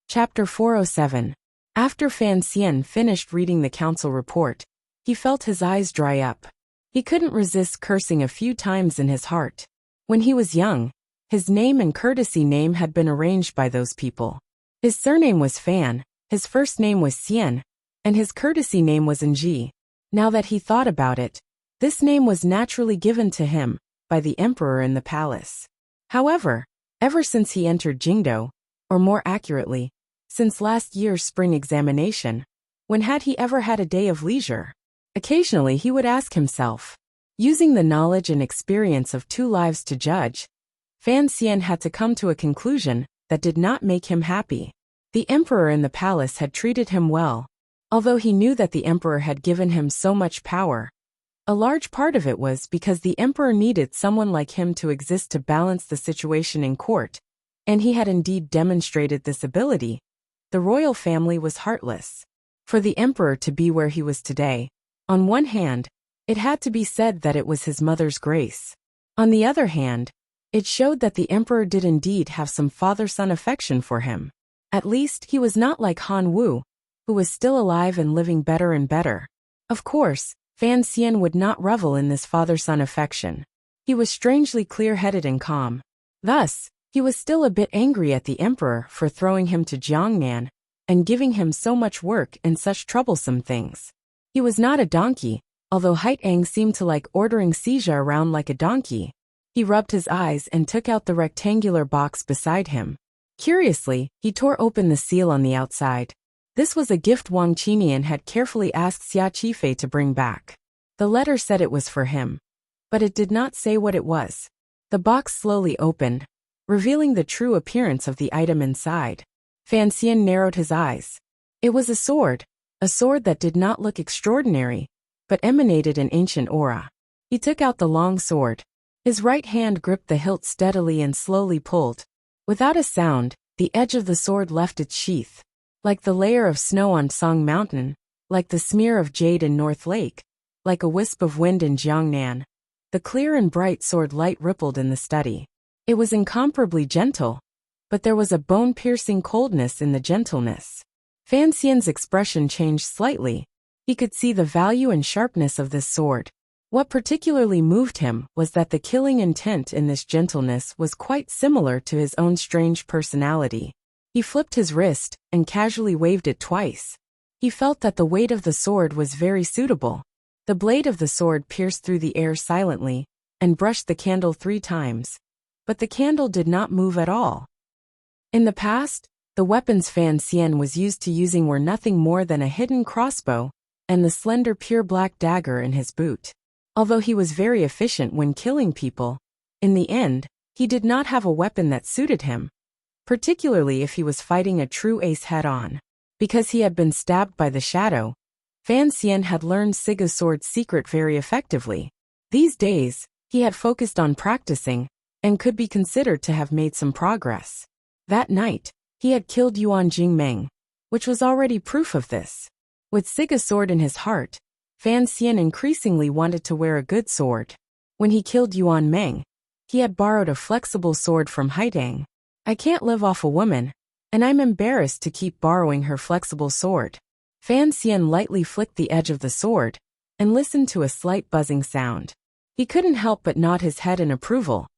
Chapter 407. After Fan Xian finished reading the council report, he felt his eyes dry up. He couldn't resist cursing a few times in his heart. When he was young, his name and courtesy name had been arranged by those people. His surname was Fan, his first name was Xian, and his courtesy name was Nji. Now that he thought about it, this name was naturally given to him by the emperor in the palace. However, ever since he entered Jingdo, or more accurately, since last year's spring examination, when had he ever had a day of leisure? Occasionally he would ask himself. Using the knowledge and experience of 2 lives to judge, Fan Xian had to come to a conclusion that did not make him happy. The emperor in the palace had treated him well. Although he knew that the emperor had given him so much power, a large part of it was because the emperor needed someone like him to exist to balance the situation in court, and he had indeed demonstrated this ability. The royal family was heartless. For the emperor to be where he was today, on one hand, it had to be said that it was his mother's grace. On the other hand, it showed that the emperor did indeed have some father-son affection for him. At least he was not like Han Wu, who was still alive and living better and better. Of course, Fan Xian would not revel in this father-son affection. He was strangely clear-headed and calm. Thus, he was still a bit angry at the emperor for throwing him to Jiangnan and giving him so much work and such troublesome things. He was not a donkey, although Haitang seemed to like ordering Xia around like a donkey. He rubbed his eyes and took out the rectangular box beside him. Curiously, he tore open the seal on the outside. This was a gift Wang Qinian had carefully asked Xia Qifei to bring back. The letter said it was for him, but it did not say what it was. The box slowly opened, revealing the true appearance of the item inside. Fan Xian narrowed his eyes. It was a sword that did not look extraordinary, but emanated an ancient aura. He took out the long sword. His right hand gripped the hilt steadily and slowly pulled. Without a sound, the edge of the sword left its sheath. Like the layer of snow on Song Mountain, like the smear of jade in North Lake, like a wisp of wind in Jiangnan, the clear and bright sword light rippled in the study. It was incomparably gentle, but there was a bone-piercing coldness in the gentleness. Fan Xian's expression changed slightly. He could see the value and sharpness of this sword. What particularly moved him was that the killing intent in this gentleness was quite similar to his own strange personality. He flipped his wrist and casually waved it twice. He felt that the weight of the sword was very suitable. The blade of the sword pierced through the air silently and brushed the candle 3 times. But the candle did not move at all. In the past, the weapons Fan Xian was used to using were nothing more than a hidden crossbow and the slender pure black dagger in his boot. Although he was very efficient when killing people, in the end, he did not have a weapon that suited him, particularly if he was fighting a true ace head-on. Because he had been stabbed by the shadow, Fan Xian had learned Siga's sword's secret very effectively. These days, he had focused on practicing, and could be considered to have made some progress. That night, he had killed Yuan Jingmeng, which was already proof of this. With Siga's sword in his heart, Fan Xian increasingly wanted to wear a good sword. When he killed Yuan Meng, he had borrowed a flexible sword from Haitang. I can't live off a woman, and I'm embarrassed to keep borrowing her flexible sword. Fan Xian lightly flicked the edge of the sword, and listened to a slight buzzing sound. He couldn't help but nod his head in approval,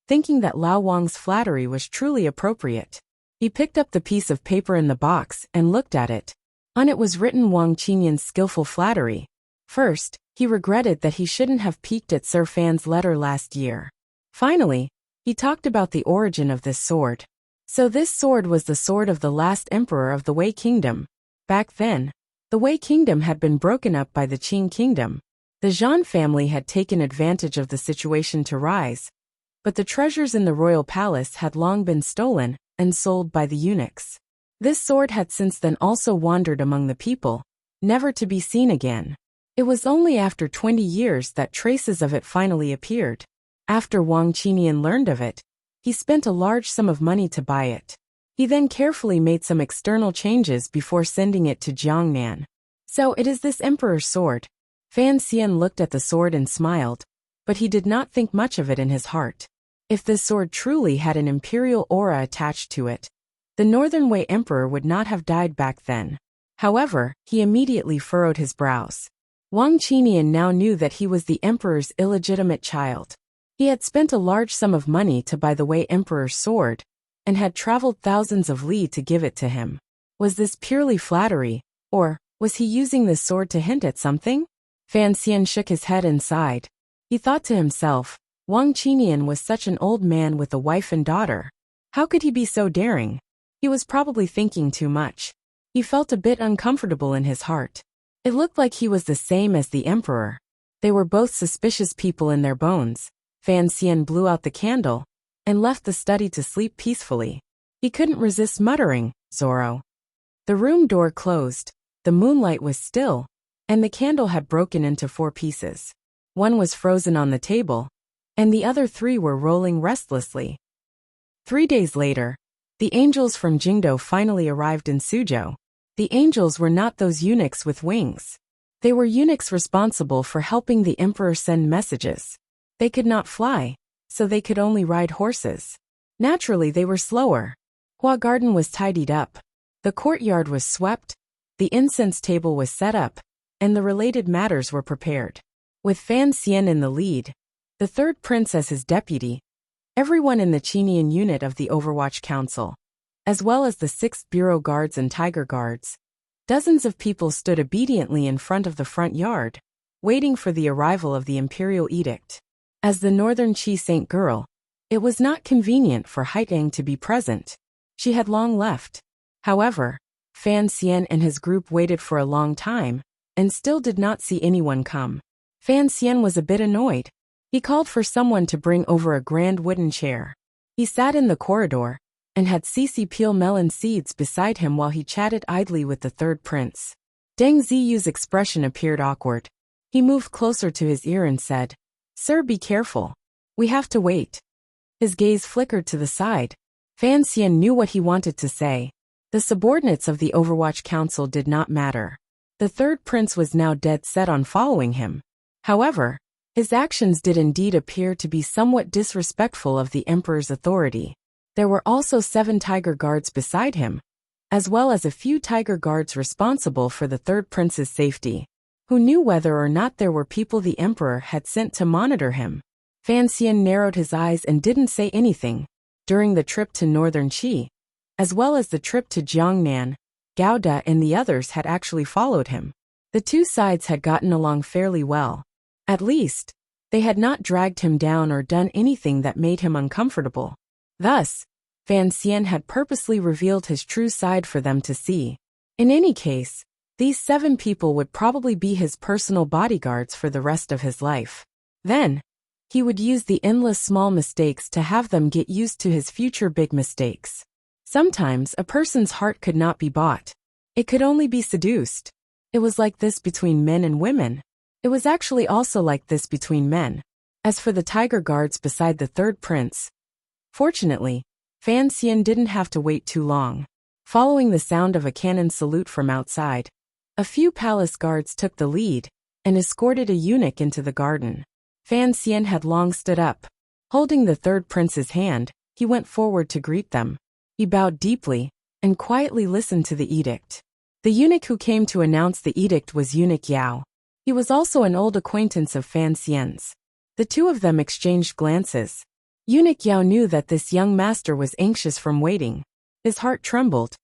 thinking that Lao Wang's flattery was truly appropriate. He picked up the piece of paper in the box and looked at it. On it was written Wang Qinian's skillful flattery. First, he regretted that he shouldn't have peeked at Sir Fan's letter last year. Finally, he talked about the origin of this sword. So this sword was the sword of the last emperor of the Wei Kingdom. Back then, the Wei Kingdom had been broken up by the Qing Kingdom. The Zhan family had taken advantage of the situation to rise, but the treasures in the royal palace had long been stolen and sold by the eunuchs. This sword had since then also wandered among the people, never to be seen again. It was only after 20 years that traces of it finally appeared. After Wang Qinian learned of it, he spent a large sum of money to buy it. He then carefully made some external changes before sending it to Jiangnan. So it is this emperor's sword. Fan Xian looked at the sword and smiled, but he did not think much of it in his heart. If this sword truly had an imperial aura attached to it, The Northern Wei emperor would not have died back then. However, he immediately furrowed his brows. Wang Qinian now knew that he was the emperor's illegitimate child. He had spent a large sum of money to buy the Wei emperor's sword, and had traveled thousands of li to give it to him. Was this purely flattery, or was he using this sword to hint at something? Fan Xian shook his head and sighed. He thought to himself, Wang Qinian was such an old man with a wife and daughter. How could he be so daring? He was probably thinking too much. He felt a bit uncomfortable in his heart. It looked like he was the same as the emperor. They were both suspicious people in their bones. Fan Xian blew out the candle and left the study to sleep peacefully. He couldn't resist muttering, Zorro. The room door closed, the moonlight was still, and the candle had broken into 4 pieces. One was frozen on the table, and the other 3 were rolling restlessly. 3 days later, the angels from Jingdo finally arrived in Suzhou. The angels were not those eunuchs with wings. They were eunuchs responsible for helping the emperor send messages. They could not fly, so they could only ride horses. Naturally, they were slower. Hua Garden was tidied up. The courtyard was swept, the incense table was set up, and the related matters were prepared. With Fan Xian in the lead, the 3rd prince as his deputy, everyone in the Qinian unit of the Overwatch Council, as well as the 6th Bureau Guards and Tiger Guards, dozens of people stood obediently in front of the front yard, waiting for the arrival of the imperial edict. As the Northern Qi Saint girl, it was not convenient for Haitang to be present. She had long left. However, Fan Xian and his group waited for a long time, and still did not see anyone come. Fan Xian was a bit annoyed. He called for someone to bring over a grand wooden chair. He sat in the corridor, and had CC peel melon seeds beside him while he chatted idly with the 3rd prince. Deng Ziyu's expression appeared awkward. He moved closer to his ear and said, Sir, be careful. We have to wait. His gaze flickered to the side. Fan Xian knew what he wanted to say. The subordinates of the Overwatch Council did not matter. The 3rd prince was now dead set on following him. However, his actions did indeed appear to be somewhat disrespectful of the emperor's authority. There were also 7 tiger guards beside him, as well as a few tiger guards responsible for the 3rd prince's safety, who knew whether or not there were people the emperor had sent to monitor him. Fan Xian narrowed his eyes and didn't say anything. During the trip to Northern Qi, as well as the trip to Jiangnan, Gao Da and the others had actually followed him. The 2 sides had gotten along fairly well. At least, they had not dragged him down or done anything that made him uncomfortable. Thus, Fan Xian had purposely revealed his true side for them to see. In any case, these 7 people would probably be his personal bodyguards for the rest of his life. Then, he would use the endless small mistakes to have them get used to his future big mistakes. Sometimes a person's heart could not be bought. It could only be seduced. It was like this between men and women. It was actually also like this between men. As for the tiger guards beside the 3rd prince, fortunately, Fan Xian didn't have to wait too long. Following the sound of a cannon salute from outside, a few palace guards took the lead and escorted a eunuch into the garden. Fan Xian had long stood up. Holding the 3rd prince's hand, he went forward to greet them. He bowed deeply and quietly listened to the edict. The eunuch who came to announce the edict was Eunuch Yao. He was also an old acquaintance of Fan Xian's. The 2 of them exchanged glances. Eunuch Yao knew that this young master was anxious from waiting. His heart trembled.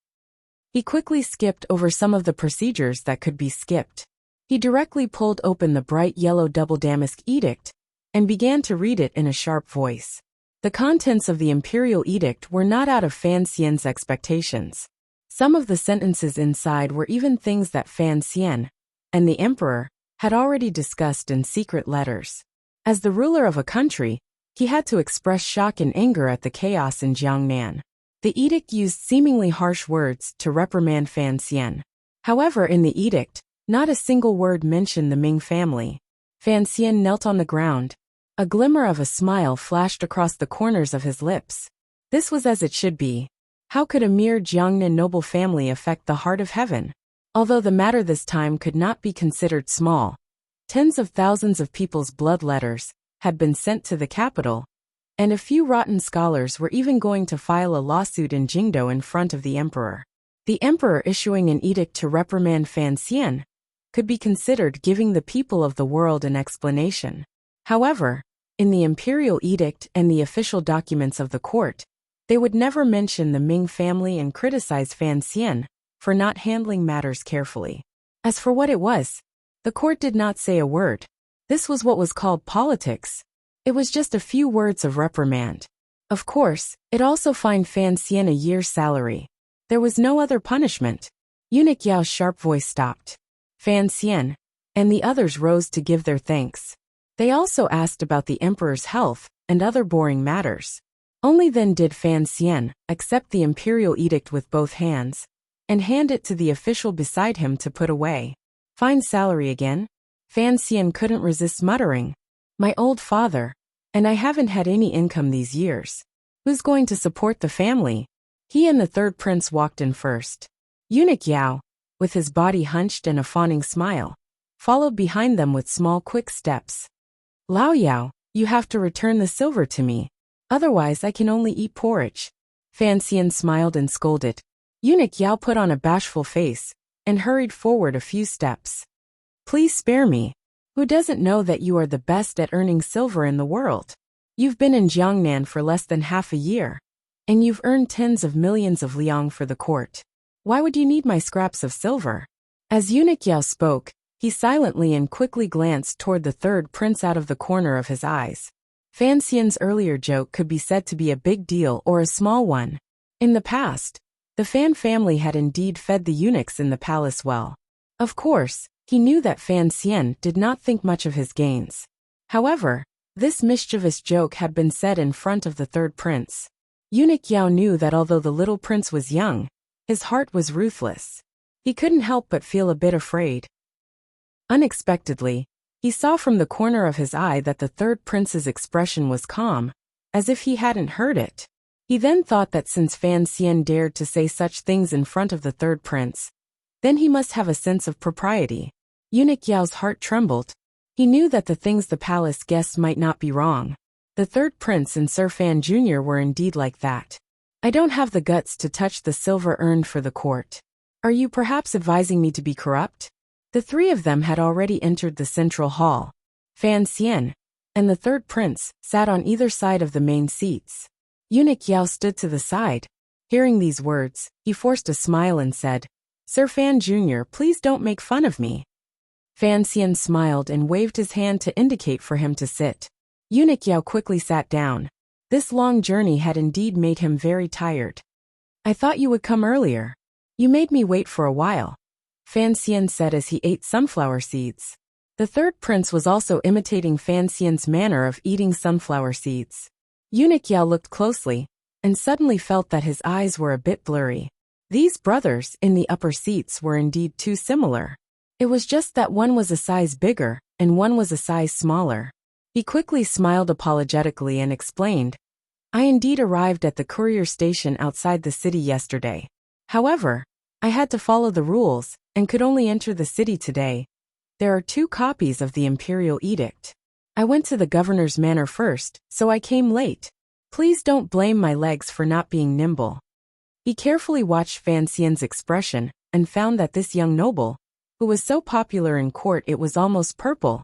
He quickly skipped over some of the procedures that could be skipped. He directly pulled open the bright yellow double damask edict and began to read it in a sharp voice. The contents of the imperial edict were not out of Fan Xian's expectations. Some of the sentences inside were even things that Fan Xian and the emperor had already discussed in secret letters. As the ruler of a country, he had to express shock and anger at the chaos in Jiangnan. The edict used seemingly harsh words to reprimand Fan Xian. However, in the edict, not a single word mentioned the Ming family. Fan Xian knelt on the ground. A glimmer of a smile flashed across the corners of his lips. This was as it should be. How could a mere Jiangnan noble family affect the heart of heaven? Although the matter this time could not be considered small, tens of thousands of people's blood letters had been sent to the capital, and a few rotten scholars were even going to file a lawsuit in Jingdo in front of the emperor. The emperor issuing an edict to reprimand Fan Xian could be considered giving the people of the world an explanation. However, in the imperial edict and the official documents of the court, they would never mention the Ming family and criticize Fan Xian for not handling matters carefully. As for what it was, the court did not say a word. This was what was called politics. It was just a few words of reprimand. Of course, it also fined Fan Xian a year's salary. There was no other punishment. Eunuch Yao's sharp voice stopped. Fan Xian and the others rose to give their thanks. They also asked about the emperor's health and other boring matters. Only then did Fan Xian accept the imperial edict with both hands and hand it to the official beside him to put away. Fine salary again? Fan Xian couldn't resist muttering. My old father, and I haven't had any income these years. Who's going to support the family? He and the third prince walked in first. Eunuch Yao, with his body hunched and a fawning smile, followed behind them with small quick steps. Lao Yao, you have to return the silver to me. Otherwise I can only eat porridge. Fan Xian smiled and scolded. Eunuch Yao put on a bashful face and hurried forward a few steps. Please spare me. Who doesn't know that you are the best at earning silver in the world? You've been in Jiangnan for less than half a year, and you've earned tens of millions of liang for the court. Why would you need my scraps of silver? As Eunuch Yao spoke, he silently and quickly glanced toward the third prince out of the corner of his eyes. Fan Xian's earlier joke could be said to be a big deal or a small one. In the past, the Fan family had indeed fed the eunuchs in the palace well. Of course, he knew that Fan Xian did not think much of his gains. However, this mischievous joke had been said in front of the third prince. Eunuch Yao knew that although the little prince was young, his heart was ruthless. He couldn't help but feel a bit afraid. Unexpectedly, he saw from the corner of his eye that the third prince's expression was calm, as if he hadn't heard it. He then thought that since Fan Xian dared to say such things in front of the third prince, then he must have a sense of propriety. Eunuch Yao's heart trembled. He knew that the things the palace guessed might not be wrong. The third prince and Sir Fan Jr. were indeed like that. I don't have the guts to touch the silver earned for the court. Are you perhaps advising me to be corrupt? The three of them had already entered the central hall. Fan Xian and the third prince sat on either side of the main seats. Eunuch Yao stood to the side. Hearing these words, he forced a smile and said, Sir Fan Jr., please don't make fun of me. Fan Xian smiled and waved his hand to indicate for him to sit. Eunuch Yao quickly sat down. This long journey had indeed made him very tired. I thought you would come earlier. You made me wait for a while, Fan Xian said as he ate sunflower seeds. The third prince was also imitating Fan Xian's manner of eating sunflower seeds. Eunuch Yao looked closely, and suddenly felt that his eyes were a bit blurry. These brothers in the upper seats were indeed too similar. It was just that one was a size bigger, and one was a size smaller. He quickly smiled apologetically and explained, I indeed arrived at the courier station outside the city yesterday. However, I had to follow the rules, and could only enter the city today. There are 2 copies of the imperial edict. I went to the governor's manor first, so I came late. Please don't blame my legs for not being nimble. He carefully watched Fan Xian's expression, and found that this young noble, who was so popular in court it was almost purple,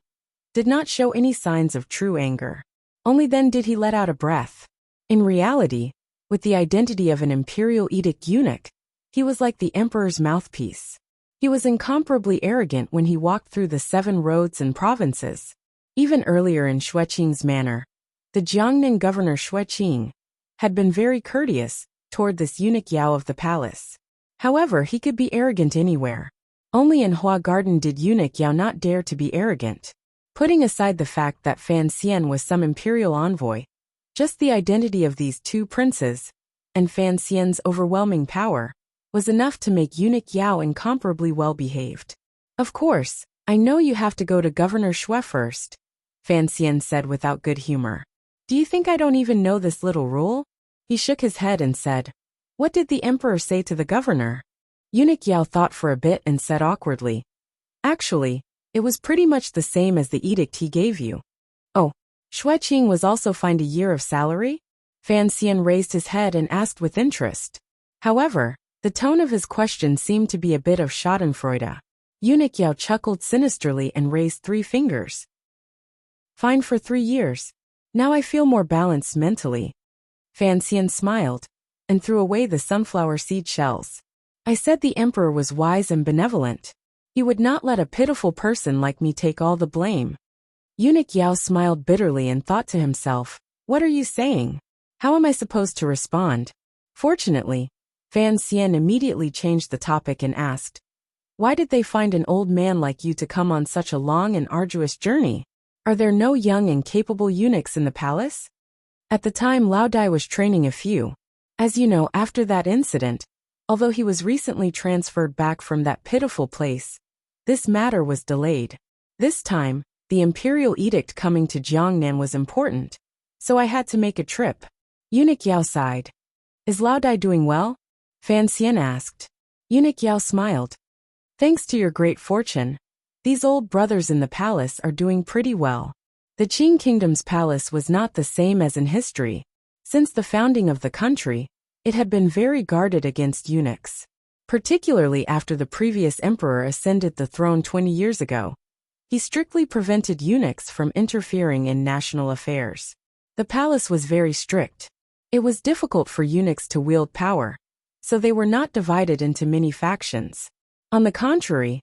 did not show any signs of true anger. Only then did he let out a breath. In reality, with the identity of an imperial edict eunuch, he was like the emperor's mouthpiece. He was incomparably arrogant when he walked through the 7 roads and provinces. Even earlier in Xueqing's manor, the Jiangnan governor Xueqing had been very courteous toward this eunuch Yao of the palace. However, he could be arrogant anywhere. Only in Hua Garden did eunuch Yao not dare to be arrogant. Putting aside the fact that Fan Xian was some imperial envoy, just the identity of these 2 princes, and Fan Xian's overwhelming power, was enough to make eunuch Yao incomparably well behaved. Of course, I know you have to go to Governor Xue first, Fan Xian said without good humor. Do you think I don't even know this little rule? He shook his head and said, What did the emperor say to the governor? Eunuch Yao thought for a bit and said awkwardly, Actually, it was pretty much the same as the edict he gave you. Oh, Xueqing was also fined a year of salary? Fan Xian raised his head and asked with interest. However, the tone of his question seemed to be a bit of schadenfreude. Eunuch Yao chuckled sinisterly and raised 3 fingers. Fine for 3 years. Now I feel more balanced mentally. Fan Xian smiled and threw away the sunflower seed shells. I said the emperor was wise and benevolent. He would not let a pitiful person like me take all the blame. Eunuch Yao smiled bitterly and thought to himself, what are you saying? How am I supposed to respond? Fortunately, Fan Xian immediately changed the topic and asked, why did they find an old man like you to come on such a long and arduous journey? Are there no young and capable eunuchs in the palace? At the time Lao Dai was training a few. As you know, after that incident, although he was recently transferred back from that pitiful place, this matter was delayed. This time, the imperial edict coming to Jiangnan was important, so I had to make a trip. Eunuch Yao sighed. Is Lao Dai doing well? Fan Xian asked. Eunuch Yao smiled. Thanks to your great fortune, these old brothers in the palace are doing pretty well. The Qing kingdom's palace was not the same as in history. Since the founding of the country, it had been very guarded against eunuchs. Particularly after the previous emperor ascended the throne 20 years ago. He strictly prevented eunuchs from interfering in national affairs. The palace was very strict. It was difficult for eunuchs to wield power, so they were not divided into many factions. On the contrary,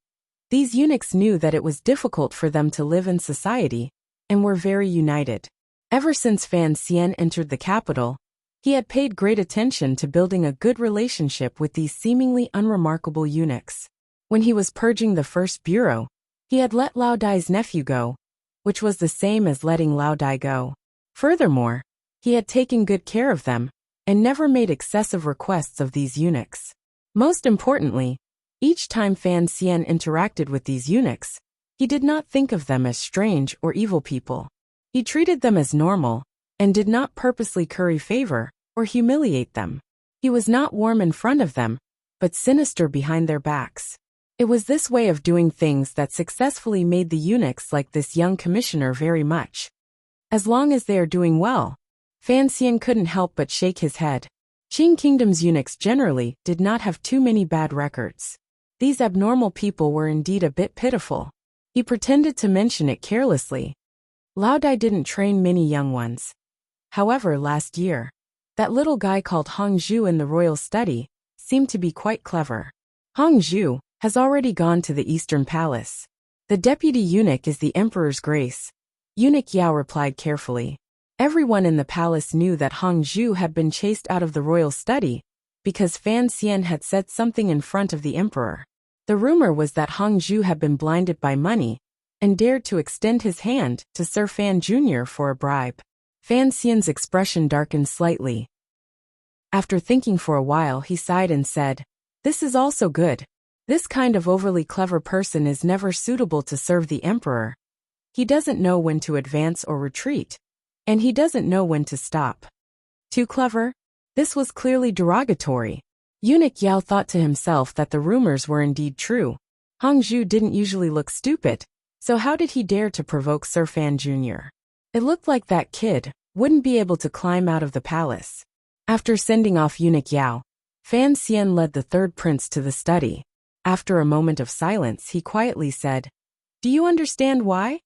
these eunuchs knew that it was difficult for them to live in society, and were very united. Ever since Fan Xian entered the capital, he had paid great attention to building a good relationship with these seemingly unremarkable eunuchs. When he was purging the first bureau, he had let Lao Dai's nephew go, which was the same as letting Lao Dai go. Furthermore, he had taken good care of them, and never made excessive requests of these eunuchs. Most importantly, each time Fan Xian interacted with these eunuchs, he did not think of them as strange or evil people. He treated them as normal, and did not purposely curry favor or humiliate them. He was not warm in front of them, but sinister behind their backs. It was this way of doing things that successfully made the eunuchs like this young commissioner very much. As long as they are doing well, Fan Xian couldn't help but shake his head. Qing Kingdom's eunuchs generally did not have too many bad records. These abnormal people were indeed a bit pitiful. He pretended to mention it carelessly. Lao Dai didn't train many young ones. However, last year, that little guy called Hong Zhu in the royal study seemed to be quite clever. Hong Zhu has already gone to the Eastern Palace. The deputy eunuch is the Emperor's grace. Eunuch Yao replied carefully. Everyone in the palace knew that Hong Zhu had been chased out of the royal study because Fan Xian had said something in front of the emperor. The rumor was that Hong Zhu had been blinded by money and dared to extend his hand to Sir Fan Jr. for a bribe. Fan Xian's expression darkened slightly. After thinking for a while, he sighed and said, "This is also good. This kind of overly clever person is never suitable to serve the emperor. He doesn't know when to advance or retreat, and he doesn't know when to stop." Too clever? This was clearly derogatory. Eunuch Yao thought to himself that the rumors were indeed true. Hong Zhu didn't usually look stupid, so how did he dare to provoke Sir Fan Jr.? It looked like that kid wouldn't be able to climb out of the palace. After sending off Eunuch Yao, Fan Xian led the third prince to the study. After a moment of silence, he quietly said, "Do you understand why?"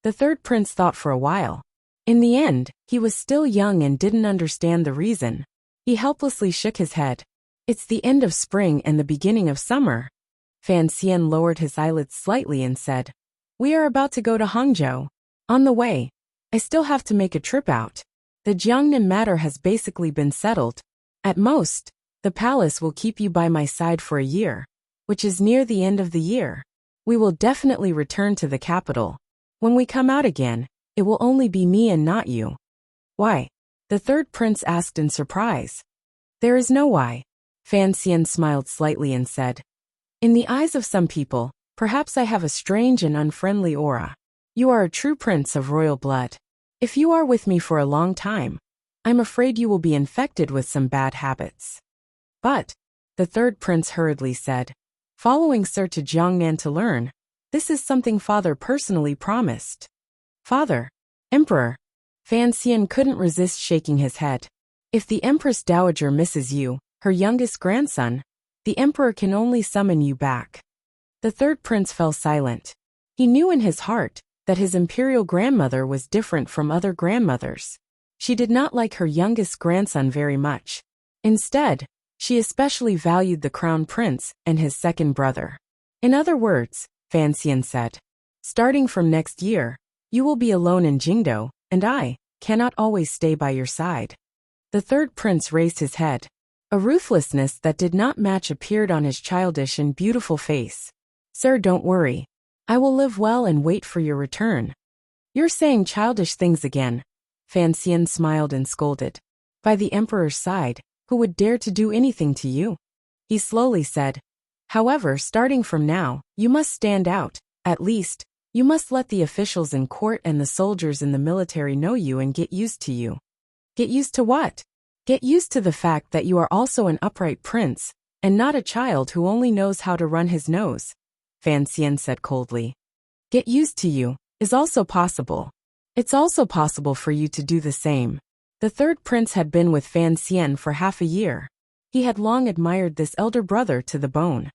The third prince thought for a while. In the end, he was still young and didn't understand the reason. He helplessly shook his head. "It's the end of spring and the beginning of summer." Fan Xian lowered his eyelids slightly and said, "We are about to go to Hangzhou. On the way, I still have to make a trip out. The Jiangnan matter has basically been settled. At most, the palace will keep you by my side for a year, which is near the end of the year. We will definitely return to the capital. When we come out again, it will only be me and not you." "Why?" the third prince asked in surprise. "There is no why." Fan Xian smiled slightly and said, "In the eyes of some people, perhaps I have a strange and unfriendly aura. You are a true prince of royal blood. If you are with me for a long time, I'm afraid you will be infected with some bad habits." "But," the third prince hurriedly said, "following Sir to Jiangnan to learn, this is something father personally promised." "Father? Emperor?" Fan Xian couldn't resist shaking his head. If the Empress Dowager misses you, her youngest grandson, the Emperor can only summon you back. The third prince fell silent. He knew in his heart that his imperial grandmother was different from other grandmothers. She did not like her youngest grandson very much. Instead, she especially valued the crown prince and his second brother. In other words, Fan Xian said, starting from next year, you will be alone in Jingdo, and I cannot always stay by your side. The third prince raised his head. A ruthlessness that did not match appeared on his childish and beautiful face. Sir, don't worry. I will live well and wait for your return. You're saying childish things again. Fan Xian smiled and scolded. By the emperor's side, who would dare to do anything to you? He slowly said. However, starting from now, you must stand out. At least, you must let the officials in court and the soldiers in the military know you and get used to you. Get used to what? Get used to the fact that you are also an upright prince, and not a child who only knows how to run his nose. Fan Xian said coldly. Get used to you is also possible. It's also possible for you to do the same. The third prince had been with Fan Xian for half a year. He had long admired this elder brother to the bone.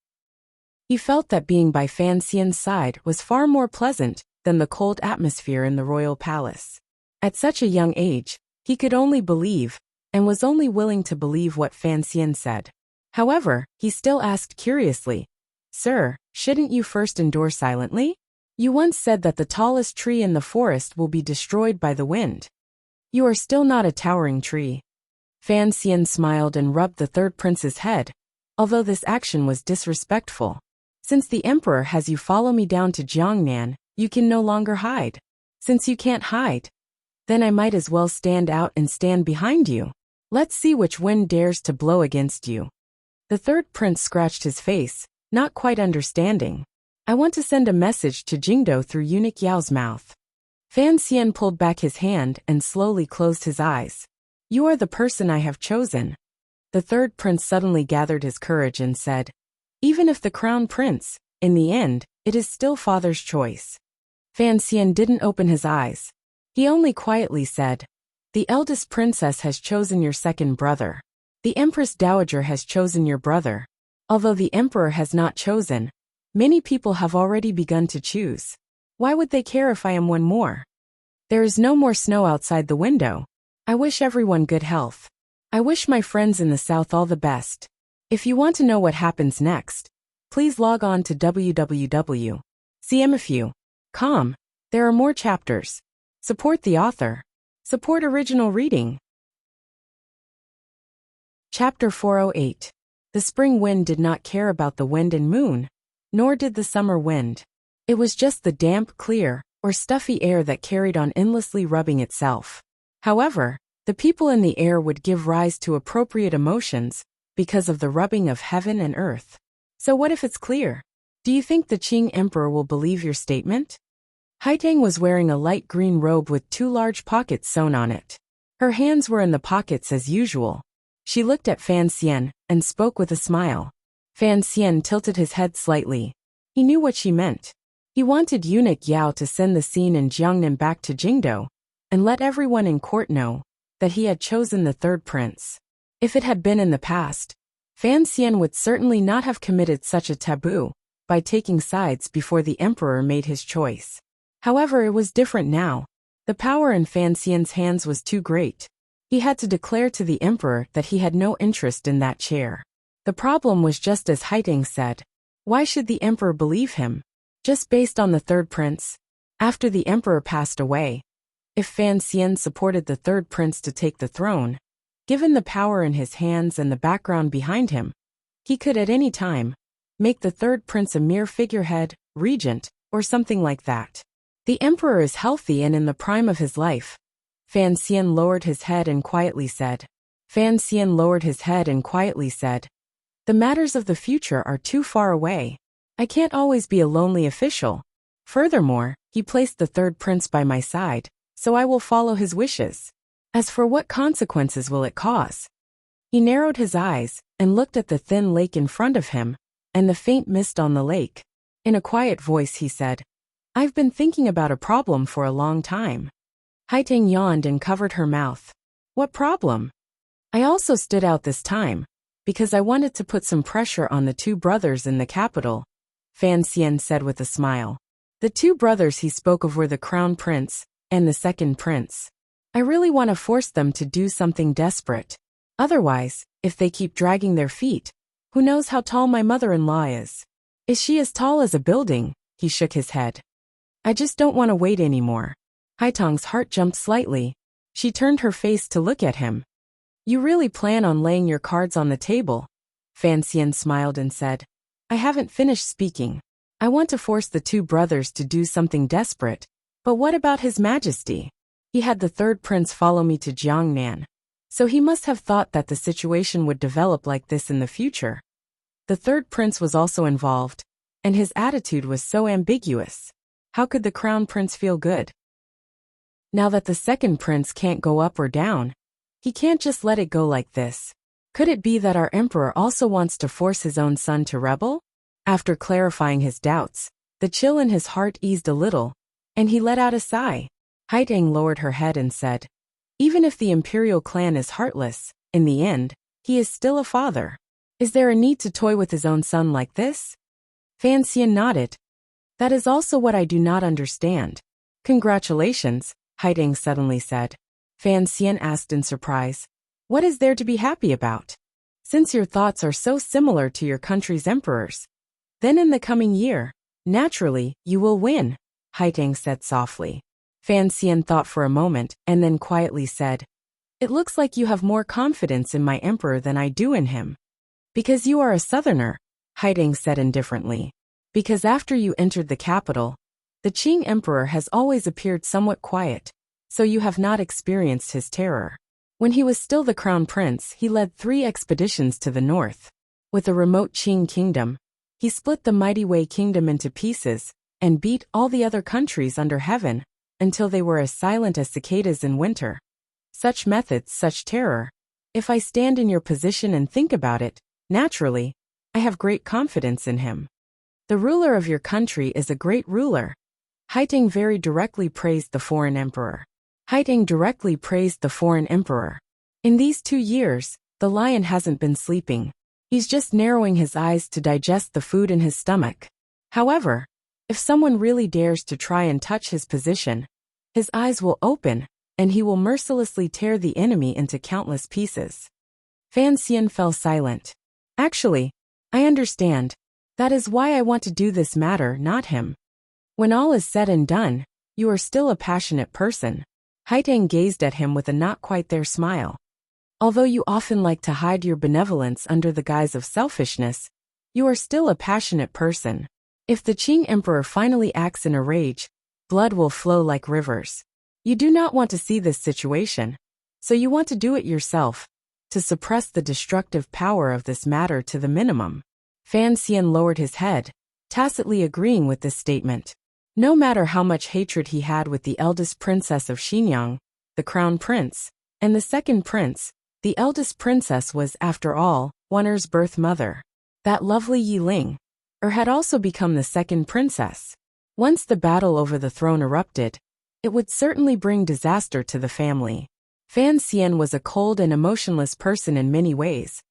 He felt that being by Fan Xian's side was far more pleasant than the cold atmosphere in the royal palace. At such a young age, he could only believe, and was only willing to believe what Fan Xian said. However, he still asked curiously, Sir, shouldn't you first endure silently? You once said that the tallest tree in the forest will be destroyed by the wind. You are still not a towering tree. Fan Xian smiled and rubbed the third prince's head, although this action was disrespectful. Since the emperor has you follow me down to Jiangnan, you can no longer hide. Since you can't hide, then I might as well stand out and stand behind you. Let's see which wind dares to blow against you. The third prince scratched his face, not quite understanding. I want to send a message to Jingdo through eunuch Yao's mouth. Fan Xian pulled back his hand and slowly closed his eyes. You are the person I have chosen. The third prince suddenly gathered his courage and said, even if the crown prince, in the end, it is still father's choice. Fan Xian didn't open his eyes. He only quietly said, the eldest princess has chosen your second brother. The Empress Dowager has chosen your brother. Although the emperor has not chosen, many people have already begun to choose. Why would they care if I am one more? There is no more snow outside the window. I wish everyone good health. I wish my friends in the south all the best. If you want to know what happens next, please log on to www.cmfu.com. There are more chapters. Support the author. Support original reading. Chapter 408. The spring wind did not care about the wind and moon, nor did the summer wind. It was just the damp, clear, or stuffy air that carried on endlessly rubbing itself. However, the people in the air would give rise to appropriate emotions because of the rubbing of heaven and earth. So what if it's clear? Do you think the Qing emperor will believe your statement? Haitang was wearing a light green robe with 2 large pockets sewn on it. Her hands were in the pockets as usual. She looked at Fan Xian and spoke with a smile. Fan Xian tilted his head slightly. He knew what she meant. He wanted eunuch Yao to send the scene in Jiangnan back to Jingdo and let everyone in court know that he had chosen the third prince. If it had been in the past, Fan Xian would certainly not have committed such a taboo by taking sides before the emperor made his choice. However, it was different now. The power in Fan Xian's hands was too great. He had to declare to the emperor that he had no interest in that chair. The problem was just as Haitang said. Why should the emperor believe him? Just based on the third prince? After the emperor passed away, if Fan Xian supported the third prince to take the throne, given the power in his hands and the background behind him, he could at any time make the third prince a mere figurehead, regent, or something like that. The emperor is healthy and in the prime of his life. Fan Xian lowered his head and quietly said. The matters of the future are too far away. I can't always be a lonely official. Furthermore, he placed the third prince by my side, so I will follow his wishes. As for what consequences will it cause? He narrowed his eyes and looked at the thin lake in front of him and the faint mist on the lake. In a quiet voice he said, I've been thinking about a problem for a long time. Haiteng yawned and covered her mouth. What problem? I also stood out this time, because I wanted to put some pressure on the two brothers in the capital, Fan Xian said with a smile. The two brothers he spoke of were the crown prince and the second prince. I really want to force them to do something desperate. Otherwise, if they keep dragging their feet, who knows how tall my mother-in-law is? Is she as tall as a building? He shook his head. I just don't want to wait anymore. Haiteng's heart jumped slightly. She turned her face to look at him. You really plan on laying your cards on the table? Fan Xian smiled and said. I haven't finished speaking. I want to force the two brothers to do something desperate. But what about His Majesty? He had the third prince follow me to Jiangnan. So he must have thought that the situation would develop like this in the future. The third prince was also involved, and his attitude was so ambiguous. How could the crown prince feel good? Now that the second prince can't go up or down, he can't just let it go like this. Could it be that our emperor also wants to force his own son to rebel? After clarifying his doubts, the chill in his heart eased a little, and he let out a sigh. Haiteng lowered her head and said, even if the imperial clan is heartless, in the end, he is still a father. Is there a need to toy with his own son like this? Fan Xian nodded. That is also what I do not understand. Congratulations, Haiteng suddenly said. Fan Xian asked in surprise. What is there to be happy about? Since your thoughts are so similar to your country's emperors, then in the coming year, naturally, you will win, Haiteng said softly. Fan Xian thought for a moment and then quietly said, it looks like you have more confidence in my emperor than I do in him. Because you are a southerner, Haiteng said indifferently. Because after you entered the capital, the Qing emperor has always appeared somewhat quiet, so you have not experienced his terror. When he was still the crown prince, he led 3 expeditions to the north. With a remote Qing kingdom, he split the mighty Wei kingdom into pieces and beat all the other countries under heaven until they were as silent as cicadas in winter. Such methods, such terror. If I stand in your position and think about it, naturally, I have great confidence in him. The ruler of your country is a great ruler. Haiteng very directly praised the foreign emperor. Haiteng directly praised the foreign emperor. In these 2 years, the lion hasn't been sleeping. He's just narrowing his eyes to digest the food in his stomach. However, if someone really dares to try and touch his position, his eyes will open, and he will mercilessly tear the enemy into countless pieces. Fan Xian fell silent. Actually, I understand. That is why I want to do this matter, not him. When all is said and done, you are still a passionate person. Haiteng gazed at him with a not quite there smile. Although you often like to hide your benevolence under the guise of selfishness, you are still a passionate person. If the Qing emperor finally acts in a rage, blood will flow like rivers. You do not want to see this situation, so you want to do it yourself, to suppress the destructive power of this matter to the minimum. Fan Xian lowered his head, tacitly agreeing with this statement. No matter how much hatred he had with the eldest princess of Xinyang, the crown prince, and the second prince, the eldest princess was, after all, Wan'er's birth mother. That lovely Yiling had also become the second princess. Once the battle over the throne erupted, it would certainly bring disaster to the family. Fan Xian was a cold and emotionless person in many ways,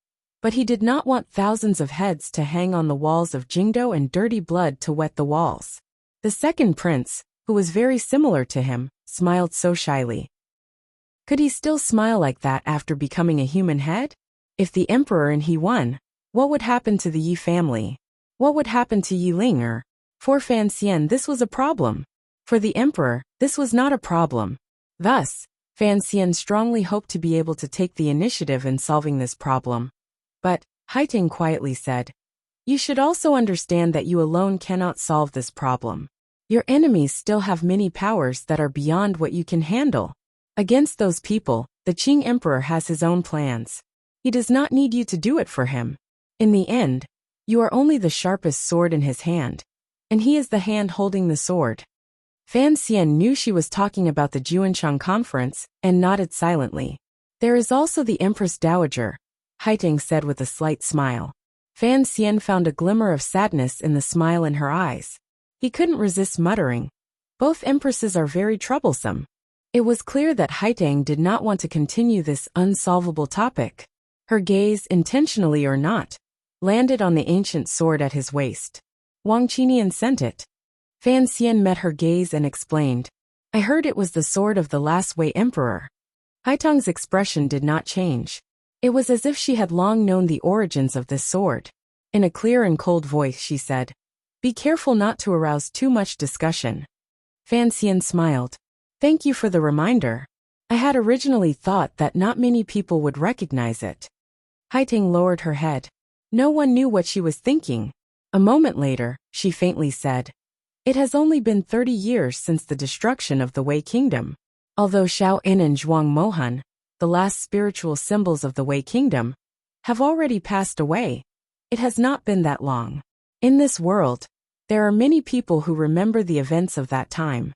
but he did not want thousands of heads to hang on the walls of Jingdo and dirty blood to wet the walls. The second prince, who was very similar to him, smiled so shyly. Could he still smile like that after becoming a human head? If the emperor and he won, what would happen to the Yi family? What would happen to Yiling? For Fan Xian, this was a problem. For the emperor, this was not a problem. Thus, Fan Xian strongly hoped to be able to take the initiative in solving this problem. But, Haiteng quietly said, you should also understand that you alone cannot solve this problem. Your enemies still have many powers that are beyond what you can handle. Against those people, the Qing emperor has his own plans. He does not need you to do it for him. In the end, you are only the sharpest sword in his hand, and he is the hand holding the sword. Fan Xian knew she was talking about the Juanchang conference and nodded silently. There is also the Empress Dowager, Haiteng said with a slight smile. Fan Xian found a glimmer of sadness in the smile in her eyes. He couldn't resist muttering. Both empresses are very troublesome. It was clear that Haitang did not want to continue this unsolvable topic. Her gaze, intentionally or not, landed on the ancient sword at his waist. Wang Qinian sent it. Fan Xian met her gaze and explained, I heard it was the sword of the last Wei emperor. Haitang's expression did not change. It was as if she had long known the origins of this sword. In a clear and cold voice she said, Be careful not to arouse too much discussion. Fan Xian smiled. Thank you for the reminder. I had originally thought that not many people would recognize it. Haitang lowered her head. No one knew what she was thinking. A moment later, she faintly said, It has only been 30 years since the destruction of the Wei kingdom. Although Xiao In and Zhuang Mohan, the last spiritual symbols of the Wei kingdom, have already passed away, it has not been that long. In this world, there are many people who remember the events of that time.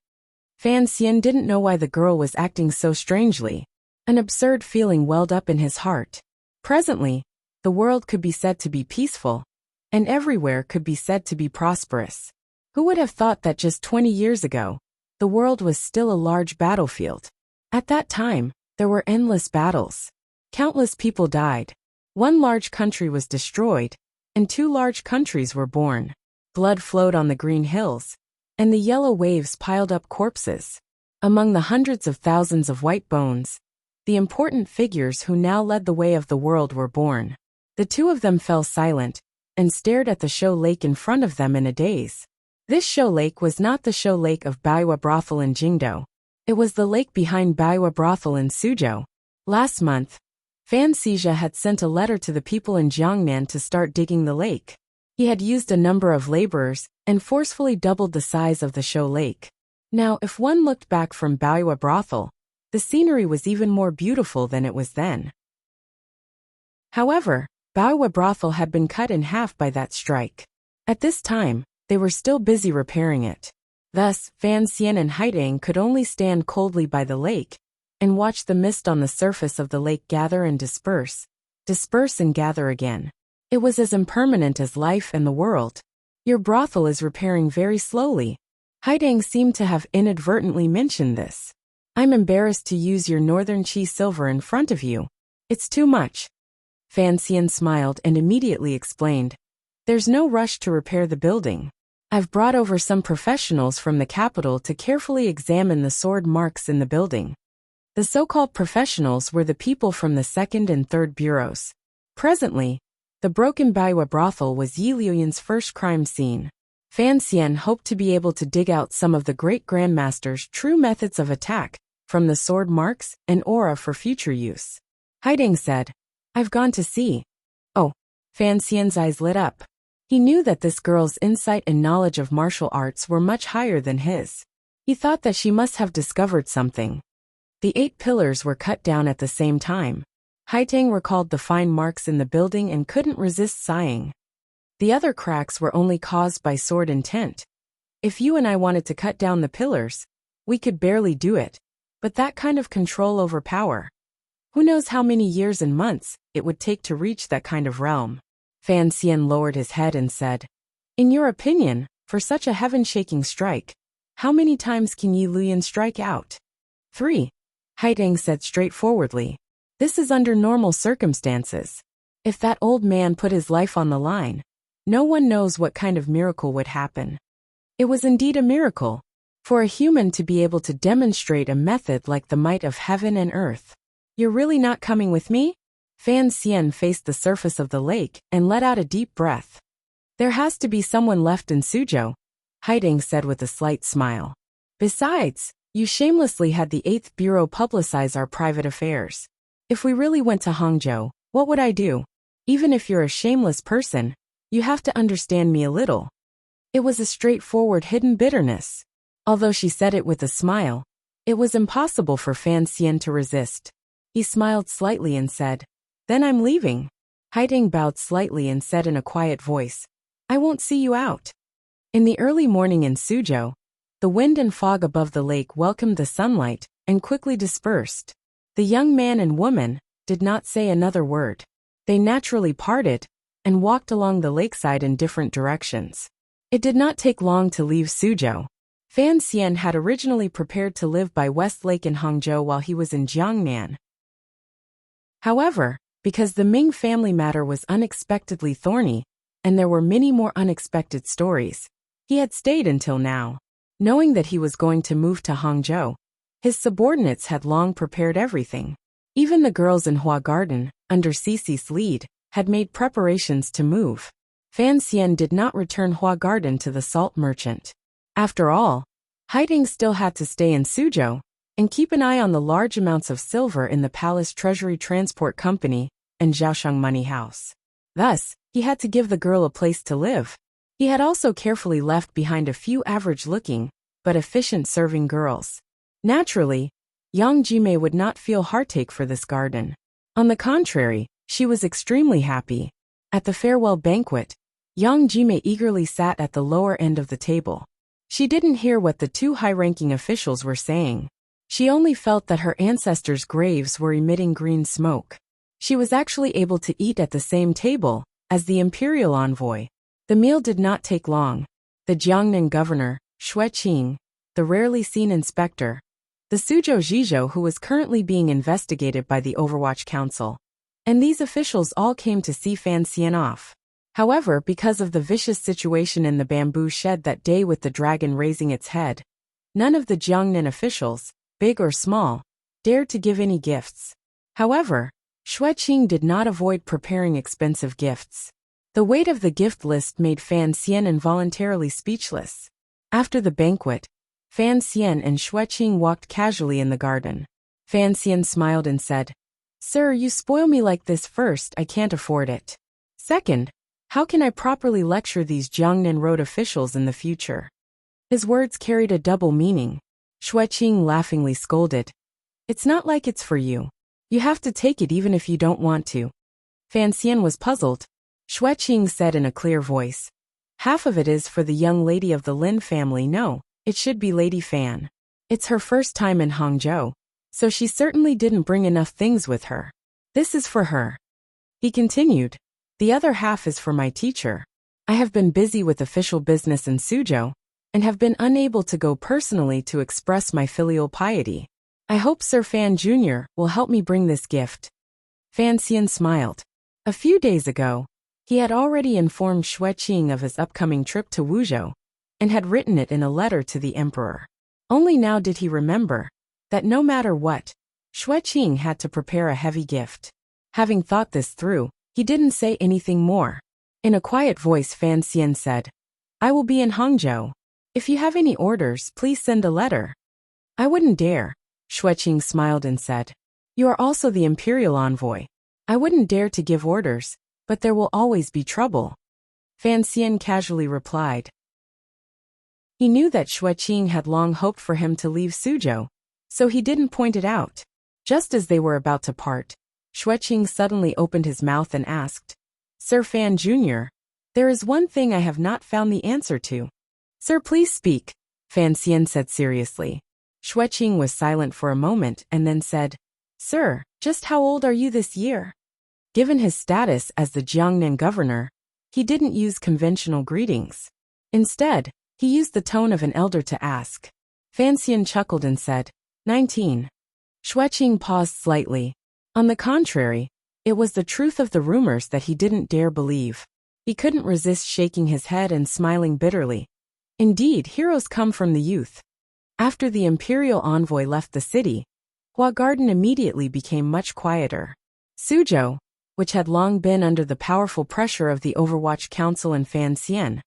Fan Xian didn't know why the girl was acting so strangely. An absurd feeling welled up in his heart. Presently, the world could be said to be peaceful, and everywhere could be said to be prosperous. Who would have thought that just 20 years ago, the world was still a large battlefield? At that time, there were endless battles. Countless people died. One large country was destroyed, and 2 large countries were born. Blood flowed on the green hills, and the yellow waves piled up corpses. Among the hundreds of thousands of white bones, the important figures who now led the way of the world were born. The 2 of them fell silent, and stared at the show lake in front of them in a daze. This show lake was not the show lake of Baiwa Brothel in Jingdo. It was the lake behind Baiwa Brothel in Suzhou. Last month, Fan Xizha had sent a letter to the people in Jiangnan to start digging the lake. He had used a number of laborers and forcefully doubled the size of the show lake. Now, if one looked back from Baiwa Brothel, the scenery was even more beautiful than it was then. However, Baiwa Brothel had been cut in half by that strike. At this time, they were still busy repairing it. Thus, Fan Xian and Haitang could only stand coldly by the lake and watch the mist on the surface of the lake gather and disperse and gather again. It was as impermanent as life and the world. Your brothel is repairing very slowly. Haitang seemed to have inadvertently mentioned this. I'm embarrassed to use your northern chi silver in front of you. It's too much. Fan Xian smiled and immediately explained. There's no rush to repair the building. I've brought over some professionals from the capital to carefully examine the sword marks in the building. The so-called professionals were the people from the 2nd and 3rd bureaus. Presently, the broken Baiwa brothel was Yi Liuyan's first crime scene. Fan Xian hoped to be able to dig out some of the great grandmaster's true methods of attack from the sword marks and aura for future use. Haitang said, I've gone to see. Oh, Fan Xian's eyes lit up. He knew that this girl's insight and knowledge of martial arts were much higher than his. He thought that she must have discovered something. The 8 pillars were cut down at the same time. Haitang recalled the fine marks in the building and couldn't resist sighing. The other cracks were only caused by sword intent. If you and I wanted to cut down the pillars, we could barely do it. But that kind of control over power. Who knows how many years and months it would take to reach that kind of realm? Fan Xian lowered his head and said, In your opinion, for such a heaven-shaking strike, how many times can Yi Liuyan strike out? 3. Haitang said straightforwardly. This is under normal circumstances. If that old man put his life on the line, no one knows what kind of miracle would happen. It was indeed a miracle, for a human to be able to demonstrate a method like the might of heaven and earth. You're really not coming with me? Fan Xian faced the surface of the lake and let out a deep breath. There has to be someone left in Suzhou, Haitang said with a slight smile. Besides, you shamelessly had the 8th Bureau publicize our private affairs. If we really went to Hangzhou, what would I do? Even if you're a shameless person, you have to understand me a little. It was a straightforward hidden bitterness. Although she said it with a smile, it was impossible for Fan Xian to resist. He smiled slightly and said, Then I'm leaving. Haitang bowed slightly and said in a quiet voice, I won't see you out. In the early morning in Suzhou, the wind and fog above the lake welcomed the sunlight and quickly dispersed. The young man and woman did not say another word. They naturally parted and walked along the lakeside in different directions. It did not take long to leave Suzhou. Fan Xian had originally prepared to live by West Lake in Hangzhou while he was in Jiangnan. However, because the Ming family matter was unexpectedly thorny, and there were many more unexpected stories, he had stayed until now. Knowing that he was going to move to Hangzhou, his subordinates had long prepared everything. Even the girls in Hua Garden, under Cici's lead, had made preparations to move. Fan Xian did not return Hua Garden to the salt merchant. After all, Haiding still had to stay in Suzhou and keep an eye on the large amounts of silver in the Palace Treasury Transport Company and Zhaosheng Money House. Thus, he had to give the girl a place to live. He had also carefully left behind a few average-looking, but efficient serving girls. Naturally, Yang Jimei would not feel heartache for this garden. On the contrary, she was extremely happy. At the farewell banquet, Yang Jimei eagerly sat at the lower end of the table. She didn't hear what the two high-ranking officials were saying. She only felt that her ancestors' graves were emitting green smoke. She was actually able to eat at the same table as the imperial envoy. The meal did not take long. The Jiangnan governor, Xue Qing, the rarely seen inspector, the Suzhou Zhizhou who was currently being investigated by the Overwatch Council, and these officials all came to see Fan Xian off. However, because of the vicious situation in the bamboo shed that day with the dragon raising its head, none of the Jiangnan officials, big or small, dared to give any gifts. However, Xue Qing did not avoid preparing expensive gifts. The weight of the gift list made Fan Xian involuntarily speechless. After the banquet, Fan Xian and Xue Qing walked casually in the garden. Fan Xian smiled and said, "Sir, you spoil me like this. First, I can't afford it. Second, how can I properly lecture these Jiangnan Road officials in the future?" His words carried a double meaning. Xue Qing laughingly scolded, "It's not like it's for you. You have to take it even if you don't want to." Fan Xian was puzzled. Xue Qing said in a clear voice, "Half of it is for the young lady of the Lin family. No, it should be Lady Fan. It's her first time in Hangzhou, so she certainly didn't bring enough things with her. This is for her." He continued, "The other half is for my teacher. I have been busy with official business in Suzhou, and have been unable to go personally to express my filial piety. I hope Sir Fan Jr. will help me bring this gift." Fan Xian smiled. A few days ago, he had already informed Xue Qing of his upcoming trip to Wuzhou, and had written it in a letter to the emperor. Only now did he remember that no matter what, Xue Qing had to prepare a heavy gift. Having thought this through, he didn't say anything more. In a quiet voice, Fan Xian said, "I will be in Hangzhou. If you have any orders, please send a letter." "I wouldn't dare," Xue Qing smiled and said. "You are also the imperial envoy. I wouldn't dare to give orders, but there will always be trouble." Fan Xian casually replied. He knew that Xue Qing had long hoped for him to leave Suzhou, so he didn't point it out. Just as they were about to part, Xue Qing suddenly opened his mouth and asked, "Sir Fan Jr., there is one thing I have not found the answer to." "Sir, please speak," Fan Xian said seriously. Xue Qing was silent for a moment and then said, "Sir, just how old are you this year?" Given his status as the Jiangnan governor, he didn't use conventional greetings. Instead, he used the tone of an elder to ask. Fan Xian chuckled and said, 19. Xue Qing paused slightly. On the contrary, it was the truth of the rumors that he didn't dare believe. He couldn't resist shaking his head and smiling bitterly. Indeed, heroes come from the youth. After the imperial envoy left the city, Hua Garden immediately became much quieter. Suzhou, which had long been under the powerful pressure of the Overwatch Council and Fan Xian,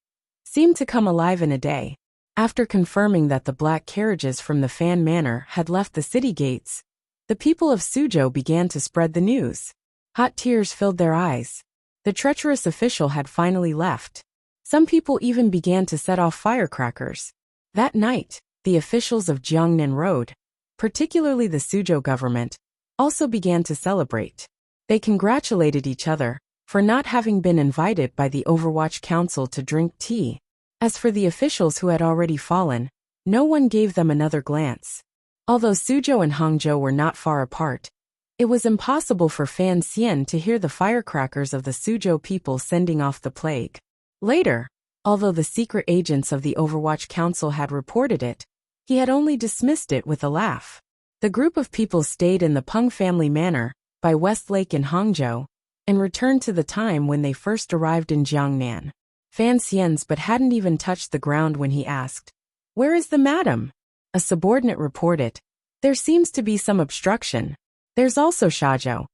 seemed to come alive in a day. After confirming that the black carriages from the Fan Manor had left the city gates, the people of Suzhou began to spread the news. Hot tears filled their eyes. The treacherous official had finally left. Some people even began to set off firecrackers. That night, the officials of Jiangnan Road, particularly the Suzhou government, also began to celebrate. They congratulated each other for not having been invited by the Overwatch Council to drink tea. As for the officials who had already fallen, no one gave them another glance. Although Suzhou and Hangzhou were not far apart, it was impossible for Fan Xian to hear the firecrackers of the Suzhou people sending off the plague. Later, Although the secret agents of the Overwatch Council had reported it, he had only dismissed it with a laugh. The group of people stayed in the Peng family manor, by West Lake in Hangzhou, and returned to the time when they first arrived in Jiangnan. Fan Xian's but hadn't even touched the ground when he asked, "Where is the madam?" A subordinate reported, "There seems to be some obstruction. There's also Shazhou."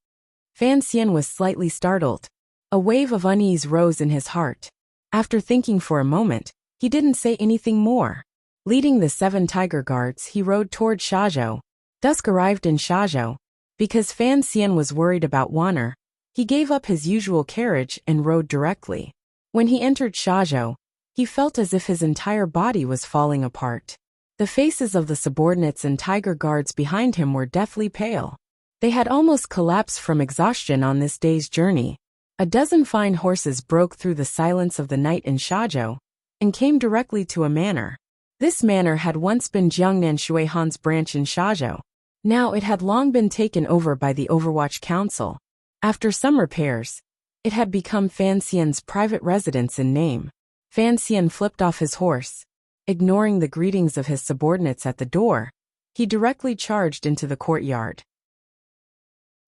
Fan Xian was slightly startled. A wave of unease rose in his heart. After thinking for a moment, he didn't say anything more. Leading the 7 tiger guards, he rode toward Shazhou. Dusk arrived in Shazhou. Because Fan Xian was worried about Wanner, he gave up his usual carriage and rode directly. When he entered Shazhou, he felt as if his entire body was falling apart. The faces of the subordinates and tiger guards behind him were deathly pale. They had almost collapsed from exhaustion on this day's journey. A dozen fine horses broke through the silence of the night in Shazhou and came directly to a manor. This manor had once been Jiangnan Shuihan's branch in Shazhou. Now it had long been taken over by the Overwatch Council. After some repairs, it had become Fan Xian's private residence in name. Fan Xian flipped off his horse. Ignoring the greetings of his subordinates at the door, he directly charged into the courtyard.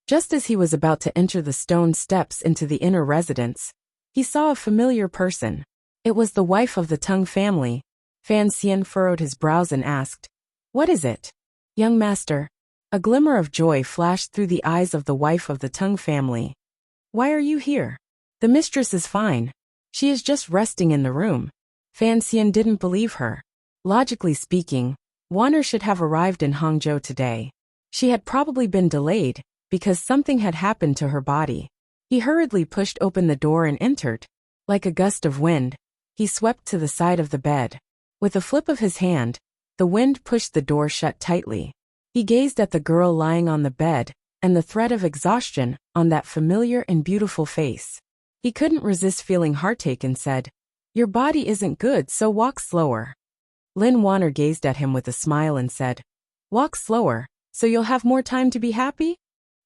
Just as he was about to enter the stone steps into the inner residence, he saw a familiar person. It was the wife of the Teng family. Fan Xian furrowed his brows and asked, "What is it, young master?" A glimmer of joy flashed through the eyes of the wife of the Teng family. "Why are you here?" "The mistress is fine. She is just resting in the room." Fan Xian didn't believe her. Logically speaking, Wanner should have arrived in Hangzhou today. She had probably been delayed, because something had happened to her body. He hurriedly pushed open the door and entered. Like a gust of wind, he swept to the side of the bed. With a flip of his hand, the wind pushed the door shut tightly. He gazed at the girl lying on the bed, and the threat of exhaustion on that familiar and beautiful face. He couldn't resist feeling heartache and said, "Your body isn't good, so walk slower." Lin Wanner gazed at him with a smile and said, "Walk slower, so you'll have more time to be happy?"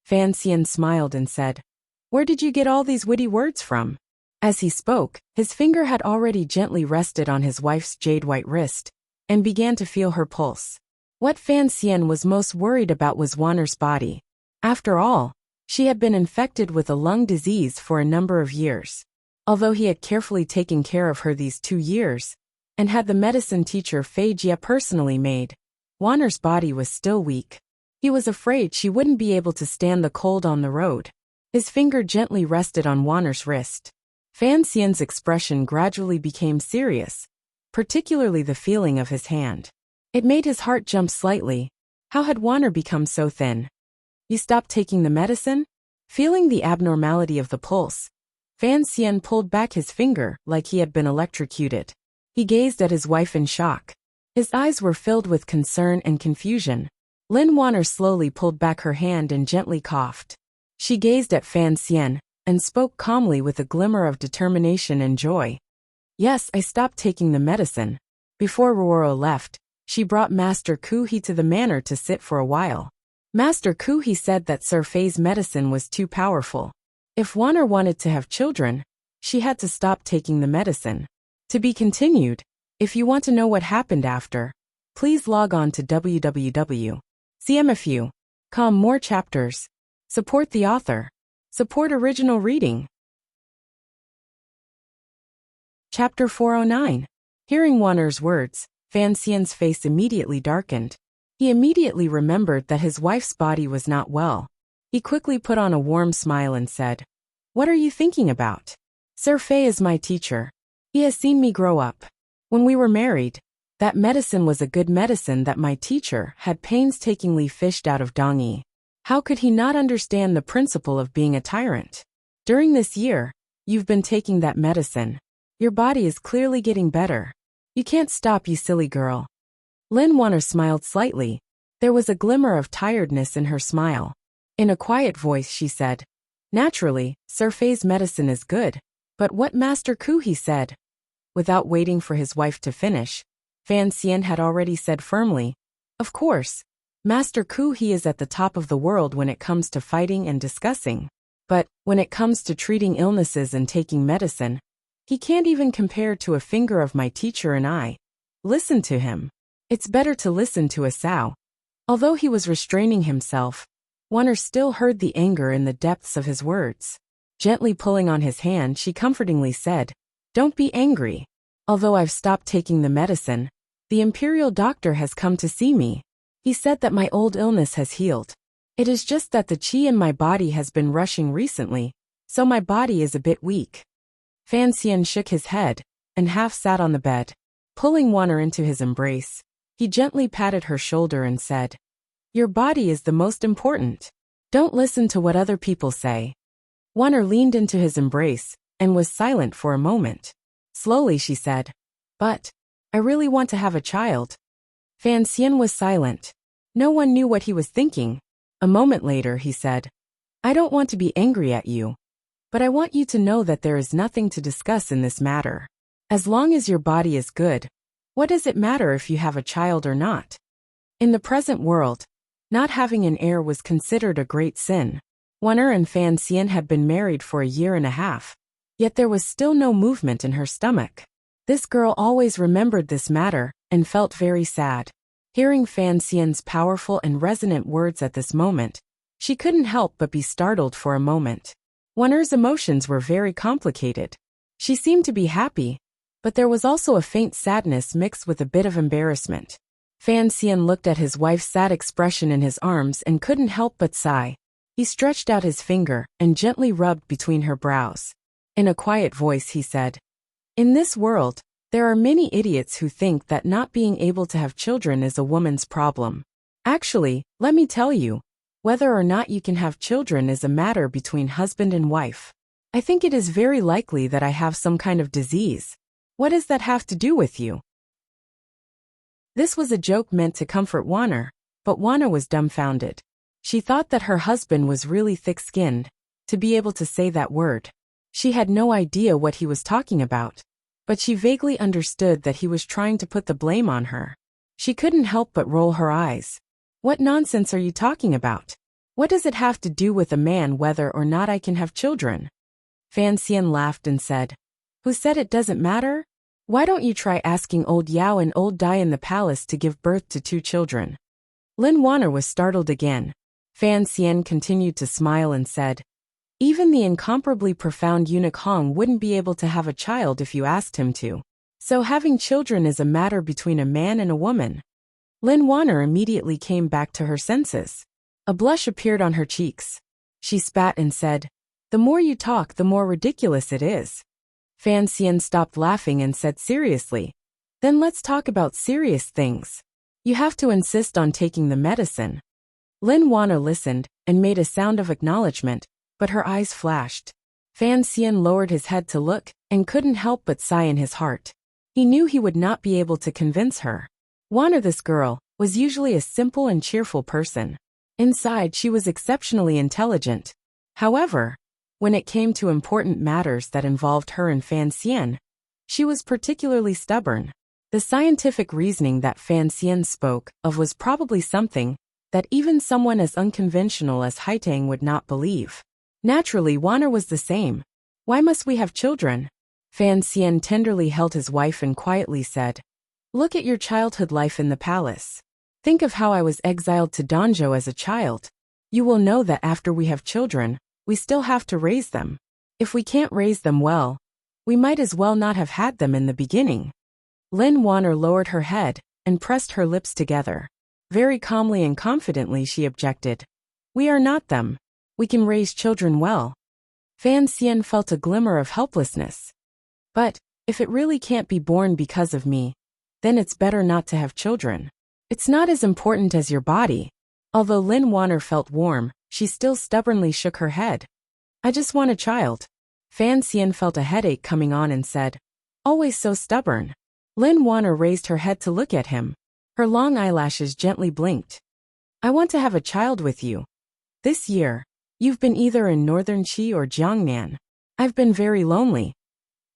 Fan Xian smiled and said, "Where did you get all these witty words from?" As he spoke, his finger had already gently rested on his wife's jade-white wrist, and began to feel her pulse. What Fan Xian was most worried about was Wanner's body. After all, she had been infected with a lung disease for a number of years. Although he had carefully taken care of her these 2 years, and had the medicine teacher Fei Jia personally made, Wanner's body was still weak. He was afraid she wouldn't be able to stand the cold on the road. His finger gently rested on Wanner's wrist. Fan Xian's expression gradually became serious, particularly the feeling of his hand. It made his heart jump slightly. How had Wanner become so thin? "You stopped taking the medicine?" Feeling the abnormality of the pulse, Fan Xian pulled back his finger like he had been electrocuted. He gazed at his wife in shock. His eyes were filled with concern and confusion. Lin Wanner slowly pulled back her hand and gently coughed. She gazed at Fan Xian and spoke calmly with a glimmer of determination and joy. "Yes, I stopped taking the medicine." Before Ruoro left, she brought Master Ku He to the manor to sit for a while. Master Ku He said that Sir Fei's medicine was too powerful. If Wanner wanted to have children, she had to stop taking the medicine. To be continued. If you want to know what happened after, please log on to www.cmfu.com. More chapters. Support the author. Support original reading. Chapter 409. Hearing Wanner's words, Fan Xian's face immediately darkened. He immediately remembered that his wife's body was not well. He quickly put on a warm smile and said, "What are you thinking about?" "Sir Fei is my teacher. He has seen me grow up. When we were married, that medicine was a good medicine that my teacher had painstakingly fished out of Dongyi. How could he not understand the principle of being a tyrant? During this year, you've been taking that medicine. Your body is clearly getting better. You can't stop, you silly girl." Lin Wanner smiled slightly. There was a glimmer of tiredness in her smile. In a quiet voice she said, "Naturally, Sir Fei's medicine is good. But what Master Ku He said?" Without waiting for his wife to finish, Fan Xian had already said firmly, "Of course, Master Ku He is at the top of the world when it comes to fighting and discussing. But, when it comes to treating illnesses and taking medicine, He can't even compare to a finger of my teacher and I. Listen to him. It's better to listen to a sow. Although he was restraining himself, Warner still heard the anger in the depths of his words. Gently pulling on his hand, she comfortingly said, "Don't be angry. Although I've stopped taking the medicine, the imperial doctor has come to see me. He said that my old illness has healed. It is just that the qi in my body has been rushing recently, so my body is a bit weak." Fan Xian shook his head and half sat on the bed. Pulling Warner into his embrace, he gently patted her shoulder and said, "Your body is the most important. Don't listen to what other people say." Warner leaned into his embrace and was silent for a moment. Slowly she said, "But I really want to have a child." Fan Xian was silent. No one knew what he was thinking. A moment later he said, "I don't want to be angry at you, but I want you to know that there is nothing to discuss in this matter. As long as your body is good, what does it matter if you have a child or not?" In the present world, not having an heir was considered a great sin. Warner and Fan Xian had been married for a year and a half, yet there was still no movement in her stomach. This girl always remembered this matter and felt very sad. Hearing Fan Xian's powerful and resonant words at this moment, she couldn't help but be startled for a moment. Warner's emotions were very complicated. She seemed to be happy, but there was also a faint sadness mixed with a bit of embarrassment. Fan Xian looked at his wife's sad expression in his arms and couldn't help but sigh. He stretched out his finger and gently rubbed between her brows. In a quiet voice he said, "In this world, there are many idiots who think that not being able to have children is a woman's problem. Actually, let me tell you, whether or not you can have children is a matter between husband and wife. I think it is very likely that I have some kind of disease. What does that have to do with you?" This was a joke meant to comfort Warner, but Warner was dumbfounded. She thought that her husband was really thick-skinned, to be able to say that word. She had no idea what he was talking about, but she vaguely understood that he was trying to put the blame on her. She couldn't help but roll her eyes. "What nonsense are you talking about? What does it have to do with a man whether or not I can have children?" Fan Xian laughed and said, "Who said it doesn't matter? Why don't you try asking old Yao and old Dai in the palace to give birth to 2 children? Lin Warner was startled again. Fan Xian continued to smile and said, "Even the incomparably profound eunuch Hong wouldn't be able to have a child if you asked him to. So having children is a matter between a man and a woman." Lin Warner immediately came back to her senses. A blush appeared on her cheeks. She spat and said, "The more you talk, the more ridiculous it is." Fan Xian stopped laughing and said seriously, "Then let's talk about serious things. You have to insist on taking the medicine." Lin Warner listened and made a sound of acknowledgement, but her eyes flashed. Fan Xian lowered his head to look and couldn't help but sigh in his heart. He knew he would not be able to convince her. Warner, this girl, was usually a simple and cheerful person. Inside, she was exceptionally intelligent. However, when it came to important matters that involved her and Fan Xian, she was particularly stubborn. The scientific reasoning that Fan Xian spoke of was probably something that even someone as unconventional as Haitang would not believe. Naturally, Warner was the same. "Why must we have children?" Fan Xian tenderly held his wife and quietly said, "Look at your childhood life in the palace. Think of how I was exiled to Danzhou as a child. You will know that after we have children, we still have to raise them. If we can't raise them well, we might as well not have had them in the beginning." Lin Warner lowered her head and pressed her lips together. Very calmly and confidently she objected, "We are not them. We can raise children well." Fan Xian felt a glimmer of helplessness. "But, if it really can't be born because of me, then it's better not to have children. It's not as important as your body." Although Lin Warner felt warm, she still stubbornly shook her head. "I just want a child." Fan Xian felt a headache coming on and said, "Always so stubborn." Lin Warner raised her head to look at him. Her long eyelashes gently blinked. "I want to have a child with you. This year, you've been either in Northern Qi or Jiangnan. I've been very lonely."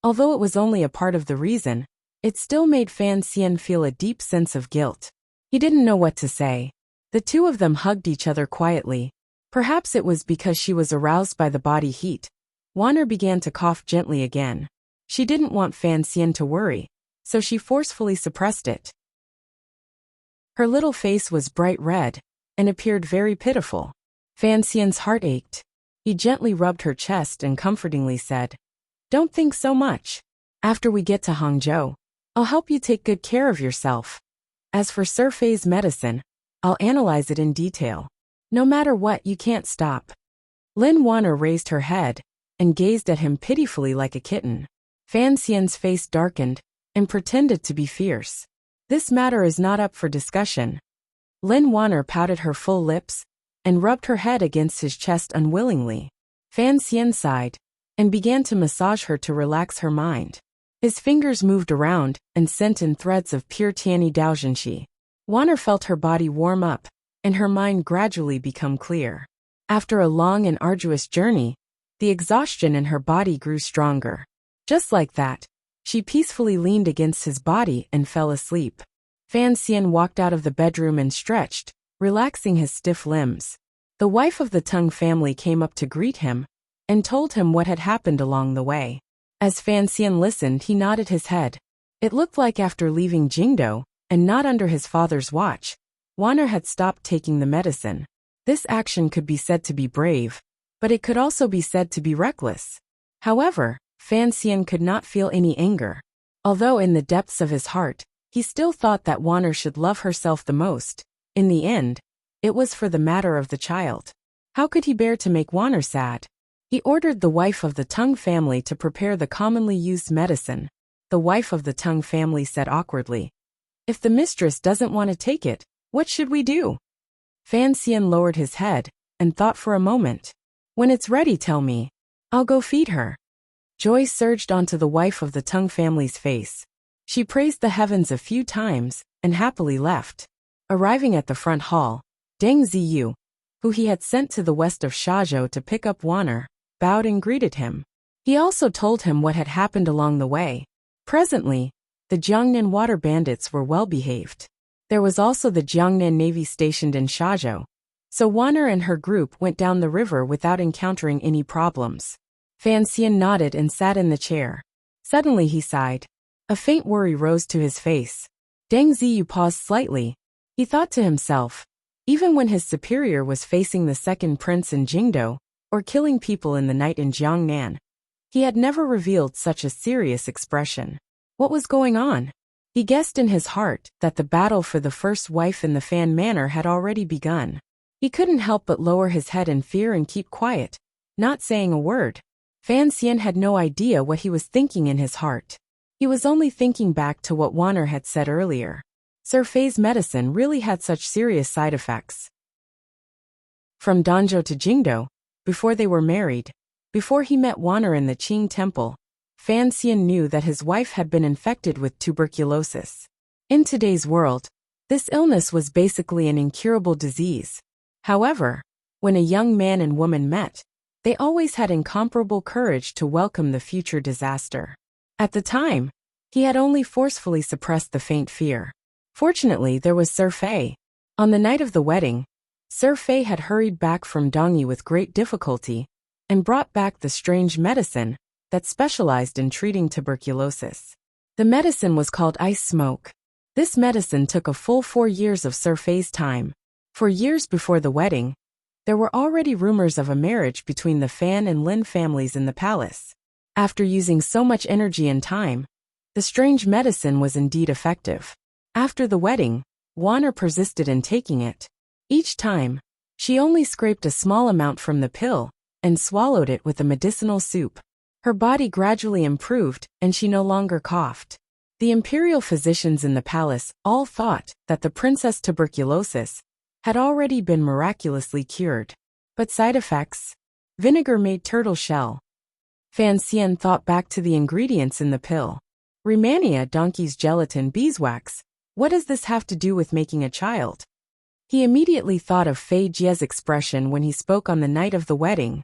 Although it was only a part of the reason, it still made Fan Xian feel a deep sense of guilt. He didn't know what to say. The two of them hugged each other quietly. Perhaps it was because she was aroused by the body heat. Warner began to cough gently again. She didn't want Fan Xian to worry, so she forcefully suppressed it. Her little face was bright red and appeared very pitiful. Fan Xian's heart ached. He gently rubbed her chest and comfortingly said, "Don't think so much. After we get to Hangzhou, I'll help you take good care of yourself. As for Sir Fei's medicine, I'll analyze it in detail. No matter what, you can't stop." Lin Wanner raised her head and gazed at him pitifully like a kitten. Fan Xian's face darkened and pretended to be fierce. "This matter is not up for discussion." Lin Wanner pouted her full lips and rubbed her head against his chest unwillingly. Fan Xian sighed and began to massage her to relax her mind. His fingers moved around and sent in threads of pure Tianyi Daojianxi. Wanner felt her body warm up and her mind gradually become clear. After a long and arduous journey, the exhaustion in her body grew stronger. Just like that, she peacefully leaned against his body and fell asleep. Fan Xian walked out of the bedroom and stretched, relaxing his stiff limbs. The wife of the Tang family came up to greet him and told him what had happened along the way. As Fan Xian listened, he nodded his head. It looked like after leaving Jingdou, and not under his father's watch, Wanner had stopped taking the medicine. This action could be said to be brave, but it could also be said to be reckless. However, Fan Xian could not feel any anger. Although in the depths of his heart, he still thought that Wanner should love herself the most. In the end, it was for the matter of the child. How could he bear to make Wanner sad? He ordered the wife of the Tang family to prepare the commonly used medicine. The wife of the Tang family said awkwardly, "If the mistress doesn't want to take it, what should we do?" Fan Xian lowered his head and thought for a moment. "When it's ready, tell me. I'll go feed her." Joy surged onto the wife of the Tang family's face. She praised the heavens a few times and happily left. Arriving at the front hall, Deng Ziyu, who he had sent to the west of Shazhou to pick up Wanner, bowed and greeted him. He also told him what had happened along the way. Presently, the Jiangnan water bandits were well behaved. There was also the Jiangnan Navy stationed in Shazhou, so Wanner and her group went down the river without encountering any problems. Fan Xian nodded and sat in the chair. Suddenly he sighed. A faint worry rose to his face. Deng Ziyu paused slightly. He thought to himself, even when his superior was facing the second prince in Jingdou, or killing people in the night in Jiangnan, he had never revealed such a serious expression. What was going on? He guessed in his heart that the battle for the first wife in the Fan Manor had already begun. He couldn't help but lower his head in fear and keep quiet, not saying a word. Fan Xian had no idea what he was thinking in his heart. He was only thinking back to what Wanner had said earlier. Sir Fei's medicine really had such serious side effects. From Danzhou to Jingdou, before they were married, before he met Wanner in the Qing temple, Fan Xian knew that his wife had been infected with tuberculosis. In today's world, this illness was basically an incurable disease. However, when a young man and woman met, they always had incomparable courage to welcome the future disaster. At the time, he had only forcefully suppressed the faint fear. Fortunately, there was Sir Fei. On the night of the wedding, Sir Fei had hurried back from Dongyi with great difficulty and brought back the strange medicine that specialized in treating tuberculosis. The medicine was called ice smoke. This medicine took a full 4 years of Sir Fei's time. For years before the wedding, there were already rumors of a marriage between the Fan and Lin families in the palace. After using so much energy and time, the strange medicine was indeed effective. After the wedding, Wanner persisted in taking it. Each time, she only scraped a small amount from the pill and swallowed it with a medicinal soup. Her body gradually improved and she no longer coughed. The imperial physicians in the palace all thought that the princess tuberculosis had already been miraculously cured. But side effects? Vinegar made turtle shell. Fan Xian thought back to the ingredients in the pill. Rehmannia donkey's gelatin beeswax. What does this have to do with making a child? He immediately thought of Fei Jie's expression when he spoke on the night of the wedding.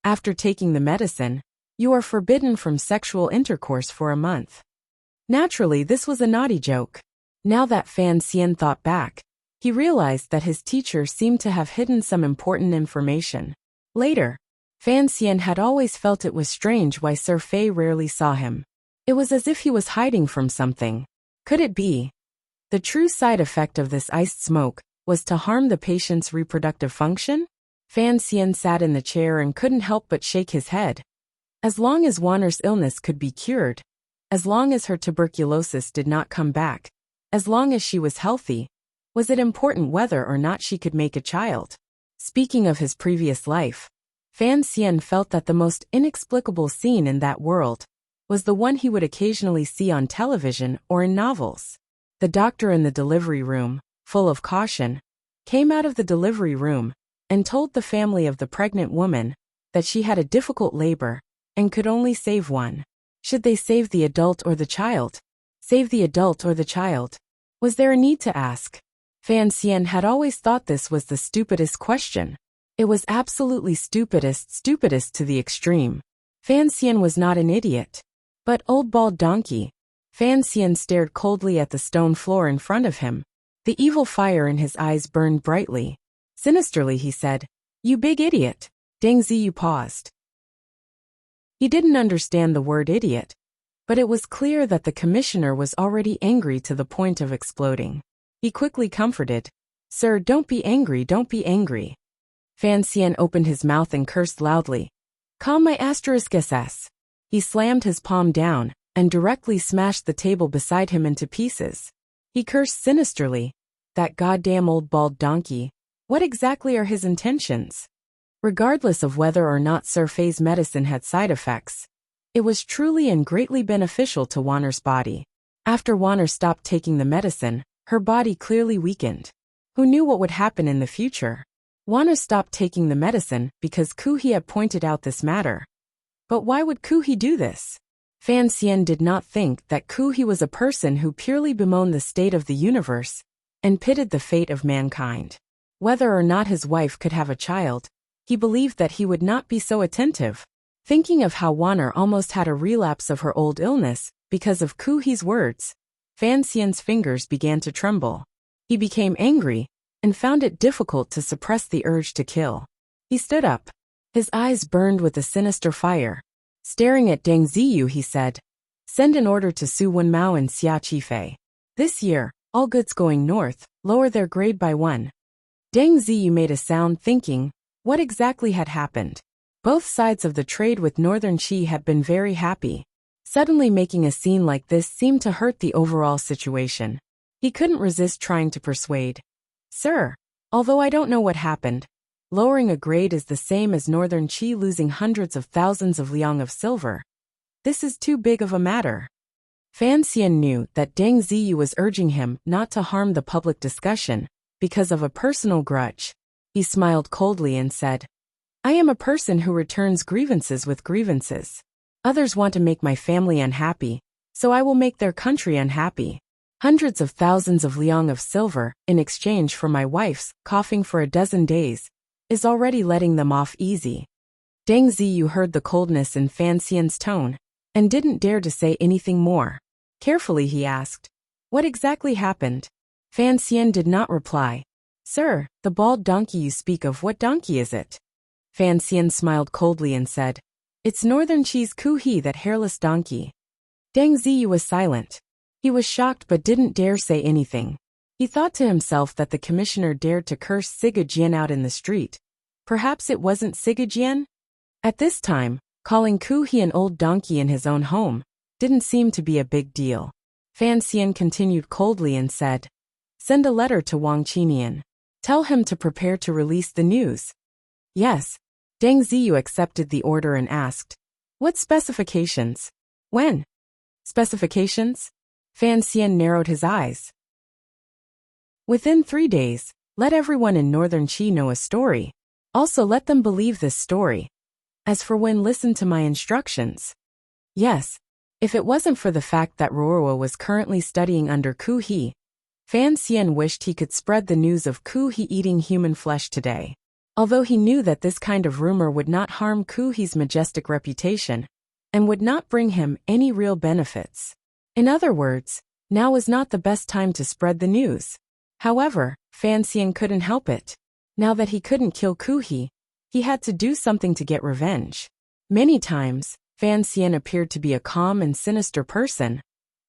After taking the medicine, you are forbidden from sexual intercourse for a month. Naturally, this was a naughty joke. Now that Fan Xian thought back, he realized that his teacher seemed to have hidden some important information. Later, Fan Xian had always felt it was strange why Sir Fei rarely saw him. It was as if he was hiding from something. Could it be? The true side effect of this iced smoke was to harm the patient's reproductive function? Fan Xian sat in the chair and couldn't help but shake his head. As long as Wanner's illness could be cured, as long as her tuberculosis did not come back, as long as she was healthy, was it important whether or not she could make a child? Speaking of his previous life, Fan Xian felt that the most inexplicable scene in that world was the one he would occasionally see on television or in novels. The doctor in the delivery room, full of caution, came out of the delivery room and told the family of the pregnant woman that she had a difficult labor and could only save one. Should they save the adult or the child? Save the adult or the child? Was there a need to ask? Fan Xian had always thought this was the stupidest question. It was absolutely stupidest to the extreme. Fan Xian was not an idiot. But old bald donkey. Fan Xian stared coldly at the stone floor in front of him. The evil fire in his eyes burned brightly. Sinisterly he said, "You big idiot." Deng Ziyu paused. He didn't understand the word idiot, but it was clear that the commissioner was already angry to the point of exploding. He quickly comforted, "Sir, don't be angry, don't be angry." Fan Xian opened his mouth and cursed loudly. "Calm my *SS." He slammed his palm down and directly smashed the table beside him into pieces. He cursed sinisterly, "That goddamn old bald donkey. What exactly are his intentions?" Regardless of whether or not Sir Fei's medicine had side effects, it was truly and greatly beneficial to Wanner's body. After Wanner stopped taking the medicine, her body clearly weakened. Who knew what would happen in the future? Wanner stopped taking the medicine because Ku He had pointed out this matter. But why would Ku He do this? Fan Xian did not think that Ku He was a person who purely bemoaned the state of the universe and pitted the fate of mankind. Whether or not his wife could have a child, he believed that he would not be so attentive. Thinking of how Wanner almost had a relapse of her old illness because of Ku He's words, Fan Xian's fingers began to tremble. He became angry and found it difficult to suppress the urge to kill. He stood up. His eyes burned with a sinister fire. Staring at Deng Ziyu, he said, "Send an order to Su Wenmao and Xia Qifei. This year, all goods going north, lower their grade by 1. Deng Ziyu made a sound thinking, what exactly had happened? Both sides of the trade with Northern Qi had been very happy. Suddenly making a scene like this seemed to hurt the overall situation. He couldn't resist trying to persuade. "Sir, although I don't know what happened, lowering a grade is the same as Northern Qi losing hundreds of thousands of liang of silver. This is too big of a matter." Fan Xian knew that Deng Ziyu was urging him not to harm the public discussion because of a personal grudge. He smiled coldly and said, "I am a person who returns grievances with grievances. Others want to make my family unhappy, so I will make their country unhappy. Hundreds of thousands of liang of silver in exchange for my wife's coughing for a dozen days is already letting them off easy." Deng Ziyu heard the coldness in Fan Xian's tone and didn't dare to say anything more. Carefully he asked, "What exactly happened?" Fan Xian did not reply. "Sir, the bald donkey you speak of, what donkey is it?" Fan Xian smiled coldly and said, "It's Northern Qi's Ku He, that hairless donkey." Deng Ziyu was silent. He was shocked but didn't dare say anything. He thought to himself that the commissioner dared to curse Siga Jian out in the street. Perhaps it wasn't Siga Jian? At this time, calling Ku He an old donkey in his own home didn't seem to be a big deal. Fan Xian continued coldly and said, "Send a letter to Wang Qinian. Tell him to prepare to release the news." "Yes." Deng Ziyu accepted the order and asked, "What specifications? When?" "Specifications?" Fan Xian narrowed his eyes. "Within 3 days, let everyone in Northern Qi know a story. Also let them believe this story. As for when, listen to my instructions." Yes. If it wasn't for the fact that Ruorua was currently studying under Ku He, Fan Xian wished he could spread the news of Ku He eating human flesh today. Although he knew that this kind of rumor would not harm Ku He's majestic reputation and would not bring him any real benefits. In other words, now was not the best time to spread the news. However, Fan Xian couldn't help it. Now that he couldn't kill Ku He, He had to do something to get revenge. Many times, Fan Xian appeared to be a calm and sinister person,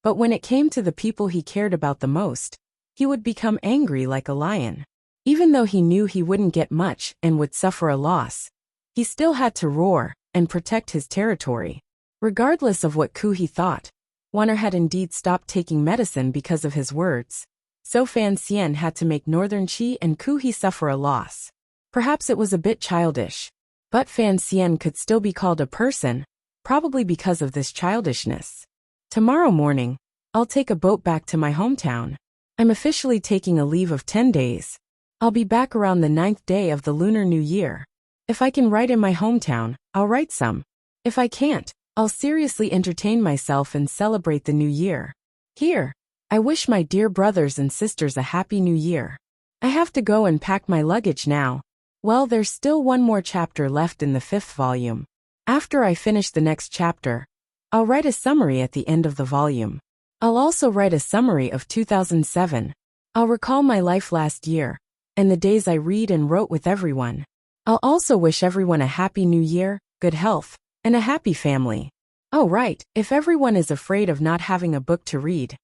but when it came to the people he cared about the most, he would become angry like a lion. Even though he knew he wouldn't get much and would suffer a loss, he still had to roar and protect his territory. Regardless of what coup he thought, Wanner had indeed stopped taking medicine because of his words. So Fan Xian had to make Northern Qi and Kuhi suffer a loss. Perhaps it was a bit childish, but Fan Xian could still be called a person, probably because of this childishness. Tomorrow morning, I'll take a boat back to my hometown. I'm officially taking a leave of 10 days. I'll be back around the 9th day of the Lunar New Year. If I can write in my hometown, I'll write some. If I can't, I'll seriously entertain myself and celebrate the new year. Here, I wish my dear brothers and sisters a happy new year. I have to go and pack my luggage now. Well, there's still one more chapter left in the 5th volume. After I finish the next chapter, I'll write a summary at the end of the volume. I'll also write a summary of 2007. I'll recall my life last year, and the days I read and wrote with everyone. I'll also wish everyone a happy new year, good health, and a happy family. Oh right, if everyone is afraid of not having a book to read,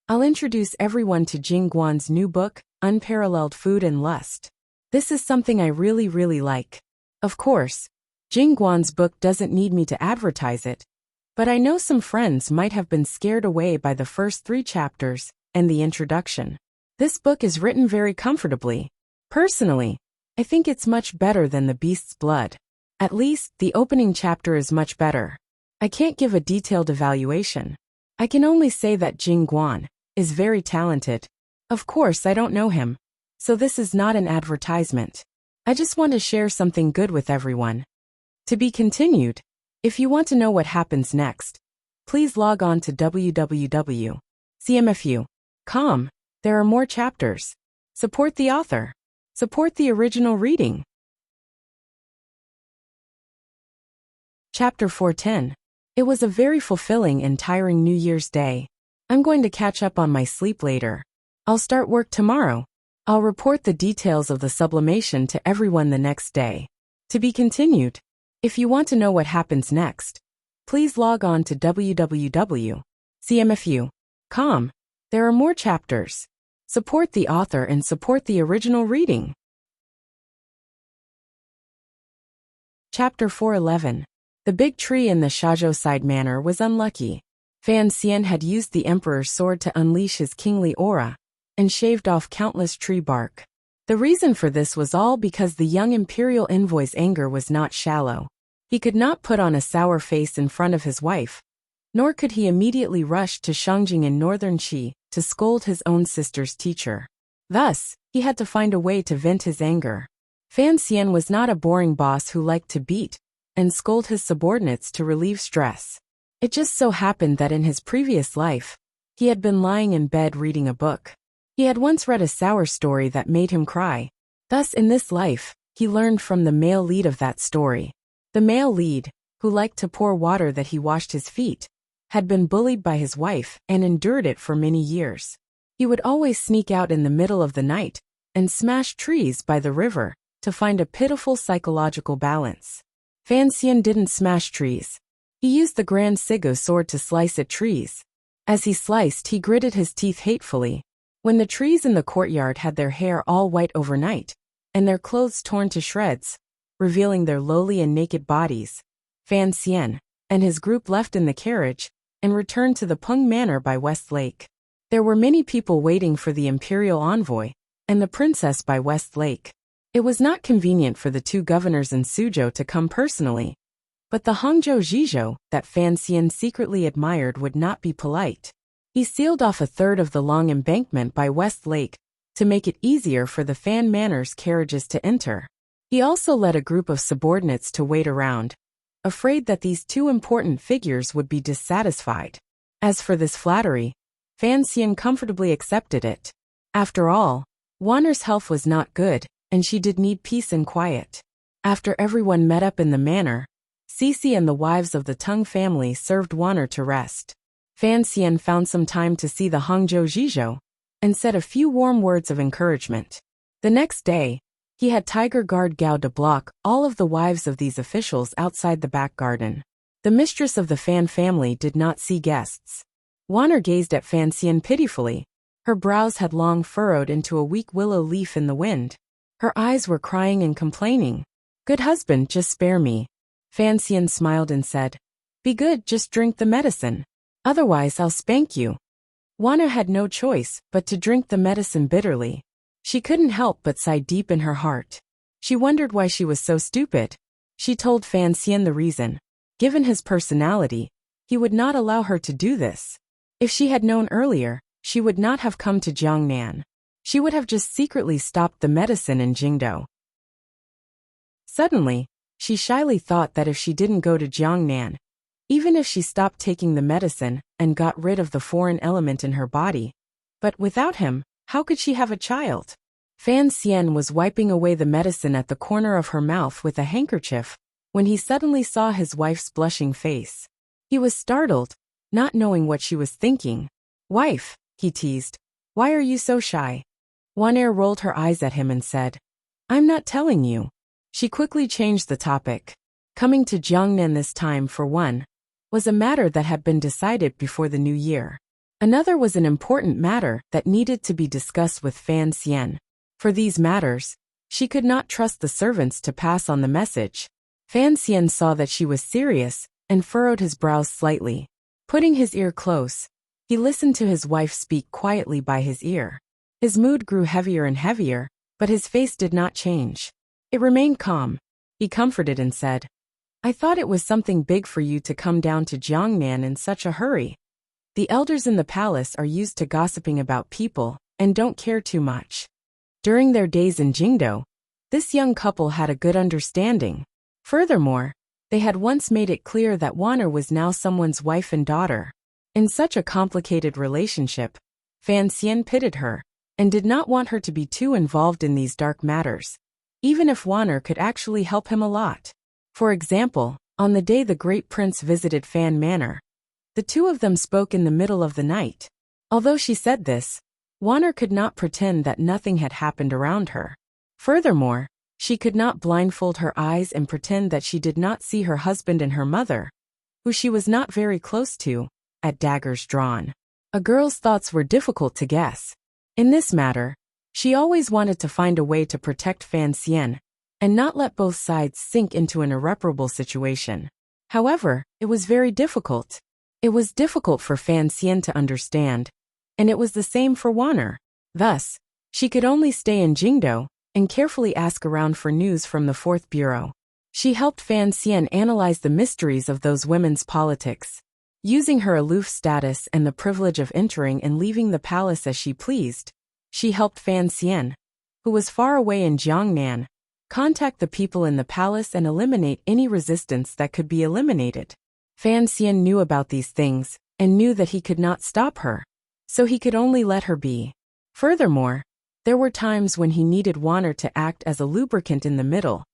I'll introduce everyone to Jing Guan's new book, Unparalleled Food and Lust. This is something I really like. Of course, Jing Guan's book doesn't need me to advertise it, but I know some friends might have been scared away by the first 3 chapters and the introduction. This book is written very comfortably. Personally, I think it's much better than The Beast's Blood. At least, the opening chapter is much better. I can't give a detailed evaluation. I can only say that Jing Guan is very talented. Of course, I don't know him, so this is not an advertisement. I just want to share something good with everyone. To be continued. If you want to know what happens next, please log on to www.cmfu.com. There are more chapters. Support the author. Support the original reading. Chapter 410. It was a very fulfilling and tiring New Year's Day. I'm going to catch up on my sleep later. I'll start work tomorrow. I'll report the details of the sublimation to everyone the next day. To be continued. If you want to know what happens next, please log on to www.cmfu.com. There are more chapters. Support the author and support the original reading. Chapter 411. The big tree in the Shazhou side manor was unlucky. Fan Xian had used the emperor's sword to unleash his kingly aura, and shaved off countless tree bark. The reason for this was all because the young imperial envoy's anger was not shallow. He could not put on a sour face in front of his wife, nor could he immediately rush to Shangjing in northern Qi to scold his own sister's teacher. Thus, he had to find a way to vent his anger. Fan Xian was not a boring boss who liked to beat and scold his subordinates to relieve stress. It just so happened that in his previous life, he had been lying in bed reading a book. He had once read a sour story that made him cry. Thus in this life, he learned from the male lead of that story. The male lead, who liked to pour water that he washed his feet, had been bullied by his wife and endured it for many years. He would always sneak out in the middle of the night and smash trees by the river to find a pitiful psychological balance. Fan Xian didn't smash trees. He used the Grand Sigu sword to slice at trees. As he sliced, he gritted his teeth hatefully. When the trees in the courtyard had their hair all white overnight, and their clothes torn to shreds, revealing their lowly and naked bodies, Fan Xian and his group left in the carriage and returned to the Peng Manor by West Lake. There were many people waiting for the imperial envoy and the princess by West Lake. It was not convenient for the 2 governors in Suzhou to come personally, but the Hangzhou Zhizhou that Fan Xian secretly admired would not be polite. He sealed off 1/3 of the long embankment by West Lake to make it easier for the Fan Manor's carriages to enter. He also led a group of subordinates to wait around, afraid that these 2 important figures would be dissatisfied. As for this flattery, Fan Xian comfortably accepted it. After all, Wanner's health was not good, and she did need peace and quiet. After everyone met up in the manor, Cici and the wives of the Tung family served Wanner to rest. Fan Xian found some time to see the Hangzhou Zhizhou and said a few warm words of encouragement. The next day, He had Tiger Guard Gao to block all of the wives of these officials outside the back garden. The mistress of the Fan family did not see guests. Wanner gazed at Fan Xian pitifully. Her brows had long furrowed into a weak willow leaf in the wind. Her eyes were crying and complaining. "Good husband, just spare me." Fan Xian smiled and said, "Be good, just drink the medicine. Otherwise I'll spank you." Wanner had no choice but to drink the medicine bitterly. She couldn't help but sigh deep in her heart. She wondered why she was so stupid. She told Fan Xian the reason. Given his personality, he would not allow her to do this. If she had known earlier, she would not have come to Jiangnan. She would have just secretly stopped the medicine in Jingdou. Suddenly, she shyly thought that if she didn't go to Jiangnan, even if she stopped taking the medicine and got rid of the foreign element in her body, but without him, how could she have a child? Fan Xian was wiping away the medicine at the corner of her mouth with a handkerchief when he suddenly saw his wife's blushing face. He was startled, not knowing what she was thinking. "Wife," he teased, "why are you so shy?" Wan'er rolled her eyes at him and said, "I'm not telling you." She quickly changed the topic. Coming to Jiangnan this time, for one, was a matter that had been decided before the new year. Another was an important matter that needed to be discussed with Fan Xian. For these matters, she could not trust the servants to pass on the message. Fan Xian saw that she was serious and furrowed his brows slightly. Putting his ear close, he listened to his wife speak quietly by his ear. His mood grew heavier and heavier, but his face did not change. It remained calm. He comforted and said, "I thought it was something big for you to come down to Jiangnan in such a hurry. The elders in the palace are used to gossiping about people and don't care too much." During their days in Jingdou, this young couple had a good understanding. Furthermore, they had once made it clear that Wanner was now someone's wife and daughter. In such a complicated relationship, Fan Xian pitied her and did not want her to be too involved in these dark matters, even if Wanner could actually help him a lot. For example, on the day the great prince visited Fan Manor, the two of them spoke in the middle of the night. Although she said this, Wanner could not pretend that nothing had happened around her. Furthermore, she could not blindfold her eyes and pretend that she did not see her husband and her mother, who she was not very close to, at daggers drawn. A girl's thoughts were difficult to guess. In this matter, she always wanted to find a way to protect Fan Xian and not let both sides sink into an irreparable situation. However, it was very difficult. It was difficult for Fan Xian to understand, and it was the same for Wanner. Thus, she could only stay in Jingdou and carefully ask around for news from the Fourth Bureau. She helped Fan Xian analyze the mysteries of those women's politics. Using her aloof status and the privilege of entering and leaving the palace as she pleased, she helped Fan Xian, who was far away in Jiangnan, contact the people in the palace and eliminate any resistance that could be eliminated. Fan Xian knew about these things and knew that he could not stop her, so he could only let her be. Furthermore, there were times when he needed Wanner to act as a lubricant in the middle,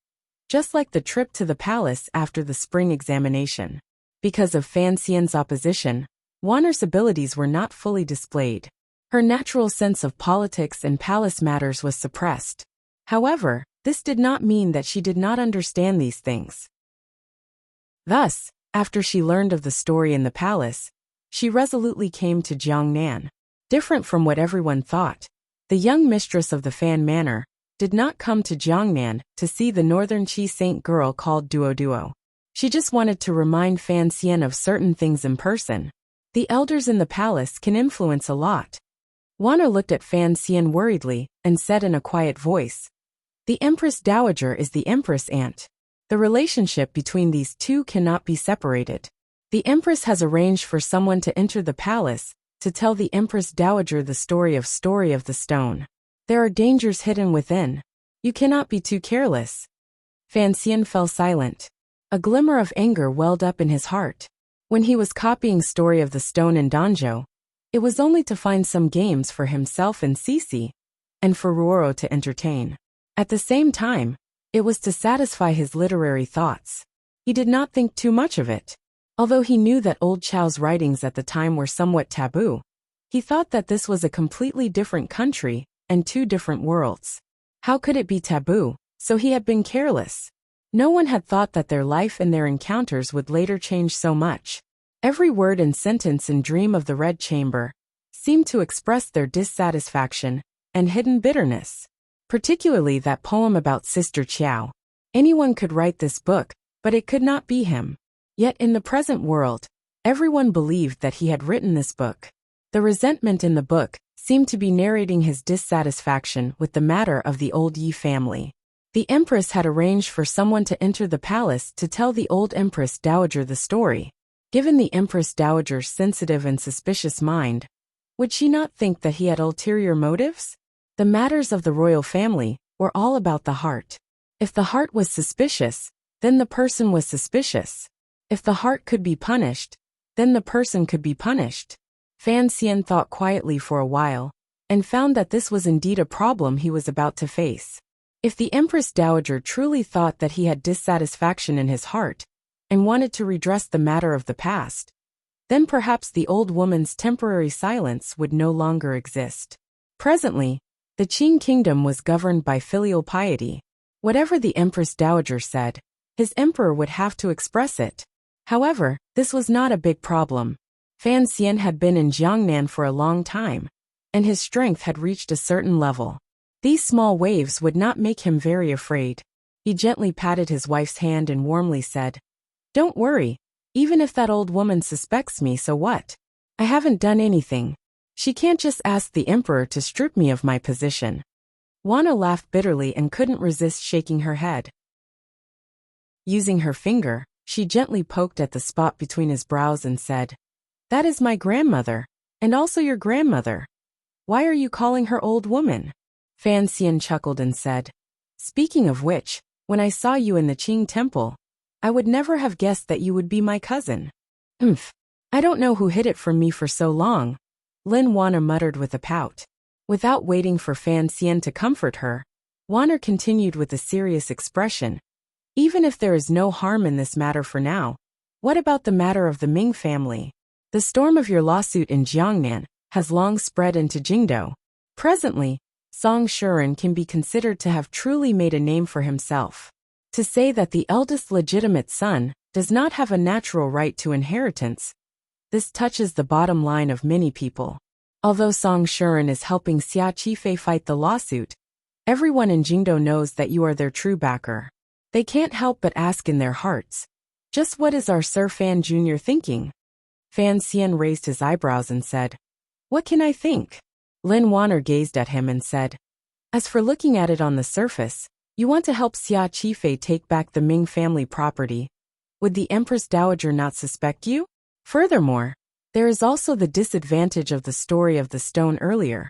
just like the trip to the palace after the spring examination. Because of Fan Xian's opposition, Wanner's abilities were not fully displayed. Her natural sense of politics and palace matters was suppressed. However, this did not mean that she did not understand these things. Thus, after she learned of the story in the palace, she resolutely came to Jiangnan. Different from what everyone thought, the young mistress of the Fan Manor did not come to Jiangnan to see the northern Qi Saint girl called Duo. She just wanted to remind Fan Xian of certain things in person. The elders in the palace can influence a lot. Wanner looked at Fan Xian worriedly and said in a quiet voice, "The Empress Dowager is the Empress Aunt. The relationship between these two cannot be separated. The Empress has arranged for someone to enter the palace to tell the Empress Dowager the story of the stone. There are dangers hidden within. You cannot be too careless." Fan Xian fell silent. A glimmer of anger welled up in his heart. When he was copying Story of the Stone in Danzhou, it was only to find some games for himself and Cici, and for Ruoro to entertain. At the same time, it was to satisfy his literary thoughts. He did not think too much of it. Although he knew that old Chao's writings at the time were somewhat taboo, he thought that this was a completely different country and two different worlds. How could it be taboo? So he had been careless. No one had thought that their life and their encounters would later change so much. Every word and sentence in Dream of the Red Chamber seemed to express their dissatisfaction and hidden bitterness. Particularly that poem about Sister Chiao. Anyone could write this book, but it could not be him. Yet in the present world, everyone believed that he had written this book. The resentment in the book seemed to be narrating his dissatisfaction with the matter of the old Yi family. The empress had arranged for someone to enter the palace to tell the old Empress Dowager the story. Given the Empress Dowager's sensitive and suspicious mind, would she not think that he had ulterior motives? The matters of the royal family were all about the heart. If the heart was suspicious, then the person was suspicious. If the heart could be punished, then the person could be punished. Fan Xian thought quietly for a while, and found that this was indeed a problem he was about to face. If the Empress Dowager truly thought that he had dissatisfaction in his heart, and wanted to redress the matter of the past, then perhaps the old woman's temporary silence would no longer exist. Presently, the Qing kingdom was governed by filial piety. Whatever the Empress Dowager said, his emperor would have to express it. However, this was not a big problem. Fan Xian had been in Jiangnan for a long time, and his strength had reached a certain level. These small waves would not make him very afraid. He gently patted his wife's hand and warmly said, "Don't worry, even if that old woman suspects me, so what? I haven't done anything. She can't just ask the emperor to strip me of my position." Wana laughed bitterly and couldn't resist shaking her head. Using her finger, she gently poked at the spot between his brows and said, "That is my grandmother, and also your grandmother. Why are you calling her old woman?" Fan Xian chuckled and said, "Speaking of which, when I saw you in the Qing temple, I would never have guessed that you would be my cousin." I don't know who hid it from me for so long," Lin Wana muttered with a pout. Without waiting for Fan Xian to comfort her, Wana continued with a serious expression. "Even if there is no harm in this matter for now, what about the matter of the Ming family? The storm of your lawsuit in Jiangnan has long spread into Jingdou. Presently, Song Shuren can be considered to have truly made a name for himself. To say that the eldest legitimate son does not have a natural right to inheritance, this touches the bottom line of many people. Although Song Shuren is helping Xia Qifei fight the lawsuit, everyone in Jingdou knows that you are their true backer. They can't help but ask in their hearts, just what is our Sir Fan Jr. thinking?" Fan Xian raised his eyebrows and said, "What can I think?" Lin Wana gazed at him and said, "As for looking at it on the surface, you want to help Xia Qifei take back the Ming family property. Would the Empress Dowager not suspect you? Furthermore, there is also the disadvantage of the story of the stone earlier.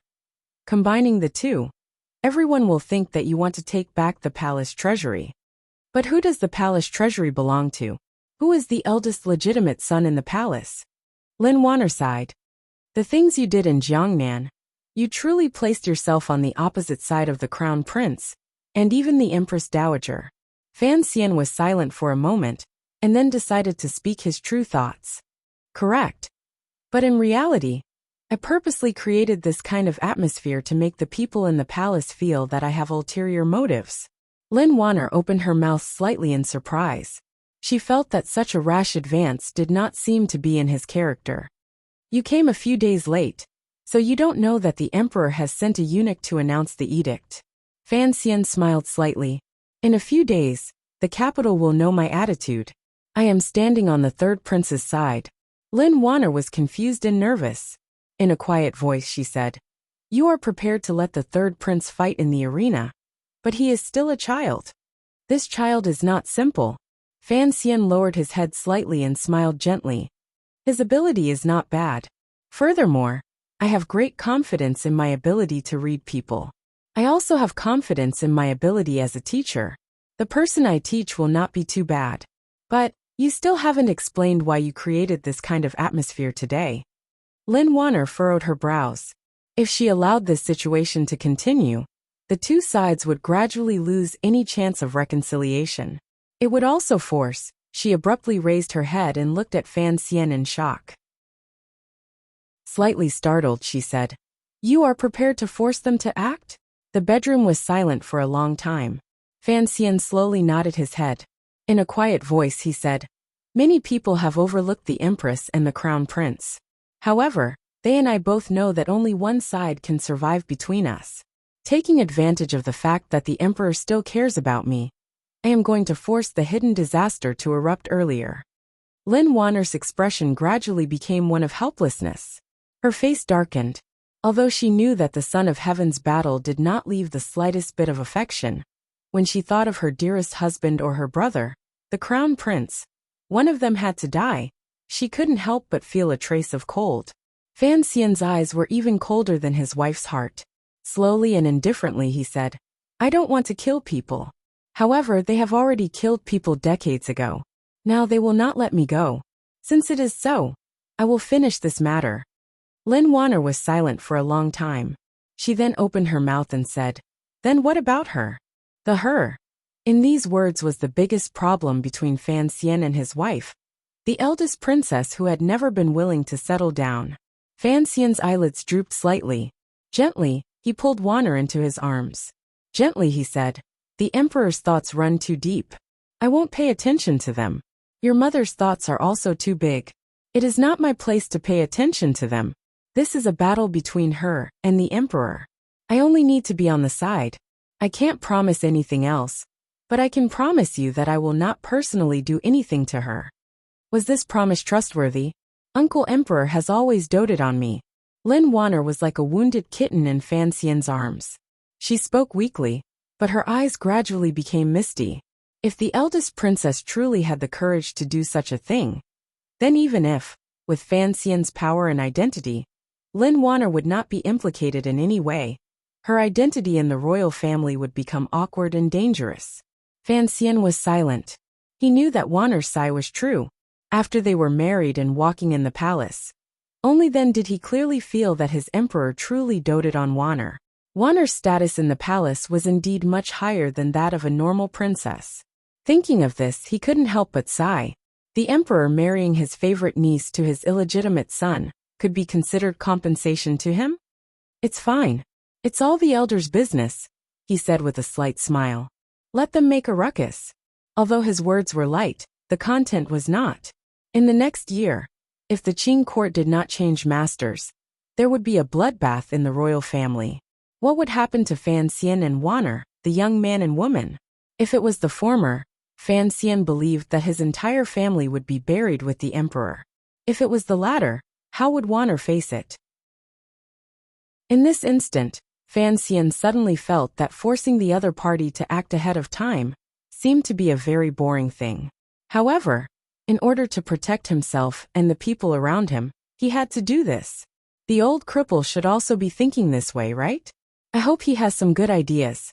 Combining the two, everyone will think that you want to take back the palace treasury. But who does the palace treasury belong to? Who is the eldest legitimate son in the palace?" Lin Wana sighed. "The things you did in Jiangnan, you truly placed yourself on the opposite side of the crown prince, and even the Empress Dowager." Fan Xian was silent for a moment, and then decided to speak his true thoughts. "Correct. But in reality, I purposely created this kind of atmosphere to make the people in the palace feel that I have ulterior motives." Lin Wana opened her mouth slightly in surprise. She felt that such a rash advance did not seem to be in his character. "You came a few days late, so you don't know that the emperor has sent a eunuch to announce the edict." Fan Xian smiled slightly. "In a few days, the capital will know my attitude. I am standing on the third prince's side." Lin Wana was confused and nervous. In a quiet voice she said, "You are prepared to let the third prince fight in the arena, but he is still a child. This child is not simple." Fan Xian lowered his head slightly and smiled gently. "His ability is not bad. Furthermore, I have great confidence in my ability to read people. I also have confidence in my ability as a teacher. The person I teach will not be too bad. But you still haven't explained why you created this kind of atmosphere today." Lin Wana furrowed her brows. If she allowed this situation to continue, the two sides would gradually lose any chance of reconciliation. It would also force. She abruptly raised her head and looked at Fan Xian in shock. Slightly startled, she said, "You are prepared to force them to act?" The bedroom was silent for a long time. Fan Xian slowly nodded his head. In a quiet voice he said, "Many people have overlooked the Empress and the Crown Prince. However, they and I both know that only one side can survive between us. Taking advantage of the fact that the Emperor still cares about me, I am going to force the hidden disaster to erupt earlier." Lin Wanner's expression gradually became one of helplessness. Her face darkened. Although she knew that the Son of Heaven's battle did not leave the slightest bit of affection, when she thought of her dearest husband or her brother, the Crown Prince, one of them had to die, she couldn't help but feel a trace of cold. Fan Xian's eyes were even colder than his wife's heart. Slowly and indifferently he said, "I don't want to kill people. However, they have already killed people decades ago. Now they will not let me go. Since it is so, I will finish this matter." Lin Wanner was silent for a long time. She then opened her mouth and said, "Then what about her?" The her. In these words was the biggest problem between Fan Xian and his wife, the eldest princess who had never been willing to settle down. Fan Xian's eyelids drooped slightly. Gently, he pulled Wanner into his arms. Gently he said, "The Emperor's thoughts run too deep. I won't pay attention to them. Your mother's thoughts are also too big. It is not my place to pay attention to them. This is a battle between her and the Emperor. I only need to be on the side. I can't promise anything else, but I can promise you that I will not personally do anything to her." Was this promise trustworthy? Uncle Emperor has always doted on me. Lin Wanner was like a wounded kitten in Fan Xian's arms. She spoke weakly, but her eyes gradually became misty. If the eldest princess truly had the courage to do such a thing, then even if, with Fan Xian's power and identity, Lin Wanner would not be implicated in any way, her identity in the royal family would become awkward and dangerous. Fan Xian was silent. He knew that Wanner's sigh was true. After they were married and walking in the palace, only then did he clearly feel that his emperor truly doted on Wanner. Wanner's status in the palace was indeed much higher than that of a normal princess. Thinking of this, he couldn't help but sigh. The emperor marrying his favorite niece to his illegitimate son could be considered compensation to him? "It's fine. It's all the elders' business," he said with a slight smile. "Let them make a ruckus." Although his words were light, the content was not. In the next year, if the Qing court did not change masters, there would be a bloodbath in the royal family. What would happen to Fan Xian and Wanner, the young man and woman? If it was the former, Fan Xian believed that his entire family would be buried with the emperor. If it was the latter, how would Wanner face it? In this instant, Fan Xian suddenly felt that forcing the other party to act ahead of time seemed to be a very boring thing. However, in order to protect himself and the people around him, he had to do this. The old cripple should also be thinking this way, right? I hope he has some good ideas.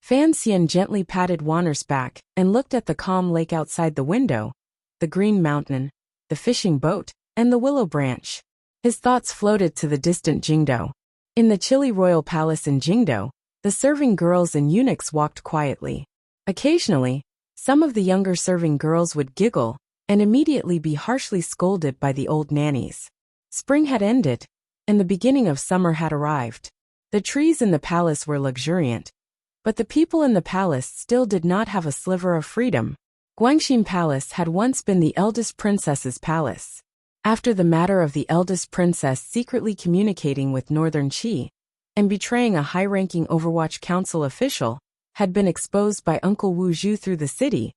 Fan Xian gently patted Wanner's back and looked at the calm lake outside the window, the green mountain, the fishing boat, and the willow branch. His thoughts floated to the distant Jingdo. In the chilly royal palace in Jingdo, the serving girls and eunuchs walked quietly. Occasionally, some of the younger serving girls would giggle and immediately be harshly scolded by the old nannies. Spring had ended, and the beginning of summer had arrived. The trees in the palace were luxuriant, but the people in the palace still did not have a sliver of freedom. Guangxin Palace had once been the eldest princess's palace. After the matter of the eldest princess secretly communicating with Northern Qi and betraying a high-ranking Overwatch Council official had been exposed by Uncle Wu Zhu through the city,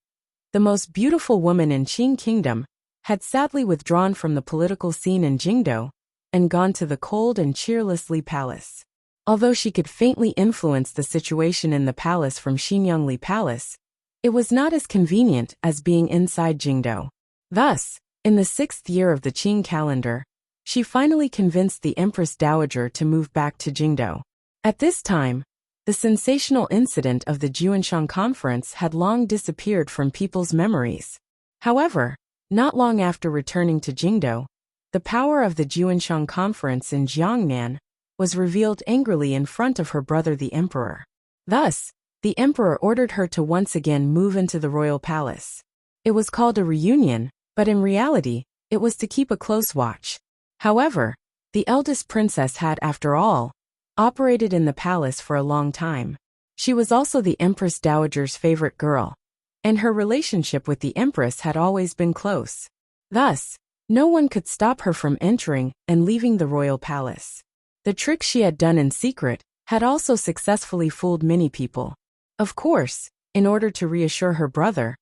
the most beautiful woman in Qing Kingdom had sadly withdrawn from the political scene in Jingdo and gone to the cold and cheerless Li Palace. Although she could faintly influence the situation in the palace from Xinyangli Palace, it was not as convenient as being inside Jingdo. Thus, in the 6th year of the Qing calendar, she finally convinced the Empress Dowager to move back to Jingdo. At this time, the sensational incident of the Juanshan Conference had long disappeared from people's memories. However, not long after returning to Jingdo, the power of the Juanshan Conference in Jiangnan was revealed angrily in front of her brother the Emperor. Thus, the Emperor ordered her to once again move into the royal palace. It was called a reunion, but in reality, it was to keep a close watch. However, the eldest princess had, after all, operated in the palace for a long time. She was also the Empress Dowager's favorite girl, and her relationship with the Empress had always been close. Thus, no one could stop her from entering and leaving the royal palace. The trick she had done in secret had also successfully fooled many people. Of course, in order to reassure her brother,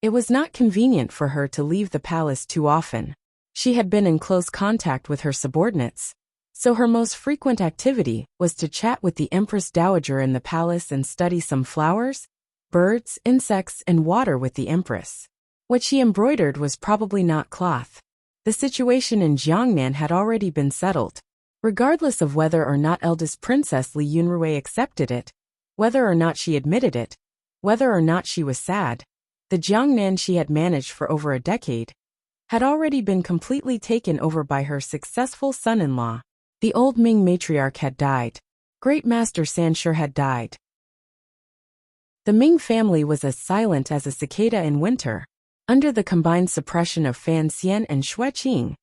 it was not convenient for her to leave the palace too often. She had been in close contact with her subordinates, so her most frequent activity was to chat with the Empress Dowager in the palace and study some flowers, birds, insects, and water with the Empress. What she embroidered was probably not cloth. The situation in Jiangnan had already been settled. Regardless of whether or not eldest Princess Li Yunrui accepted it, whether or not she admitted it, whether or not she was sad, the Jiangnan she had managed for over a decade had already been completely taken over by her successful son-in-law. The old Ming matriarch had died. Great Master Sanshi had died. The Ming family was as silent as a cicada in winter. Under the combined suppression of Fan Xian and Xue Qing,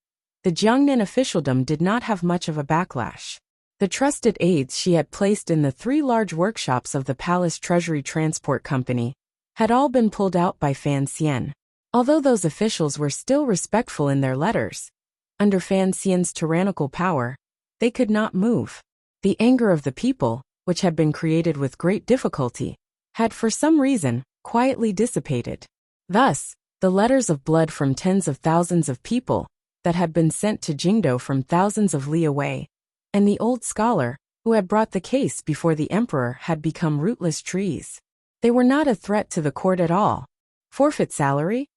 the Jiangnan officialdom did not have much of a backlash. The trusted aides she had placed in the 3 large workshops of the Palace Treasury Transport Company had all been pulled out by Fan Xian. Although those officials were still respectful in their letters, under Fan Xian's tyrannical power, they could not move. The anger of the people, which had been created with great difficulty, had for some reason quietly dissipated. Thus, the letters of blood from tens of thousands of people that had been sent to Jingdo from thousands of li away, and the old scholar who had brought the case before the emperor had become rootless trees. They were not a threat to the court at all. Forfeit salary?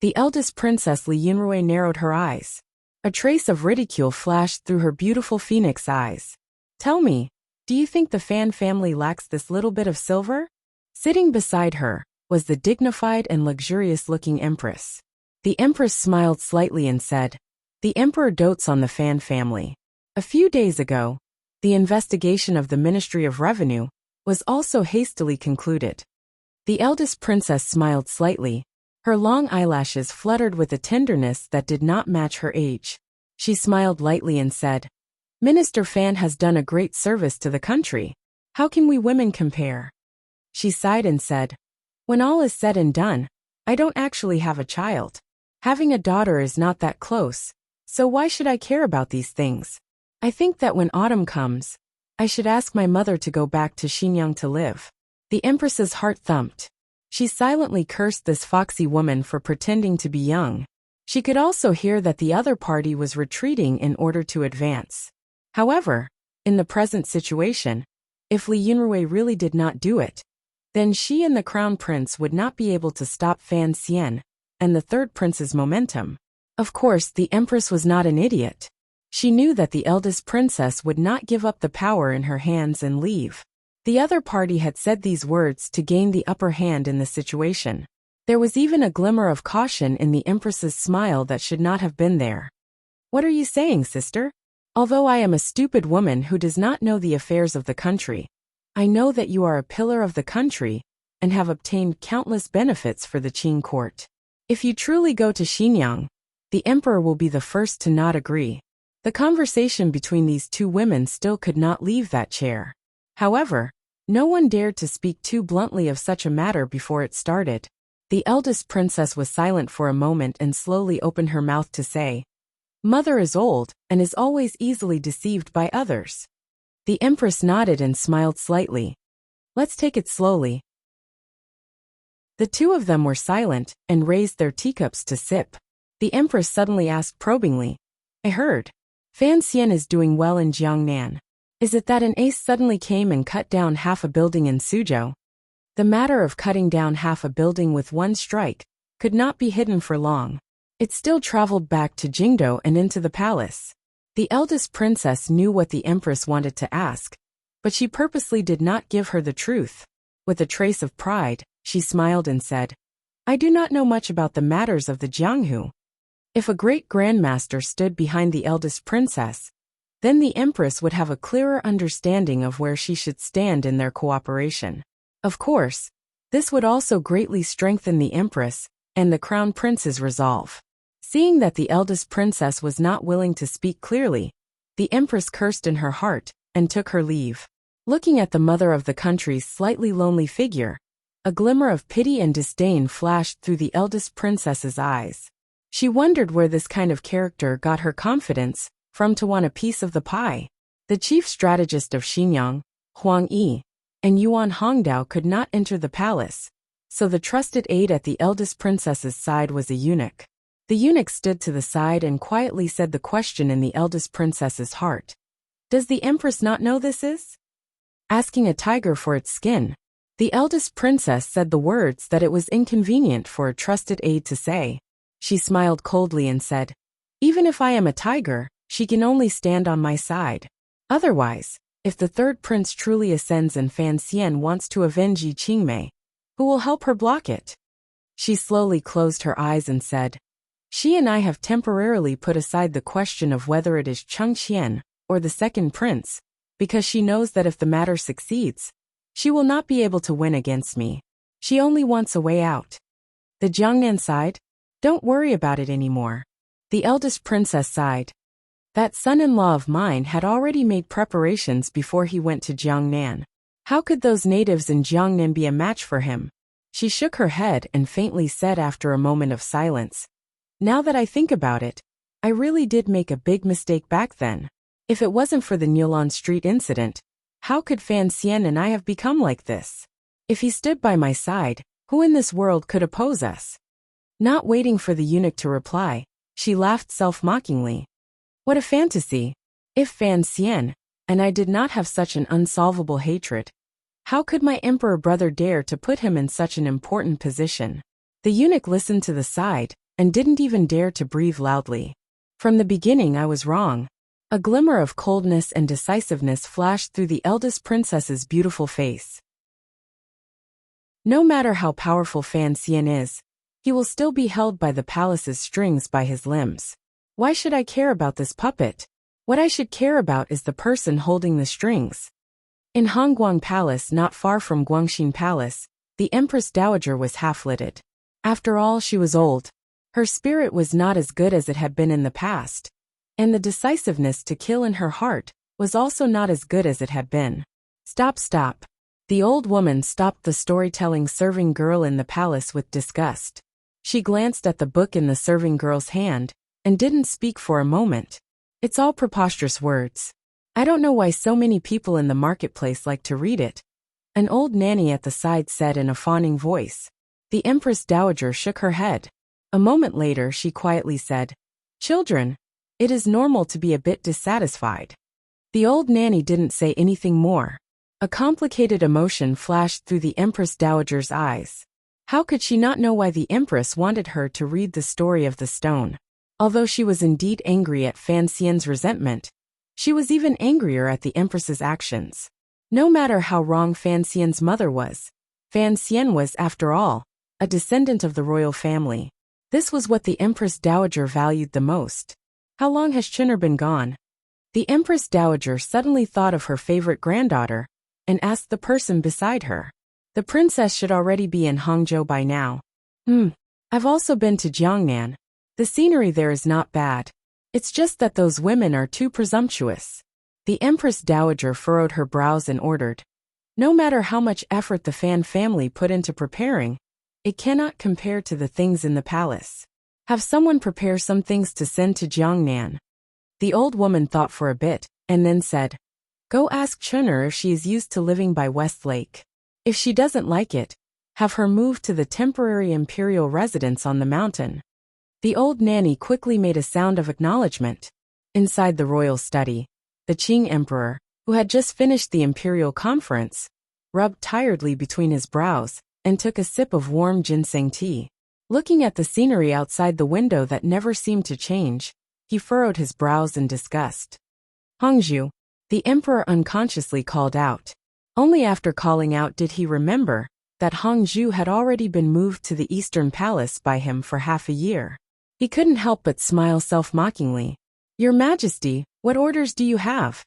The eldest Princess Li Yunrui narrowed her eyes. A trace of ridicule flashed through her beautiful phoenix eyes. Tell me, do you think the Fan family lacks this little bit of silver? Sitting beside her was the dignified and luxurious-looking Empress. The Empress smiled slightly and said, "The Emperor dotes on the Fan family. A few days ago, the investigation of the Ministry of Revenue was also hastily concluded." The eldest princess smiled slightly. Her long eyelashes fluttered with a tenderness that did not match her age. She smiled lightly and said, "Minister Fan has done a great service to the country. How can we women compare?" She sighed and said, "When all is said and done, I don't actually have a child. Having a daughter is not that close, so why should I care about these things? I think that when autumn comes, I should ask my mother to go back to Xinyang to live." The Empress's heart thumped. She silently cursed this foxy woman for pretending to be young. She could also hear that the other party was retreating in order to advance. However, in the present situation, if Li Yunrui really did not do it, then she and the crown prince would not be able to stop Fan Xian and the third prince's momentum. Of course, the Empress was not an idiot. She knew that the eldest princess would not give up the power in her hands and leave. The other party had said these words to gain the upper hand in the situation. There was even a glimmer of caution in the Empress's smile that should not have been there. "What are you saying, sister? Although I am a stupid woman who does not know the affairs of the country, I know that you are a pillar of the country and have obtained countless benefits for the Qing court. If you truly go to Xinyang, the emperor will be the first to not agree." The conversation between these two women still could not leave that chair. However, no one dared to speak too bluntly of such a matter before it started. The eldest princess was silent for a moment and slowly opened her mouth to say, "Mother is old and is always easily deceived by others." The Empress nodded and smiled slightly. "Let's take it slowly." The two of them were silent and raised their teacups to sip. The Empress suddenly asked probingly, "I heard Fan Xian is doing well in Jiangnan. Is it that an ace suddenly came and cut down half a building in Suzhou?" The matter of cutting down half a building with one strike could not be hidden for long. It still traveled back to Jingdo and into the palace. The eldest princess knew what the Empress wanted to ask, but she purposely did not give her the truth. With a trace of pride, she smiled and said, "I do not know much about the matters of the Jianghu." If a great grandmaster stood behind the eldest princess, then the Empress would have a clearer understanding of where she should stand in their cooperation. Of course, this would also greatly strengthen the Empress and the crown prince's resolve. Seeing that the eldest princess was not willing to speak clearly, the Empress cursed in her heart and took her leave. Looking at the mother of the country's slightly lonely figure, a glimmer of pity and disdain flashed through the eldest princess's eyes. She wondered where this kind of character got her confidence from to want a piece of the pie. The chief strategist of Xinjiang, Huang Yi, and Yuan Hongdao could not enter the palace, so the trusted aide at the eldest princess's side was a eunuch. The eunuch stood to the side and quietly said the question in the eldest princess's heart. Does the empress not know this is? Asking a tiger for its skin. The eldest princess said the words that it was inconvenient for a trusted aide to say. She smiled coldly and said, even if I am a tiger, she can only stand on my side. Otherwise, if the third prince truly ascends and Fan Xian wants to avenge Yi Qingmei, who will help her block it? She slowly closed her eyes and said, she and I have temporarily put aside the question of whether it is Cheng Qian or the second prince, because she knows that if the matter succeeds, she will not be able to win against me. She only wants a way out. The Jiangnan sighed. Don't worry about it anymore. The eldest princess sighed. That son-in-law of mine had already made preparations before he went to Jiangnan. How could those natives in Jiangnan be a match for him? She shook her head and faintly said after a moment of silence, now that I think about it, I really did make a big mistake back then. If it wasn't for the Nilon Street incident, how could Fan Xian and I have become like this? If he stood by my side, who in this world could oppose us? Not waiting for the eunuch to reply, she laughed self-mockingly. What a fantasy! If Fan Xian and I did not have such an unsolvable hatred, how could my emperor brother dare to put him in such an important position? The eunuch listened to the side and didn't even dare to breathe loudly. From the beginning I was wrong. A glimmer of coldness and decisiveness flashed through the eldest princess's beautiful face. No matter how powerful Fan Xian is, he will still be held by the palace's strings by his limbs. Why should I care about this puppet? What I should care about is the person holding the strings. In Hongguang Palace, not far from Guangxin Palace, the Empress Dowager was half-lidded. After all, she was old. Her spirit was not as good as it had been in the past, and the decisiveness to kill in her heart was also not as good as it had been. Stop, stop. The old woman stopped the storytelling serving girl in the palace with disgust. She glanced at the book in the serving girl's hand and didn't speak for a moment. It's all preposterous words. I don't know why so many people in the marketplace like to read it. An old nanny at the side said in a fawning voice. The Empress Dowager shook her head. A moment later she quietly said, children, it is normal to be a bit dissatisfied. The old nanny didn't say anything more. A complicated emotion flashed through the Empress Dowager's eyes. How could she not know why the Empress wanted her to read the story of the stone? Although she was indeed angry at Fan Xian's resentment, she was even angrier at the Empress's actions. No matter how wrong Fan Xian's mother was, Fan Xian was, after all, a descendant of the royal family. This was what the Empress Dowager valued the most. How long has Chun'er been gone? The Empress Dowager suddenly thought of her favorite granddaughter and asked the person beside her. The princess should already be in Hangzhou by now. I've also been to Jiangnan. The scenery there is not bad. It's just that those women are too presumptuous. The Empress Dowager furrowed her brows and ordered. No matter how much effort the Fan family put into preparing, it cannot compare to the things in the palace. Have someone prepare some things to send to Jiangnan. The old woman thought for a bit, and then said, go ask Chun'er if she is used to living by West Lake. If she doesn't like it, have her move to the temporary imperial residence on the mountain. The old nanny quickly made a sound of acknowledgement. Inside the royal study, the Qing emperor, who had just finished the imperial conference, rubbed tiredly between his brows and took a sip of warm ginseng tea. Looking at the scenery outside the window that never seemed to change, he furrowed his brows in disgust. Hangzhou, the emperor unconsciously called out. Only after calling out did he remember that Hangzhou had already been moved to the Eastern Palace by him for half a year. He couldn't help but smile self-mockingly. Your Majesty, what orders do you have?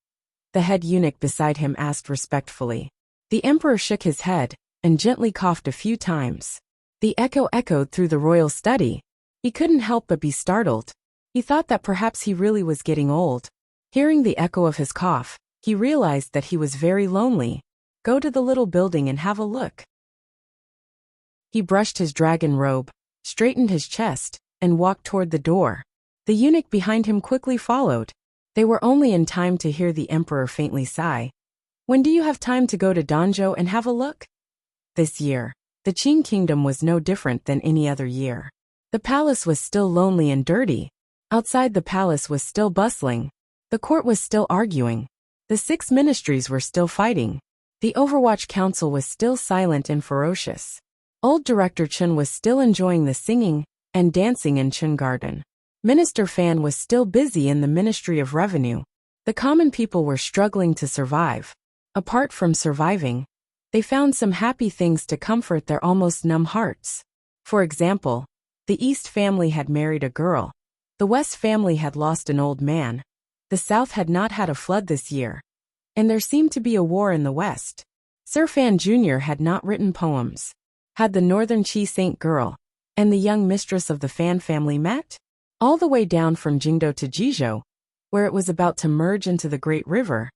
The head eunuch beside him asked respectfully. The emperor shook his head and gently coughed a few times. The echo echoed through the royal study. He couldn't help but be startled. He thought that perhaps he really was getting old. Hearing the echo of his cough, He realized that he was very lonely. Go to the little building and have a look. He brushed his dragon robe, straightened his chest, and walked toward the door. The eunuch behind him quickly followed. They were only in time to hear the emperor faintly sigh. When do you have time to go to Danzhou and have a look? This year, the Qing kingdom was no different than any other year. The palace was still lonely and dirty. Outside the palace was still bustling. The court was still arguing. The 6 ministries were still fighting. The Overwatch Council was still silent and ferocious. Old Director Chun was still enjoying the singing and dancing in Chun Garden. Minister Fan was still busy in the Ministry of Revenue. The common people were struggling to survive. Apart from surviving, they found some happy things to comfort their almost numb hearts. For example, the East family had married a girl. The West family had lost an old man. The South had not had a flood this year. And there seemed to be a war in the West. Sir Fan Jr. had not written poems. Had the Northern Qi Saint girl and the young mistress of the Fan family met? All the way down from Jingdou to Jizhou, where it was about to merge into the Great River,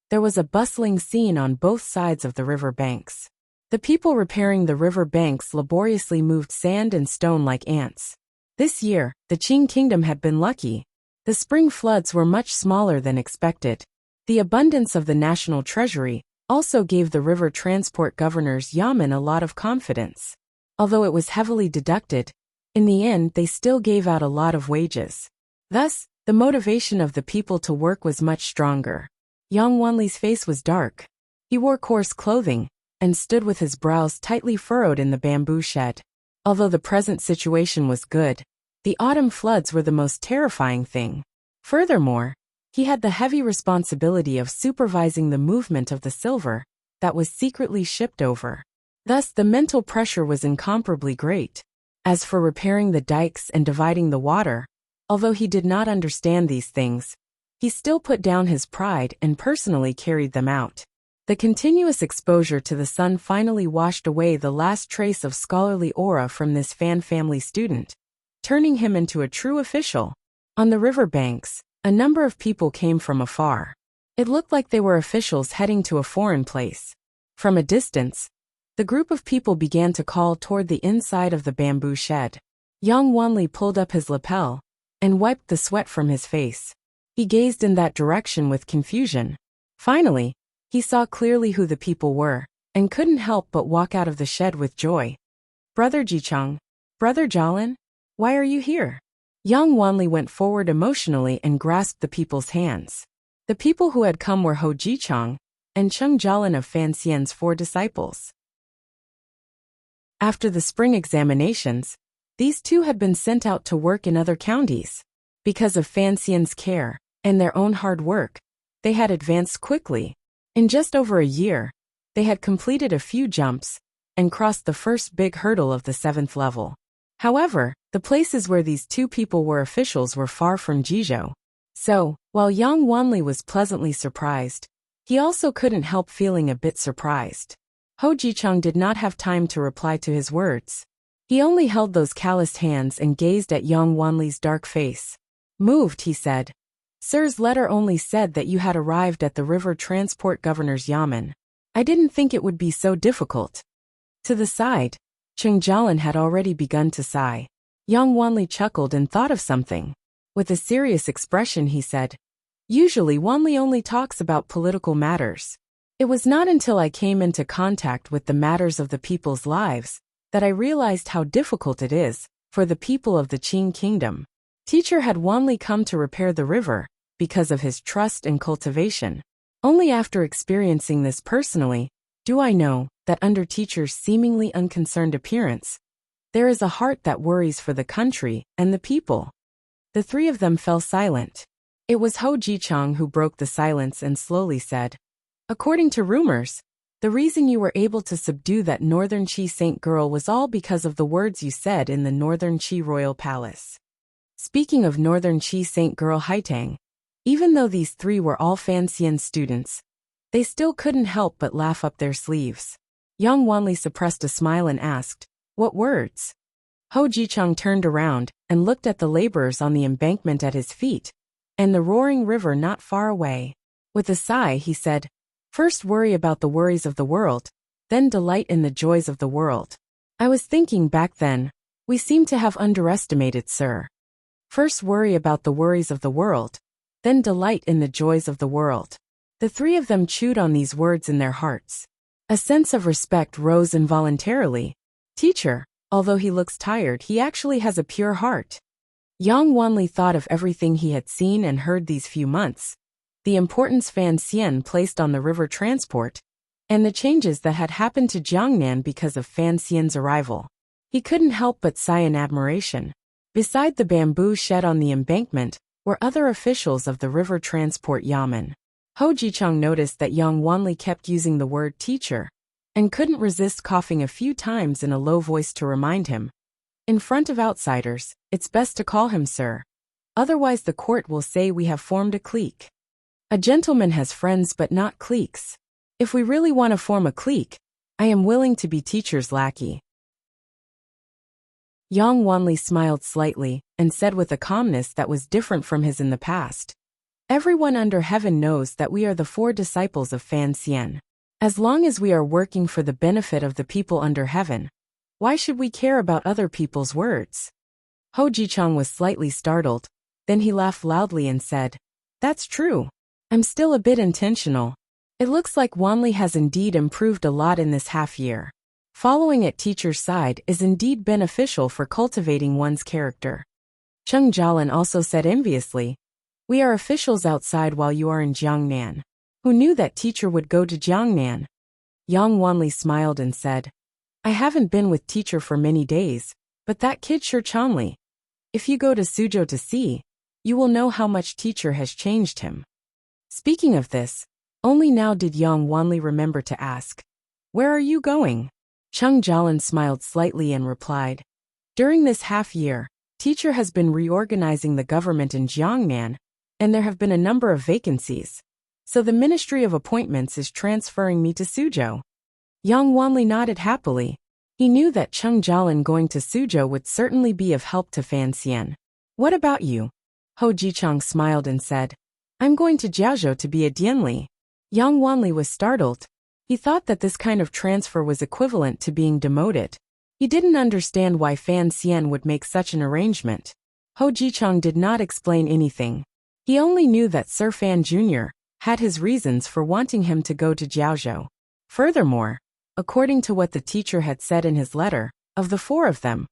there was a bustling scene on both sides of the river banks. The people repairing the river banks laboriously moved sand and stone like ants. This year, the Qing kingdom had been lucky. The spring floods were much smaller than expected. The abundance of the national treasury also gave the river transport governor's yamen a lot of confidence. Although it was heavily deducted, in the end they still gave out a lot of wages. Thus, the motivation of the people to work was much stronger. Yang Wanli's face was dark. He wore coarse clothing and stood with his brows tightly furrowed in the bamboo shed. Although the present situation was good, the autumn floods were the most terrifying thing. Furthermore, he had the heavy responsibility of supervising the movement of the silver that was secretly shipped over. Thus, the mental pressure was incomparably great. As for repairing the dikes and dividing the water, although he did not understand these things, he still put down his pride and personally carried them out. The continuous exposure to the sun finally washed away the last trace of scholarly aura from this Fan family student, turning him into a true official. On the river banks, a number of people came from afar. It looked like they were officials heading to a foreign place. From a distance, the group of people began to call toward the inside of the bamboo shed. Yang Wanli pulled up his lapel and wiped the sweat from his face. He gazed in that direction with confusion. Finally, he saw clearly who the people were, and couldn't help but walk out of the shed with joy. Brother Jicheng, Brother Jialin, why are you here? Yang Wanli went forward emotionally and grasped the people's hands. The people who had come were Ho Jicheng and Cheng Jialin of Fan Xian's 4 disciples. After the spring examinations, these 2 had been sent out to work in other counties. Because of Fan Xian's care and their own hard work, they had advanced quickly. In just over a year, they had completed a few jumps and crossed the first big hurdle of the 7th level. However, the places where these 2 people were officials were far from Jizhou. So, while Yang Wanli was pleasantly surprised, he also couldn't help feeling a bit surprised. Ho Jicheng did not have time to reply to his words. He only held those calloused hands and gazed at Yang Wanli's dark face. Moved, he said. Sir's letter only said that you had arrived at the river transport governor's yamen. I didn't think it would be so difficult. To the side, Cheng Jialin had already begun to sigh. Yang Wanli chuckled and thought of something. With a serious expression he said, Usually Wanli only talks about political matters. It was not until I came into contact with the matters of the people's lives that I realized how difficult it is for the people of the Qing kingdom. Teacher had Wanli come to repair the river because of his trust and cultivation. Only after experiencing this personally do I know that under teacher's seemingly unconcerned appearance, there is a heart that worries for the country and the people. The 3 of them fell silent. It was Ho Jicheng who broke the silence and slowly said, According to rumors, the reason you were able to subdue that Northern Qi Saint girl was all because of the words you said in the Northern Qi royal palace. Speaking of Northern Qi Saint girl Haitang, even though these 3 were all Fan Xian students, they still couldn't help but laugh up their sleeves. Yang Wanli suppressed a smile and asked, What words? Ho Jicheng turned around and looked at the laborers on the embankment at his feet, and the roaring river not far away. With a sigh, he said, "First worry about the worries of the world, then delight in the joys of the world." I was thinking back then, we seem to have underestimated Sir. First worry about the worries of the world, then delight in the joys of the world. The three of them chewed on these words in their hearts. A sense of respect rose involuntarily. Teacher, although he looks tired, he actually has a pure heart. Yang Wanli thought of everything he had seen and heard these few months, the importance Fan Xian placed on the river transport, and the changes that had happened to Jiangnan because of Fan Xian's arrival. He couldn't help but sigh in admiration. Beside the bamboo shed on the embankment were other officials of the river transport yamen. Ho Jicheng noticed that Yang Wanli kept using the word teacher, and couldn't resist coughing a few times in a low voice to remind him. In front of outsiders, it's best to call him sir. Otherwise the court will say we have formed a clique. A gentleman has friends but not cliques. If we really want to form a clique, I am willing to be teacher's lackey. Yang Wanli smiled slightly and said with a calmness that was different from his in the past. Everyone under heaven knows that we are the four disciples of Fan Xian. As long as we are working for the benefit of the people under heaven, why should we care about other people's words? Ho Jicheng was slightly startled, then he laughed loudly and said, "That's true. I'm still a bit intentional. It looks like Wanli has indeed improved a lot in this half year. Following at teacher's side is indeed beneficial for cultivating one's character." Cheng Jialin also said enviously, "We are officials outside while you are in Jiangnan. Who knew that teacher would go to Jiangnan?" Yang Wanli smiled and said, "I haven't been with teacher for many days, but that kid sure Chanli. If you go to Suzhou to see, you will know how much teacher has changed him." Speaking of this, only now did Yang Wanli remember to ask, "Where are you going?" Cheng Jialin smiled slightly and replied, "During this half year, teacher has been reorganizing the government in Jiangnan, and there have been a number of vacancies. So the Ministry of Appointments is transferring me to Suzhou." Yang Wanli nodded happily. He knew that Cheng Jialin going to Suzhou would certainly be of help to Fan Xian. "What about you?" Ho Jicheng smiled and said, "I'm going to Jiaozhou to be a Dianli." Yang Wanli was startled. He thought that this kind of transfer was equivalent to being demoted. He didn't understand why Fan Xian would make such an arrangement. Ho Jicheng did not explain anything. He only knew that Sir Fan Jr. had his reasons for wanting him to go to Jiaozhou. Furthermore, according to what the teacher had said in his letter, of the four of them,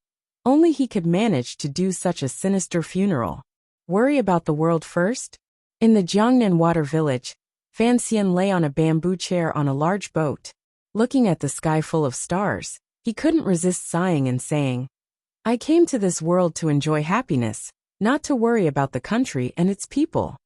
only he could manage to do such a sinister funeral. Worry about the world first? In the Jiangnan water village, Fan Xian lay on a bamboo chair on a large boat. Looking at the sky full of stars, he couldn't resist sighing and saying, "I came to this world to enjoy happiness, not to worry about the country and its people."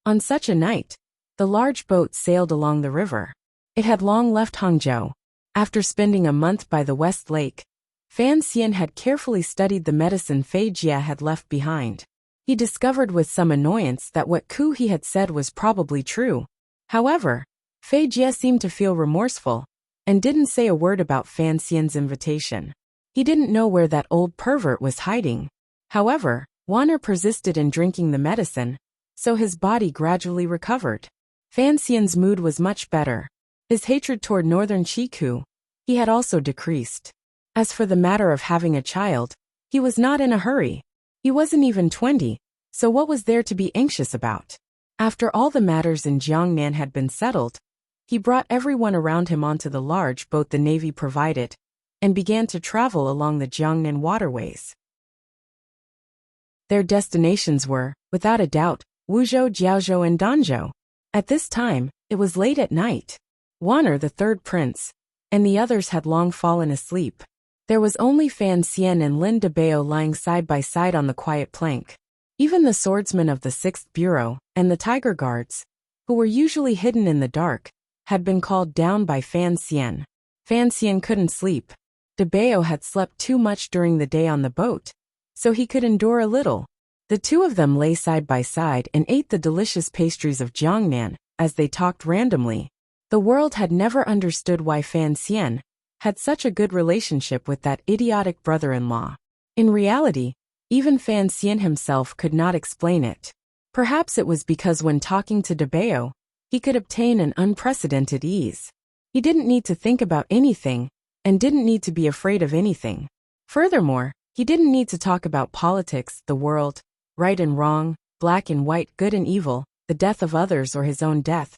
On such a night, the large boat sailed along the river. It had long left Hangzhou. After spending a month by the West Lake, Fan Xian had carefully studied the medicine Fei Jia had left behind. He discovered with some annoyance that what Ku he had said was probably true. However, Fei Jia seemed to feel remorseful, and didn't say a word about Fan Xian's invitation. He didn't know where that old pervert was hiding. However, Wanner persisted in drinking the medicine, so his body gradually recovered. Fan Xian's mood was much better. His hatred toward Northern Chiku, he had also decreased. As for the matter of having a child, he was not in a hurry. He wasn't even 20, so what was there to be anxious about? After all the matters in Jiangnan had been settled, he brought everyone around him onto the large boat the Navy provided, and began to travel along the Jiangnan waterways. Their destinations were, without a doubt, Wuzhou, Jiaozhou and Danzhou. At this time, it was late at night. Wanner, the third prince, and the others had long fallen asleep. There was only Fan Xian and Lin Debao lying side by side on the quiet plank. Even the swordsmen of the 6th Bureau, and the Tiger Guards, who were usually hidden in the dark, had been called down by Fan Xian. Fan Xian couldn't sleep. Debao had slept too much during the day on the boat, so he could endure a little. The two of them lay side by side and ate the delicious pastries of Jiangnan, as they talked randomly. The world had never understood why Fan Xian had such a good relationship with that idiotic brother-in-law. In reality, even Fan Xian himself could not explain it. Perhaps it was because when talking to Debao, he could obtain an unprecedented ease. He didn't need to think about anything, and didn't need to be afraid of anything. Furthermore, he didn't need to talk about politics, the world, right and wrong, black and white, good and evil, the death of others or his own death,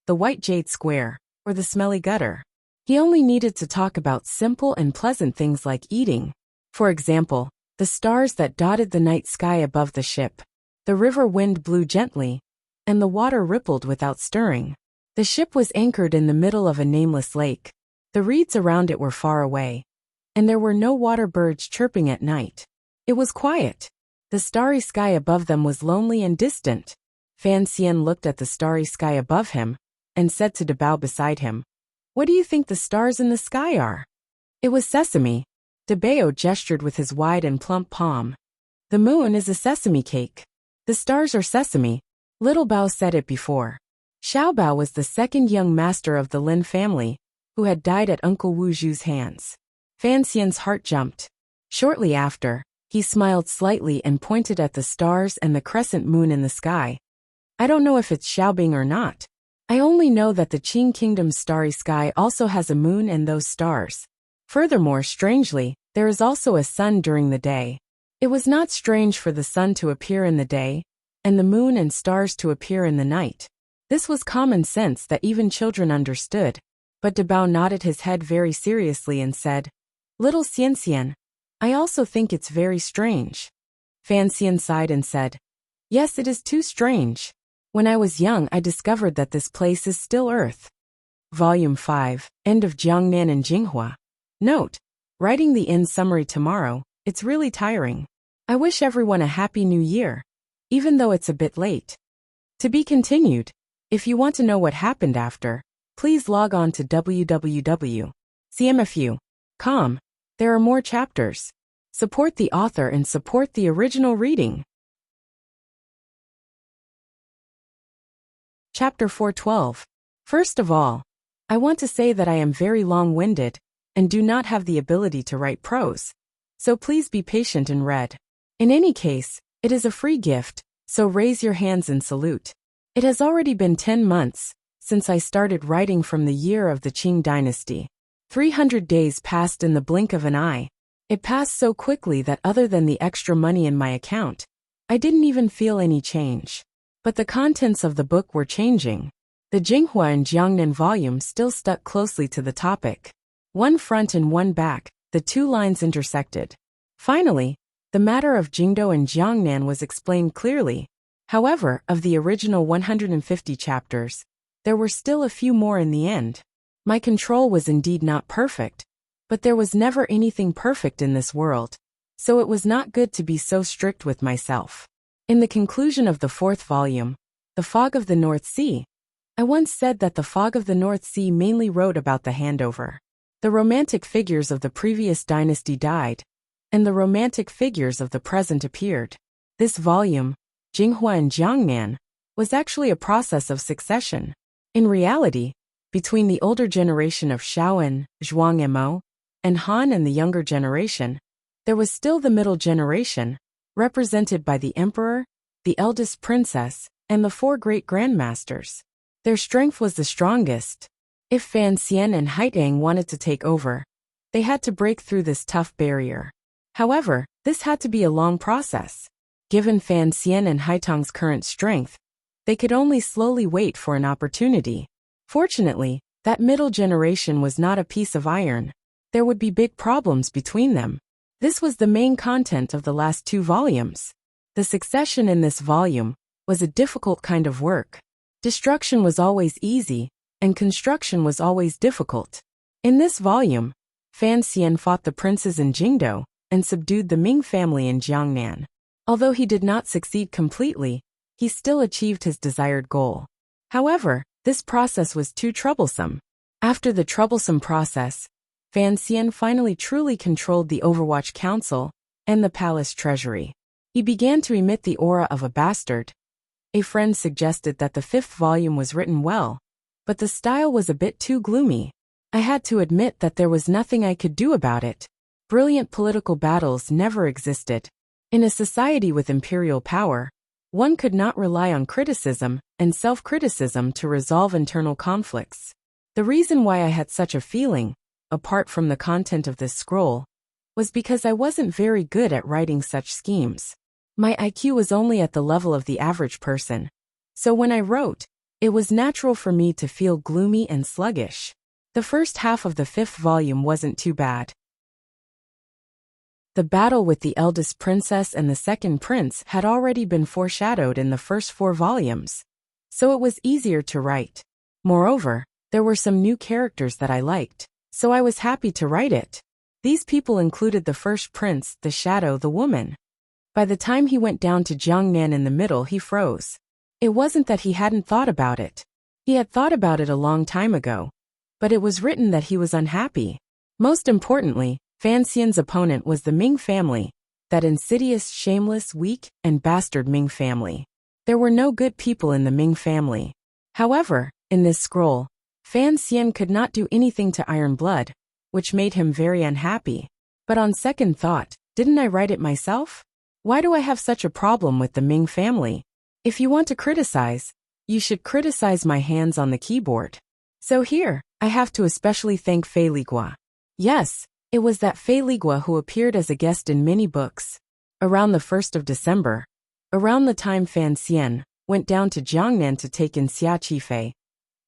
the white jade square, or the smelly gutter. He only needed to talk about simple and pleasant things like eating. For example, the stars that dotted the night sky above the ship. The river wind blew gently, and the water rippled without stirring. The ship was anchored in the middle of a nameless lake. The reeds around it were far away, and there were no water birds chirping at night. It was quiet. The starry sky above them was lonely and distant. Fan Xian looked at the starry sky above him, and said to Debao beside him, "What do you think the stars in the sky are?" It was sesame. Debao gestured with his wide and plump palm. "The moon is a sesame cake. The stars are sesame." Little Bao said it before. Xiao Bao was the second young master of the Lin family, who had died at Uncle Wu Zhu's hands. Fan Xian's heart jumped. Shortly after, he smiled slightly and pointed at the stars and the crescent moon in the sky. "I don't know if it's Xiaobing or not. I only know that the Qing Kingdom's starry sky also has a moon and those stars. Furthermore, strangely, there is also a sun during the day. It was not strange for the sun to appear in the day, and the moon and stars to appear in the night. This was common sense that even children understood." But Debao nodded his head very seriously and said, "Little Xian Xian, I also think it's very strange." Fan Xian sighed and said, "Yes, it is too strange. When I was young, I discovered that this place is still Earth." Volume 5, End of Jiangnan and Jinghua. Note: writing the end summary tomorrow, it's really tiring. I wish everyone a happy new year, even though it's a bit late. To be continued. If you want to know what happened after, please log on to www.cmfu.com. There are more chapters. Support the author and support the original reading. Chapter 412. First of all, I want to say that I am very long-winded and do not have the ability to write prose, so please be patient and read. In any case, it is a free gift, so raise your hands and salute. It has already been 10 months since I started writing from the year of the Qing dynasty. 300 days passed in the blink of an eye. It passed so quickly that other than the extra money in my account, I didn't even feel any change. But the contents of the book were changing. The Jinghua and Jiangnan volume still stuck closely to the topic. One front and one back, the two lines intersected. Finally, the matter of Jingdou and Jiangnan was explained clearly. However, of the original 150 chapters, there were still a few more in the end. My control was indeed not perfect, but there was never anything perfect in this world, so it was not good to be so strict with myself. In the conclusion of the 4th volume, The Fog of the North Sea, I once said that the Fog of the North Sea mainly wrote about the handover. The romantic figures of the previous dynasty died, and the romantic figures of the present appeared. This volume, Jinghua and Jiangnan, was actually a process of succession. In reality, between the older generation of Shaoan, Zhuang Mo, and Han and the younger generation, there was still the middle generation, represented by the emperor, the eldest princess, and the 4 great grandmasters. Their strength was the strongest. If Fan Xian and Haitang wanted to take over, they had to break through this tough barrier. However, this had to be a long process. Given Fan Xian and Haitang's current strength, they could only slowly wait for an opportunity. Fortunately, that middle generation was not a piece of iron. There would be big problems between them. This was the main content of the last 2 volumes. The succession in this volume was a difficult kind of work. Destruction was always easy, and construction was always difficult. In this volume, Fan Xian fought the princes in Jingdou and subdued the Ming family in Jiangnan. Although he did not succeed completely, he still achieved his desired goal. However, this process was too troublesome. After the troublesome process, Fan Xian finally truly controlled the Overwatch Council and the palace treasury. He began to emit the aura of a bastard. A friend suggested that the 5th volume was written well, but the style was a bit too gloomy. I had to admit that there was nothing I could do about it. Brilliant political battles never existed. In a society with imperial power, One could not rely on criticism and self-criticism to resolve internal conflicts. The reason why I had such a feeling, apart from the content of this scroll, was because I wasn't very good at writing such schemes. My IQ was only at the level of the average person. So when I wrote, it was natural for me to feel gloomy and sluggish. The first half of the 5th volume wasn't too bad. The battle with the eldest princess and the second prince had already been foreshadowed in the first 4 volumes, so it was easier to write. Moreover, there were some new characters that I liked, so I was happy to write it. These people included the first prince, the shadow, the woman. By the time he went down to Jiangnan in the middle, he froze. It wasn't that he hadn't thought about it. He had thought about it a long time ago. But it was written that he was unhappy. Most importantly, Fan Xian's opponent was the Ming family, that insidious, shameless, weak, and bastard Ming family. There were no good people in the Ming family. However, in this scroll, Fan Xian could not do anything to Iron Blood, which made him very unhappy. But on second thought, didn't I write it myself? Why do I have such a problem with the Ming family? If you want to criticize, you should criticize my hands on the keyboard. So here, I have to especially thank Fei Ligua. Yes, it was that Fei Ligua who appeared as a guest in many books. Around the 1st of December, around the time Fan Xian went down to Jiangnan to take in Xia Qifei,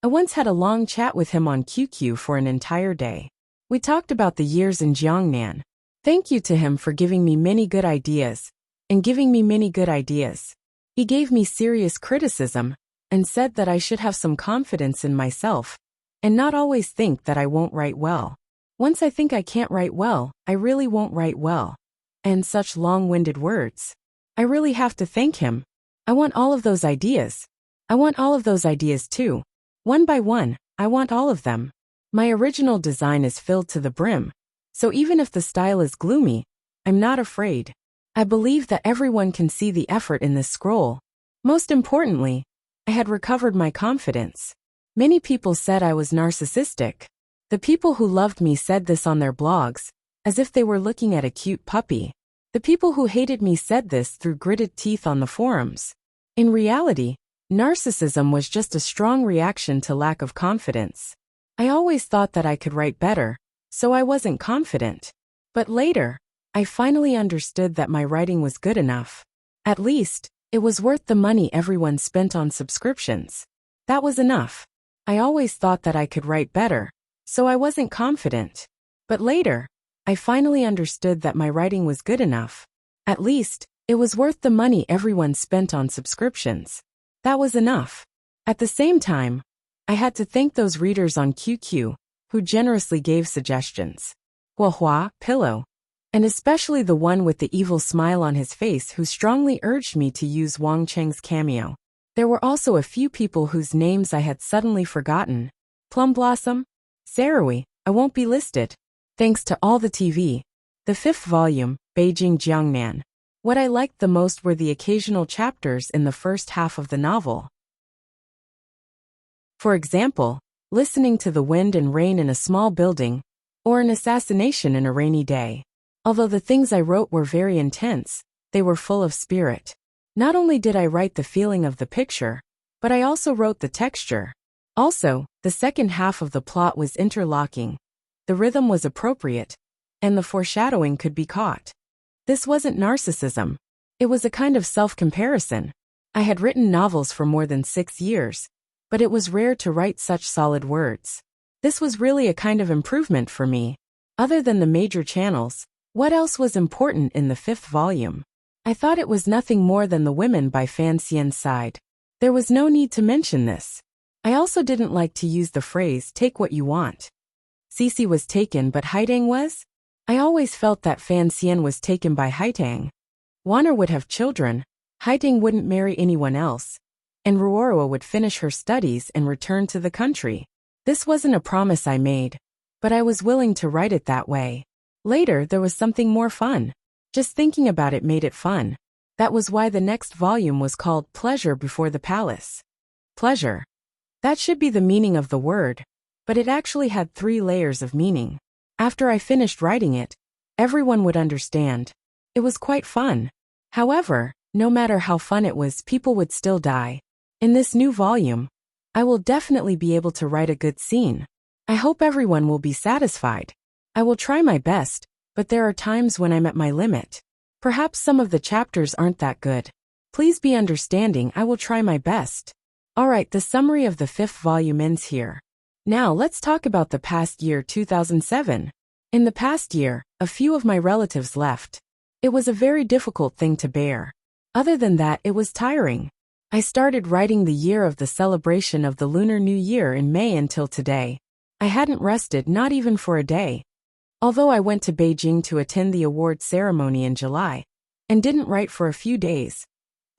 I once had a long chat with him on QQ for an entire day. We talked about the years in Jiangnan. Thank you to him for giving me many good ideas, and giving me many good ideas. He gave me serious criticism, and said that I should have some confidence in myself, and not always think that I won't write well. Once I think I can't write well, I really won't write well. And such long-winded words. I really have to thank him. I want all of those ideas. I want all of those ideas too. One by one, I want all of them. My original design is filled to the brim, so even if the style is gloomy, I'm not afraid. I believe that everyone can see the effort in this scroll. Most importantly, I had recovered my confidence. Many people said I was narcissistic. The people who loved me said this on their blogs, as if they were looking at a cute puppy. The people who hated me said this through gritted teeth on the forums. In reality, narcissism was just a strong reaction to lack of confidence. I always thought that I could write better, so I wasn't confident. But later, I finally understood that my writing was good enough. At least, it was worth the money everyone spent on subscriptions. That was enough. I always thought that I could write better, so I wasn't confident. But later, I finally understood that my writing was good enough. At least, it was worth the money everyone spent on subscriptions. That was enough. At the same time, I had to thank those readers on QQ, who generously gave suggestions. Huahua, Pillow, and especially the one with the evil smile on his face who strongly urged me to use Wang Cheng's cameo. There were also a few people whose names I had suddenly forgotten. Plum Blossom, Sarawi, I won't be listed. Thanks to all the TV. The 5th volume, Beijing Jiangnan. What I liked the most were the occasional chapters in the first half of the novel. For example, listening to the wind and rain in a small building, or an assassination in a rainy day. Although the things I wrote were very intense, they were full of spirit. Not only did I write the feeling of the picture, but I also wrote the texture. Also, the second half of the plot was interlocking. The rhythm was appropriate, and the foreshadowing could be caught. This wasn't narcissism. It was a kind of self-comparison. I had written novels for more than 6 years, but it was rare to write such solid words. This was really a kind of improvement for me. Other than the major channels, what else was important in the 5th volume? I thought it was nothing more than the women by Fan Xian's side. There was no need to mention this. I also didn't like to use the phrase, take what you want. Cece was taken but Haitang was? I always felt that Fan Xian was taken by Haitang. Wanner would have children, Haitang wouldn't marry anyone else, and Ruoroa would finish her studies and return to the country. This wasn't a promise I made, but I was willing to write it that way. Later there was something more fun. Just thinking about it made it fun. That was why the next volume was called Pleasure Before the Palace. Pleasure. That should be the meaning of the word, but it actually had 3 layers of meaning. After I finished writing it, everyone would understand. It was quite fun. However, No matter how fun it was, people would still die. In this new volume, I will definitely be able to write a good scene. I hope everyone will be satisfied. I will try my best, but there are times when I'm at my limit. Perhaps some of the chapters aren't that good. Please be understanding, I will try my best. Alright, the summary of the 5th volume ends here. Now let's talk about the past year 2007. In the past year, a few of my relatives left. It was a very difficult thing to bear. Other than that, it was tiring. I started writing the year of the celebration of the Lunar New Year in May until today. I hadn't rested, not even for a day. Although I went to Beijing to attend the award ceremony in July, and didn't write for a few days.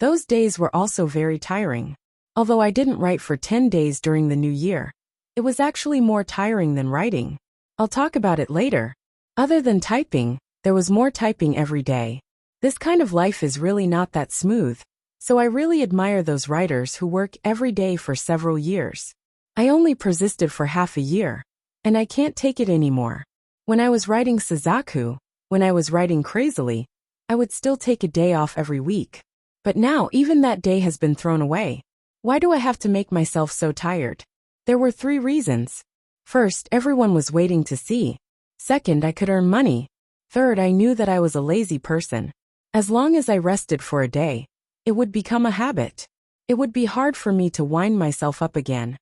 Those days were also very tiring. Although I didn't write for 10 days during the New Year, it was actually more tiring than writing. I'll talk about it later. Other than typing, there was more typing every day. This kind of life is really not that smooth, so I really admire those writers who work every day for several years. I only persisted for half a year, and I can't take it anymore. When I was writing Suzaku, when I was writing crazily, I would still take a day off every week. But now even that day has been thrown away. Why do I have to make myself so tired? There were 3 reasons. First, everyone was waiting to see. Second, I could earn money. Third, I knew that I was a lazy person. As long as I rested for a day, it would become a habit. It would be hard for me to wind myself up again.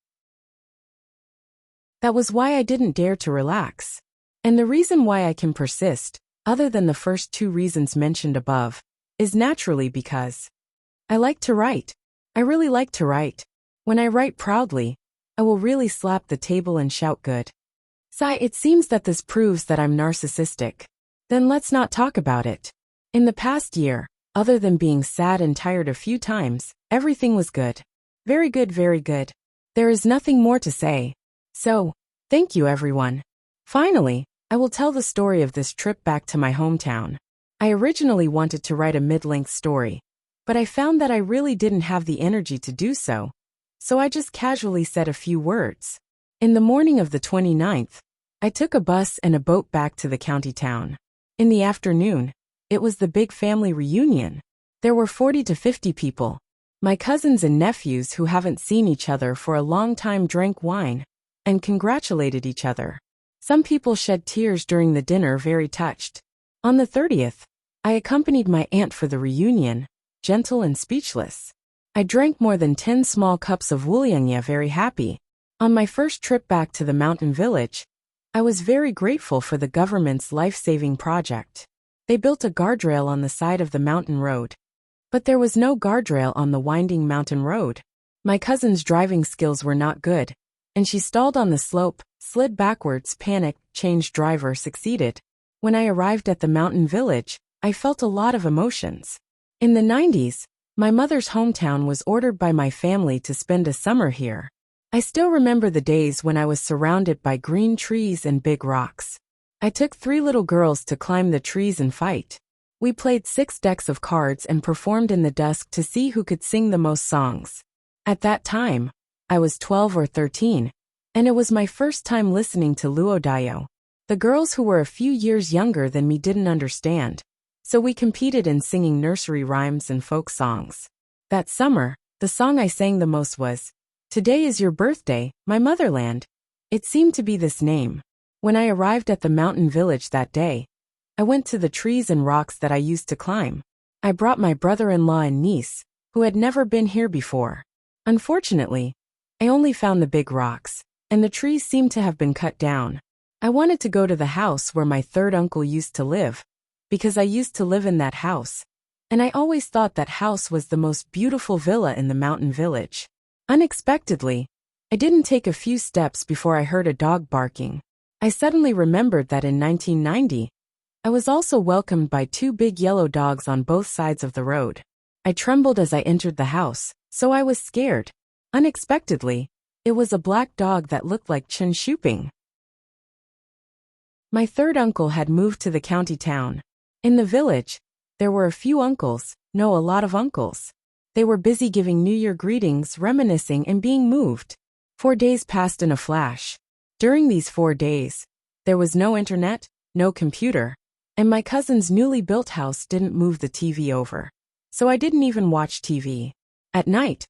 That was why I didn't dare to relax. And the reason why I can persist, other than the first 2 reasons mentioned above, is naturally because I like to write. I really like to write. When I write proudly, I will really slap the table and shout good. Sigh, it seems that this proves that I'm narcissistic. Then let's not talk about it. In the past year, other than being sad and tired a few times, everything was good. Very good, very good. There is nothing more to say. So, thank you everyone. Finally, I will tell the story of this trip back to my hometown. I originally wanted to write a mid-length story, but I found that I really didn't have the energy to do so. So I just casually said a few words. In the morning of the 29th, I took a bus and a boat back to the county town. In the afternoon, it was the big family reunion. There were 40 to 50 people. My cousins and nephews who haven't seen each other for a long time drank wine and congratulated each other. Some people shed tears during the dinner, very touched. On the 30th, I accompanied my aunt for the reunion, gentle and speechless. I drank more than 10 small cups of wuliangya, very happy. On my first trip back to the mountain village, I was very grateful for the government's life-saving project. They built a guardrail on the side of the mountain road. But there was no guardrail on the winding mountain road. My cousin's driving skills were not good, and she stalled on the slope, slid backwards, panicked, changed driver, succeeded. When I arrived at the mountain village, I felt a lot of emotions. In the 90s, my mother's hometown was ordered by my family to spend a summer here. I still remember the days when I was surrounded by green trees and big rocks. I took 3 little girls to climb the trees and fight. We played 6 decks of cards and performed in the dusk to see who could sing the most songs. At that time, I was 12 or 13, and it was my first time listening to Luodayo. The girls who were a few years younger than me didn't understand, so we competed in singing nursery rhymes and folk songs. That summer, the song I sang the most was, "Today is your birthday, my motherland." It seemed to be this name. When I arrived at the mountain village that day, I went to the trees and rocks that I used to climb. I brought my brother-in-law and niece, who had never been here before. Unfortunately, I only found the big rocks, and the trees seemed to have been cut down. I wanted to go to the house where my third uncle used to live, because I used to live in that house, and I always thought that house was the most beautiful villa in the mountain village. Unexpectedly, I didn't take a few steps before I heard a dog barking. I suddenly remembered that in 1990, I was also welcomed by 2 big yellow dogs on both sides of the road. I trembled as I entered the house, so I was scared. Unexpectedly, it was a black dog that looked like Chen Shuping. My third uncle had moved to the county town. In the village, there were a few uncles, no, a lot of uncles. They were busy giving New Year greetings, reminiscing, and being moved. 4 days passed in a flash. During these 4 days, there was no internet, no computer, and my cousin's newly built house didn't move the TV over. so I didn't even watch TV. At night,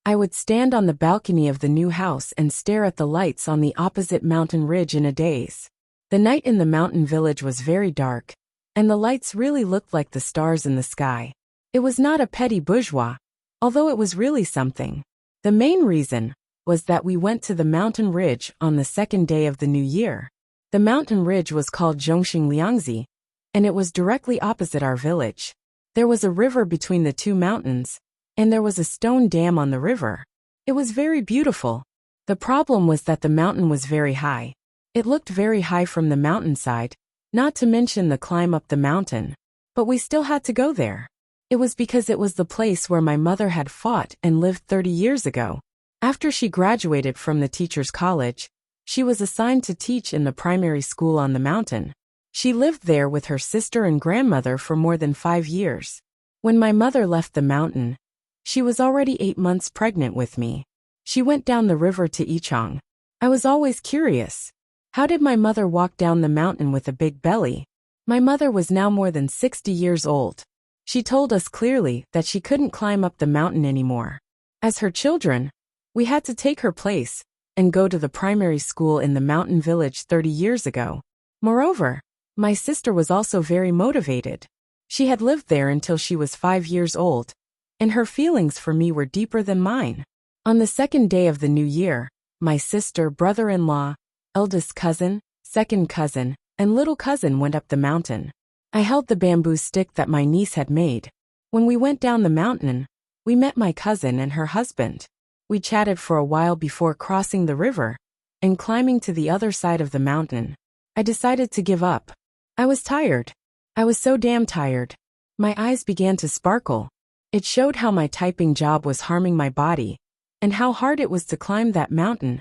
I would stand on the balcony of the new house and stare at the lights on the opposite mountain ridge in a daze. The night in the mountain village was very dark, and the lights really looked like the stars in the sky. It was not a petty bourgeois, although it was really something. The main reason was that we went to the mountain ridge on the second day of the new year. The mountain ridge was called Zhongxing Liangzi, and it was directly opposite our village. There was a river between the two mountains, and there was a stone dam on the river. It was very beautiful. The problem was that the mountain was very high. It looked very high from the mountainside, not to mention the climb up the mountain. But we still had to go there. It was because it was the place where my mother had fought and lived 30 years ago. After she graduated from the teacher's college, she was assigned to teach in the primary school on the mountain. She lived there with her sister and grandmother for more than 5 years. When my mother left the mountain, she was already 8 months pregnant with me. She went down the river to Yichang. I was always curious. How did my mother walk down the mountain with a big belly? My mother was now more than 60 years old. She told us clearly that she couldn't climb up the mountain anymore. As her children, we had to take her place and go to the primary school in the mountain village 30 years ago. Moreover, my sister was also very motivated. She had lived there until she was 5 years old, and her feelings for me were deeper than mine. On the second day of the new year, my sister, brother-in-law, eldest cousin, second cousin, and little cousin went up the mountain. I held the bamboo stick that my niece had made. When we went down the mountain, we met my cousin and her husband. We chatted for a while before crossing the river and climbing to the other side of the mountain. I decided to give up. I was tired. I was so damn tired. My eyes began to sparkle. It showed how my typing job was harming my body and how hard it was to climb that mountain.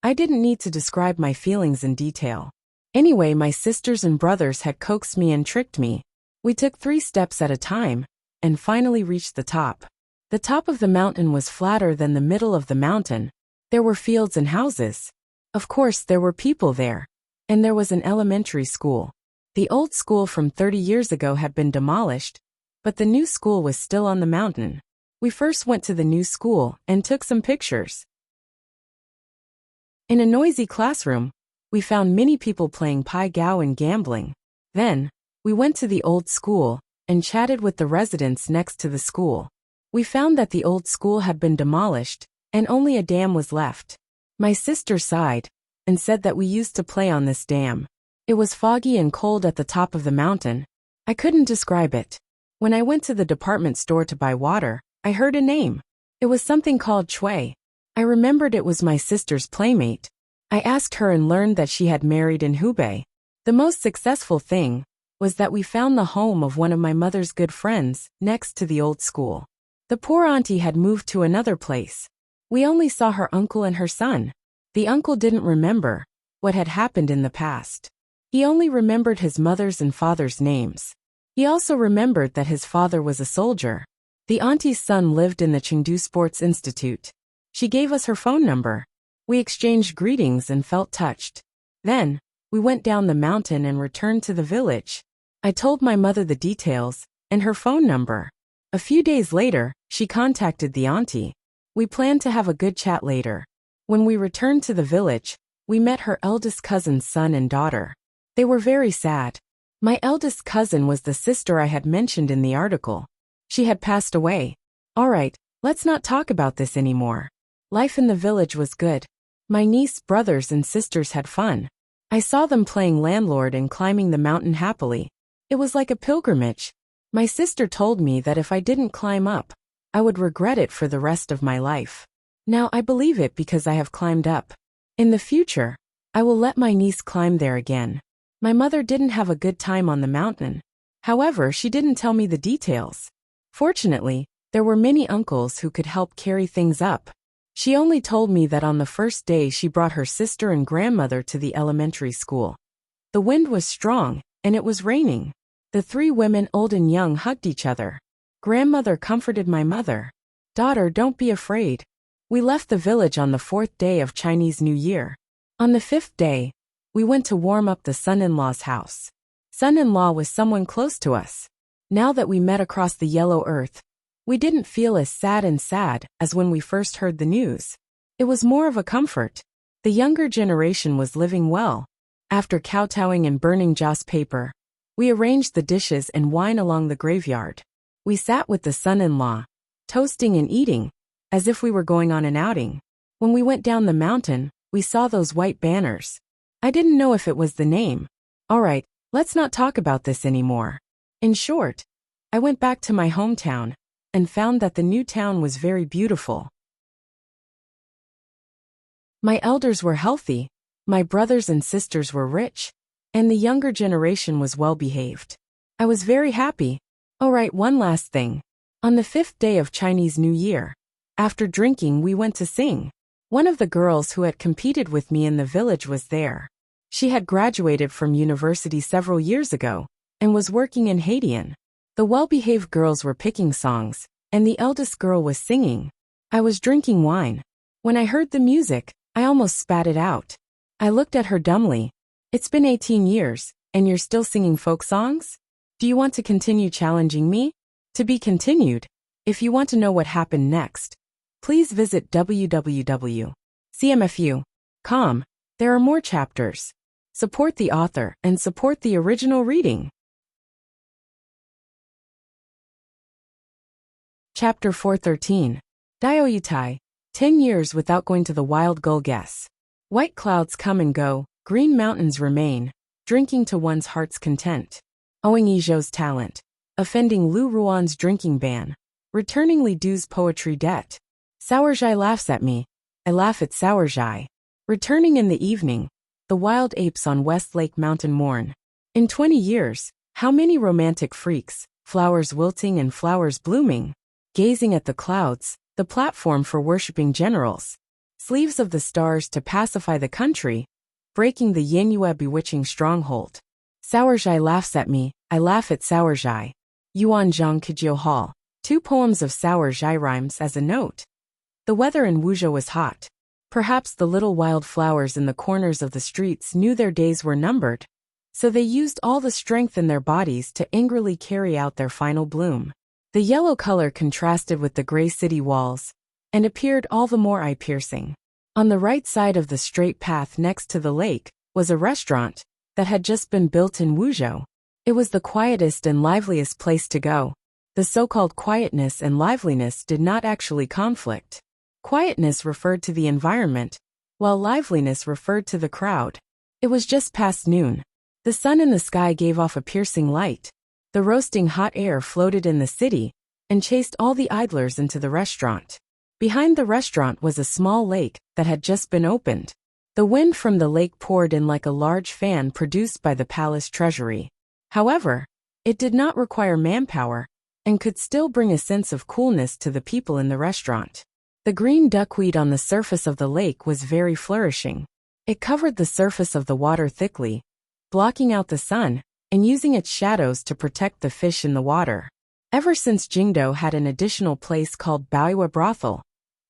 I didn't need to describe my feelings in detail. Anyway, my sisters and brothers had coaxed me and tricked me. We took 3 steps at a time and finally reached the top. The top of the mountain was flatter than the middle of the mountain. There were fields and houses. Of course, there were people there. And there was an elementary school. The old school from 30 years ago had been demolished, but the new school was still on the mountain. We first went to the new school and took some pictures. In a noisy classroom, we found many people playing pai gow and gambling. Then, we went to the old school and chatted with the residents next to the school. We found that the old school had been demolished, and only a dam was left. My sister sighed and said that we used to play on this dam. It was foggy and cold at the top of the mountain. I couldn't describe it. When I went to the department store to buy water, I heard a name. It was something called Chui. I remembered it was my sister's playmate. I asked her and learned that she had married in Hubei. The most successful thing was that we found the home of one of my mother's good friends next to the old school. The poor auntie had moved to another place. We only saw her uncle and her son. The uncle didn't remember what had happened in the past. He only remembered his mother's and father's names. He also remembered that his father was a soldier. The auntie's son lived in the Chengdu Sports Institute. She gave us her phone number. We exchanged greetings and felt touched. Then, we went down the mountain and returned to the village. I told my mother the details and her phone number. A few days later, she contacted the auntie. We planned to have a good chat later. When we returned to the village, we met her eldest cousin's son and daughter. They were very sad. My eldest cousin was the sister I had mentioned in the article. She had passed away. All right, let's not talk about this anymore. Life in the village was good. My niece, brothers, and sisters had fun. I saw them playing landlord and climbing the mountain happily. It was like a pilgrimage. My sister told me that if I didn't climb up, I would regret it for the rest of my life. Now I believe it because I have climbed up. In the future, I will let my niece climb there again. My mother didn't have a good time on the mountain. However, she didn't tell me the details. Fortunately, there were many uncles who could help carry things up. She only told me that on the first day she brought her sister and grandmother to the elementary school. The wind was strong, and it was raining. The 3 women, old and young, hugged each other. Grandmother comforted my mother. "Daughter, don't be afraid." We left the village on the 4th day of Chinese New Year. On the 5th day, we went to warm up the son-in-law's house. Son-in-law was someone close to us. Now that we met across the yellow earth, We didn't feel as sad as when we first heard the news. It was more of a comfort. The younger generation was living well. After kowtowing and burning joss paper, we arranged the dishes and wine along the graveyard. We sat with the son-in-law, toasting and eating, as if we were going on an outing. When we went down the mountain, we saw those white banners. I didn't know if it was the name. All right, let's not talk about this anymore. In short, I went back to my hometown and found that the new town was very beautiful. My elders were healthy, my brothers and sisters were rich, and the younger generation was well behaved. I was very happy. All right, one last thing. On the 5th day of Chinese New Year, after drinking, we went to sing. One of the girls who had competed with me in the village was there. She had graduated from university several years ago and was working in Haitian. The well-behaved girls were picking songs, and the eldest girl was singing. I was drinking wine. When I heard the music, I almost spat it out. I looked at her dumbly. It's been 18 years, and you're still singing folk songs? Do you want to continue challenging me? To be continued. If you want to know what happened next, please visit www.cmfu.com. There are more chapters. Support the author and support the original reading. Chapter 413. Daoyutai. 10 years without going to the wild gull guess. White clouds come and go, green mountains remain, drinking to one's heart's content. Owing Izhou's talent. Offending Lu Ruan's drinking ban. Returning Li Du's poetry debt. Sourjai laughs at me. I laugh at Sourjai. Returning in the evening. The wild apes on West Lake Mountain mourn. In 20 years, how many romantic freaks, flowers wilting and flowers blooming. Gazing at the clouds, the platform for worshipping generals. Sleeves of the stars to pacify the country. Breaking the Yanyue bewitching stronghold. Sourjai laughs at me, I laugh at Sourjai. Yuan Zhang Kujio Hall. 2 poems of Sourjai rhymes as a note. The weather in Wuzhou was hot. Perhaps the little wild flowers in the corners of the streets knew their days were numbered, so they used all the strength in their bodies to angrily carry out their final bloom. The yellow color contrasted with the gray city walls, and appeared all the more eye-piercing. On the right side of the straight path next to the lake was a restaurant that had just been built in Wuzhou. It was the quietest and liveliest place to go. The so-called quietness and liveliness did not actually conflict. Quietness referred to the environment, while liveliness referred to the crowd. It was just past noon. The sun in the sky gave off a piercing light. The roasting hot air floated in the city and chased all the idlers into the restaurant. Behind the restaurant was a small lake that had just been opened. The wind from the lake poured in like a large fan produced by the palace treasury. However, it did not require manpower and could still bring a sense of coolness to the people in the restaurant. The green duckweed on the surface of the lake was very flourishing. It covered the surface of the water thickly, blocking out the sun and using its shadows to protect the fish in the water. Ever since Jingdo had an additional place called Baoyue Brothel,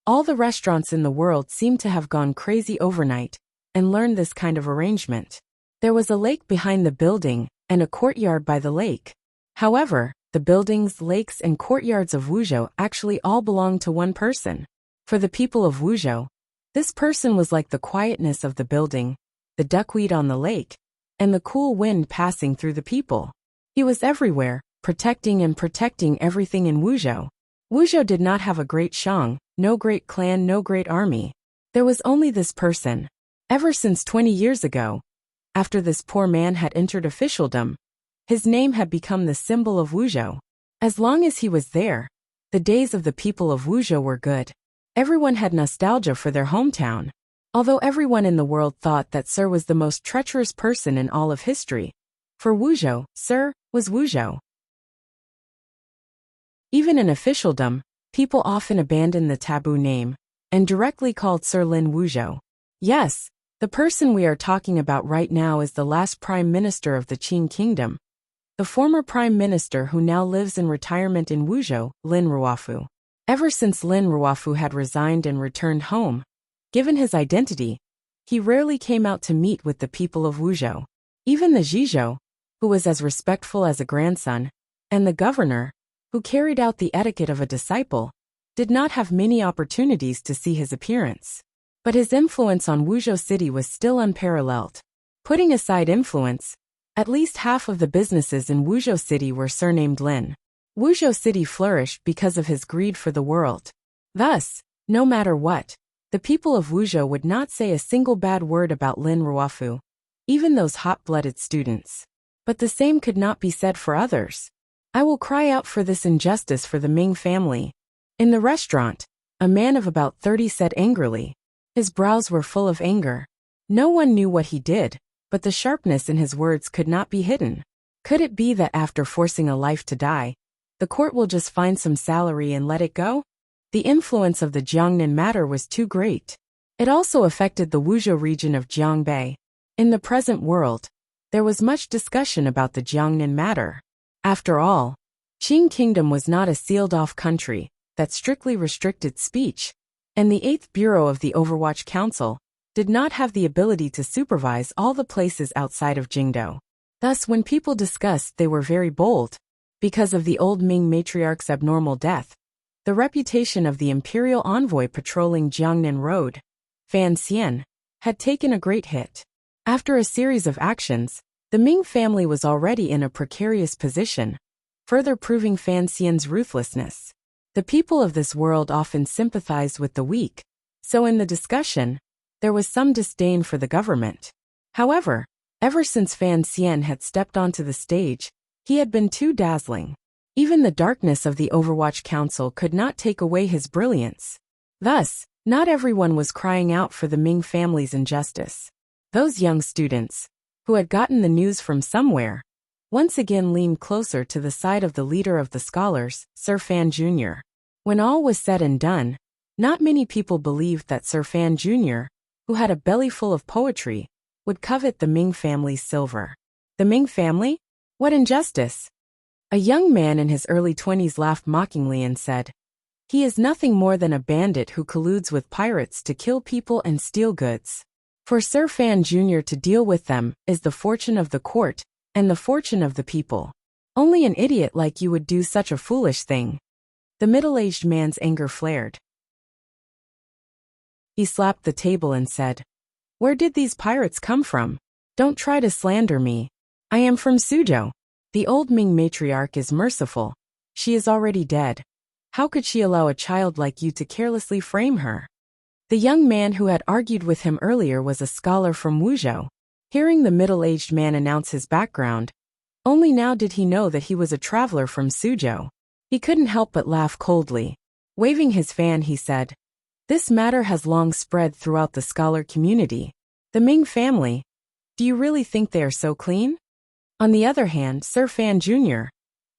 all the restaurants in the world seemed to have gone crazy overnight and learned this kind of arrangement. There was a lake behind the building and a courtyard by the lake. However, the buildings, lakes, and courtyards of Wuzhou actually all belonged to one person. For the people of Wuzhou, this person was like the quietness of the building, the duckweed on the lake, and the cool wind passing through the people. He was everywhere, protecting everything in Wuzhou. Wuzhou did not have a great shang, no great clan, no great army. There was only this person. Ever since 20 years ago, after this poor man had entered officialdom, his name had become the symbol of Wuzhou. As long as he was there, the days of the people of Wuzhou were good. Everyone had nostalgia for their hometown. Although everyone in the world thought that Sir was the most treacherous person in all of history, for Wuzhou, Sir was Wuzhou. Even in officialdom, people often abandoned the taboo name and directly called Sir Lin Wuzhou. Yes, the person we are talking about right now is the last Prime Minister of the Qing Kingdom, the former Prime Minister who now lives in retirement in Wuzhou, Lin Ruofu. Ever since Lin Ruofu had resigned and returned home, given his identity, he rarely came out to meet with the people of Wuzhou. Even the Zhizhou, who was as respectful as a grandson, and the governor, who carried out the etiquette of a disciple, did not have many opportunities to see his appearance. But his influence on Wuzhou City was still unparalleled. Putting aside influence, at least half of the businesses in Wuzhou City were surnamed Lin. Wuzhou City flourished because of his greed for the world. Thus, no matter what, the people of Wuzhou would not say a single bad word about Lin Ruofu, even those hot-blooded students. But the same could not be said for others. I will cry out for this injustice for the Ming family. In the restaurant, a man of about 30 said angrily. His brows were full of anger. No one knew what he did, but the sharpness in his words could not be hidden. Could it be that after forcing a life to die, the court will just find some salary and let it go? The influence of the Jiangnan matter was too great. It also affected the Wuzhou region of Jiangbei. In the present world, there was much discussion about the Jiangnan matter. After all, Qing Kingdom was not a sealed-off country that strictly restricted speech, and the 8th Bureau of the Overwatch Council did not have the ability to supervise all the places outside of Jingdou. Thus, when people discussed, they were very bold. Because of the old Ming matriarch's abnormal death, the reputation of the imperial envoy patrolling Jiangnan Road, Fan Xian, had taken a great hit. After a series of actions, the Ming family was already in a precarious position, further proving Fan Xian's ruthlessness. The people of this world often sympathized with the weak, so in the discussion, there was some disdain for the government. However, ever since Fan Xian had stepped onto the stage, he had been too dazzling. Even the darkness of the Overwatch Council could not take away his brilliance. Thus, not everyone was crying out for the Ming family's injustice. Those young students, who had gotten the news from somewhere, once again leaned closer to the side of the leader of the scholars, Sir Fan Jr. When all was said and done, not many people believed that Sir Fan Jr., who had a belly full of poetry, would covet the Ming family's silver. The Ming family? What injustice! A young man in his early 20s laughed mockingly and said, "He is nothing more than a bandit who colludes with pirates to kill people and steal goods. For Sir Fan Jr. to deal with them is the fortune of the court and the fortune of the people. Only an idiot like you would do such a foolish thing." The middle-aged man's anger flared. He slapped the table and said, "Where did these pirates come from? Don't try to slander me. I am from Suzhou. The old Ming matriarch is merciful. She is already dead. How could she allow a child like you to carelessly frame her?" The young man who had argued with him earlier was a scholar from Wuzhou. Hearing the middle-aged man announce his background, only now did he know that he was a traveler from Suzhou. He couldn't help but laugh coldly. Waving his fan, he said, "This matter has long spread throughout the scholar community. The Ming family, do you really think they are so clean? On the other hand, Sir Fan Jr.,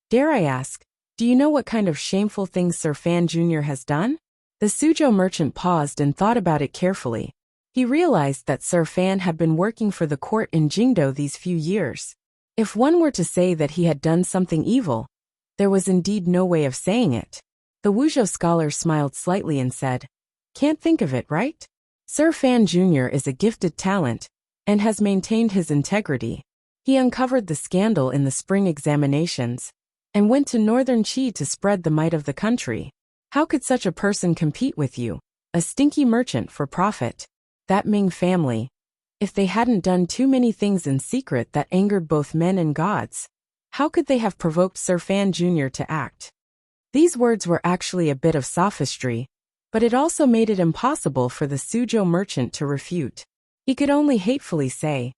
dare I ask, do you know what kind of shameful things Sir Fan Jr. has done?" The Suzhou merchant paused and thought about it carefully. He realized that Sir Fan had been working for the court in Jingdou these few years. If one were to say that he had done something evil, there was indeed no way of saying it. The Wuzhou scholar smiled slightly and said, "Can't think of it, right? Sir Fan Jr. is a gifted talent and has maintained his integrity. He uncovered the scandal in the spring examinations and went to northern Qi to spread the might of the country. How could such a person compete with you, a stinky merchant for profit? That Ming family, if they hadn't done too many things in secret that angered both men and gods, how could they have provoked Sir Fan Jr. to act?" These words were actually a bit of sophistry, but it also made it impossible for the Suzhou merchant to refute. He could only hatefully say,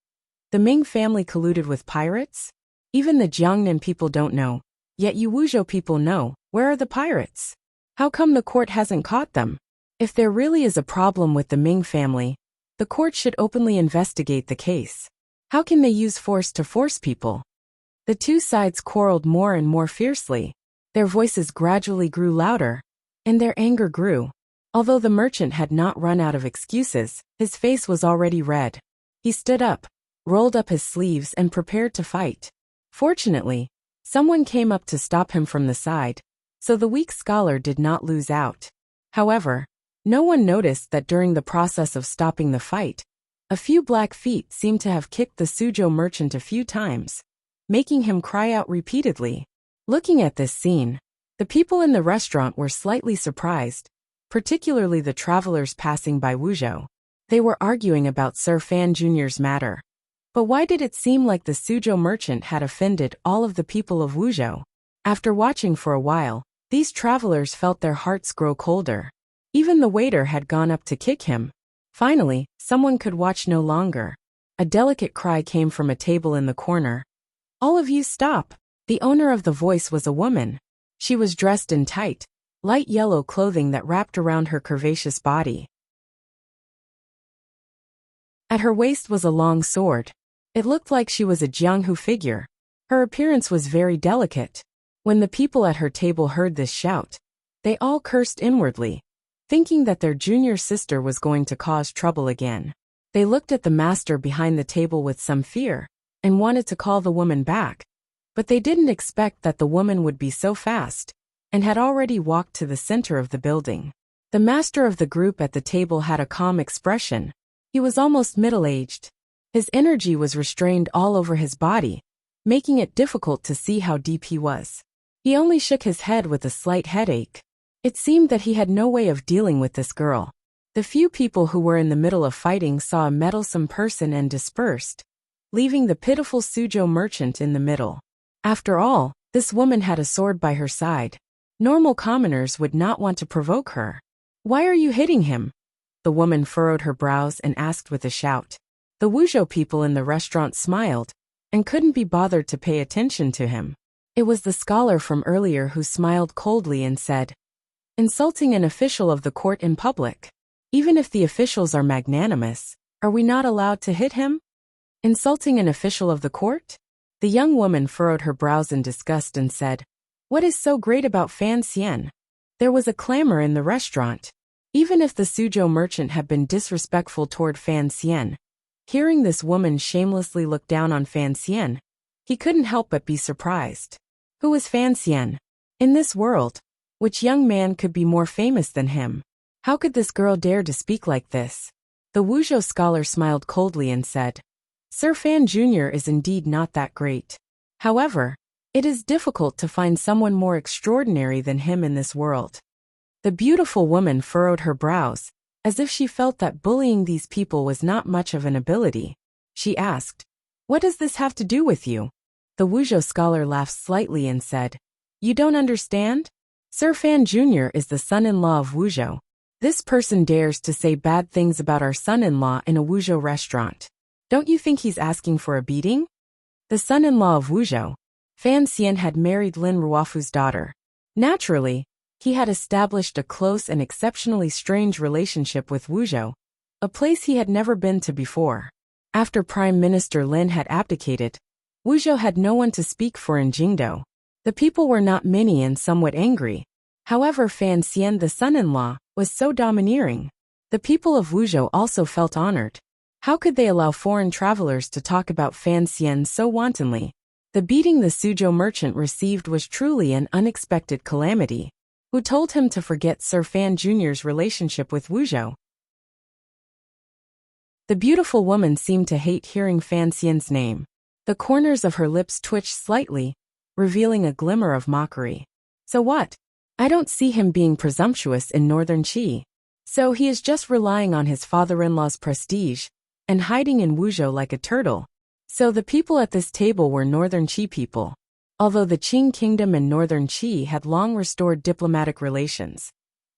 "The Ming family colluded with pirates? Even the Jiangnan people don't know, yet you Wuzhou people know. Where are the pirates? How come the court hasn't caught them? If there really is a problem with the Ming family, the court should openly investigate the case. How can they use force to force people?" The two sides quarreled more and more fiercely. Their voices gradually grew louder, and their anger grew. Although the merchant had not run out of excuses, his face was already red. He stood up, rolled up his sleeves and prepared to fight. Fortunately, someone came up to stop him from the side, so the weak scholar did not lose out. However, no one noticed that during the process of stopping the fight, a few black feet seemed to have kicked the Suzhou merchant a few times, making him cry out repeatedly. Looking at this scene, The people in the restaurant were slightly surprised, particularly the travelers passing by Wuzhou. They were arguing about Sir Fan Jr.'s matter. But why did it seem like the Suzhou merchant had offended all of the people of Wuzhou? After watching for a while, these travelers felt their hearts grow colder. Even the waiter had gone up to kick him. Finally, someone could watch no longer. A delicate cry came from a table in the corner. "All of you stop!" The owner of the voice was a woman. She was dressed in tight, light yellow clothing that wrapped around her curvaceous body. At her waist was a long sword. It looked like she was a Jianghu figure. Her appearance was very delicate. When the people at her table heard this shout, they all cursed inwardly, thinking that their junior sister was going to cause trouble again. They looked at the master behind the table with some fear, and wanted to call the woman back. But they didn't expect that the woman would be so fast, and had already walked to the center of the building. The master of the group at the table had a calm expression. He was almost middle-aged. His energy was restrained all over his body, making it difficult to see how deep he was. He only shook his head with a slight headache. It seemed that he had no way of dealing with this girl. The few people who were in the middle of fighting saw a meddlesome person and dispersed, leaving the pitiful Suzhou merchant in the middle. After all, this woman had a sword by her side. Normal commoners would not want to provoke her. "Why are you hitting him?" The woman furrowed her brows and asked with a shout. The Wuzhou people in the restaurant smiled, and couldn't be bothered to pay attention to him. It was the scholar from earlier who smiled coldly and said, "Insulting an official of the court in public. Even if the officials are magnanimous, are we not allowed to hit him? Insulting an official of the court?" The young woman furrowed her brows in disgust and said, "What is so great about Fan Xian?" There was a clamor in the restaurant. Even if the Suzhou merchant had been disrespectful toward Fan Xian, hearing this woman shamelessly look down on Fan Xian, he couldn't help but be surprised. Who was Fan Xian? In this world, which young man could be more famous than him? How could this girl dare to speak like this? The Wuzhou scholar smiled coldly and said, "Sir Fan Jr. is indeed not that great. However, it is difficult to find someone more extraordinary than him in this world." The beautiful woman furrowed her brows, as if she felt that bullying these people was not much of an ability. She asked, "What does this have to do with you?" The Wuzhou scholar laughed slightly and said, "You don't understand? Sir Fan Jr. is the son-in-law of Wuzhou. This person dares to say bad things about our son-in-law in a Wuzhou restaurant. Don't you think he's asking for a beating?" The son-in-law of Wuzhou, Fan Xian, had married Lin Ruofu's daughter. Naturally, he had established a close and exceptionally strange relationship with Wuzhou, a place he had never been to before. After Prime Minister Lin had abdicated, Wuzhou had no one to speak for in Jingdou. The people were not many and somewhat angry. However, Fan Xian, the son-in-law, was so domineering. The people of Wuzhou also felt honored. How could they allow foreign travelers to talk about Fan Xian so wantonly? The beating the Suzhou merchant received was truly an unexpected calamity. Who told him to forget Sir Fan Jr.'s relationship with Wuzhou? The beautiful woman seemed to hate hearing Fan Xian's name. The corners of her lips twitched slightly, revealing a glimmer of mockery. "So what? I don't see him being presumptuous in Northern Qi. So he is just relying on his father-in-law's prestige, and hiding in Wuzhou like a turtle." So the people at this table were Northern Qi people. Although the Qing kingdom and Northern Qi had long restored diplomatic relations,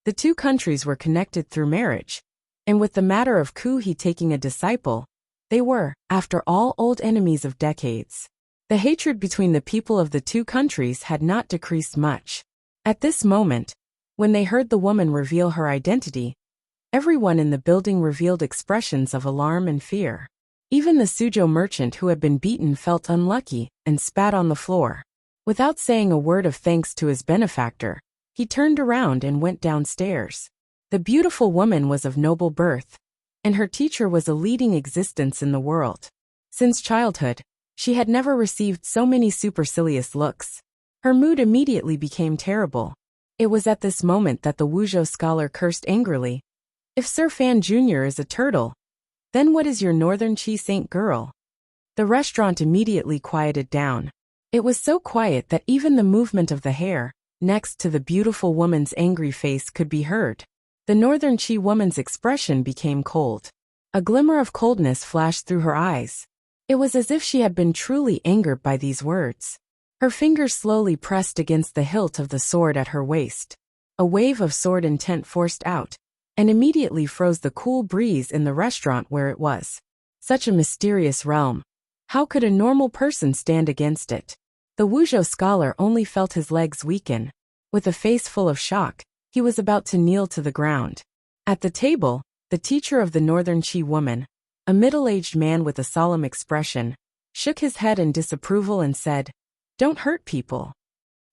the two countries were connected through marriage, and with the matter of Ku He taking a disciple, they were, after all, old enemies of decades. The hatred between the people of the two countries had not decreased much. At this moment, when they heard the woman reveal her identity, everyone in the building revealed expressions of alarm and fear. Even the Suzhou merchant who had been beaten felt unlucky and spat on the floor. Without saying a word of thanks to his benefactor, he turned around and went downstairs. The beautiful woman was of noble birth, and her teacher was a leading existence in the world. Since childhood, she had never received so many supercilious looks. Her mood immediately became terrible. It was at this moment that the Wuzhou scholar cursed angrily. "If Sir Fan Jr. is a turtle, then what is your Northern Qi saint girl?" The restaurant immediately quieted down. It was so quiet that even the movement of the hair, next to the beautiful woman's angry face could be heard. The Northern Chi woman's expression became cold. A glimmer of coldness flashed through her eyes. It was as if she had been truly angered by these words. Her fingers slowly pressed against the hilt of the sword at her waist. A wave of sword intent forced out, and immediately froze the cool breeze in the restaurant where it was. Such a mysterious realm. How could a normal person stand against it? The Wuzhou scholar only felt his legs weaken. With a face full of shock, he was about to kneel to the ground. At the table, the teacher of the Northern Chi woman, a middle-aged man with a solemn expression, shook his head in disapproval and said, "Don't hurt people."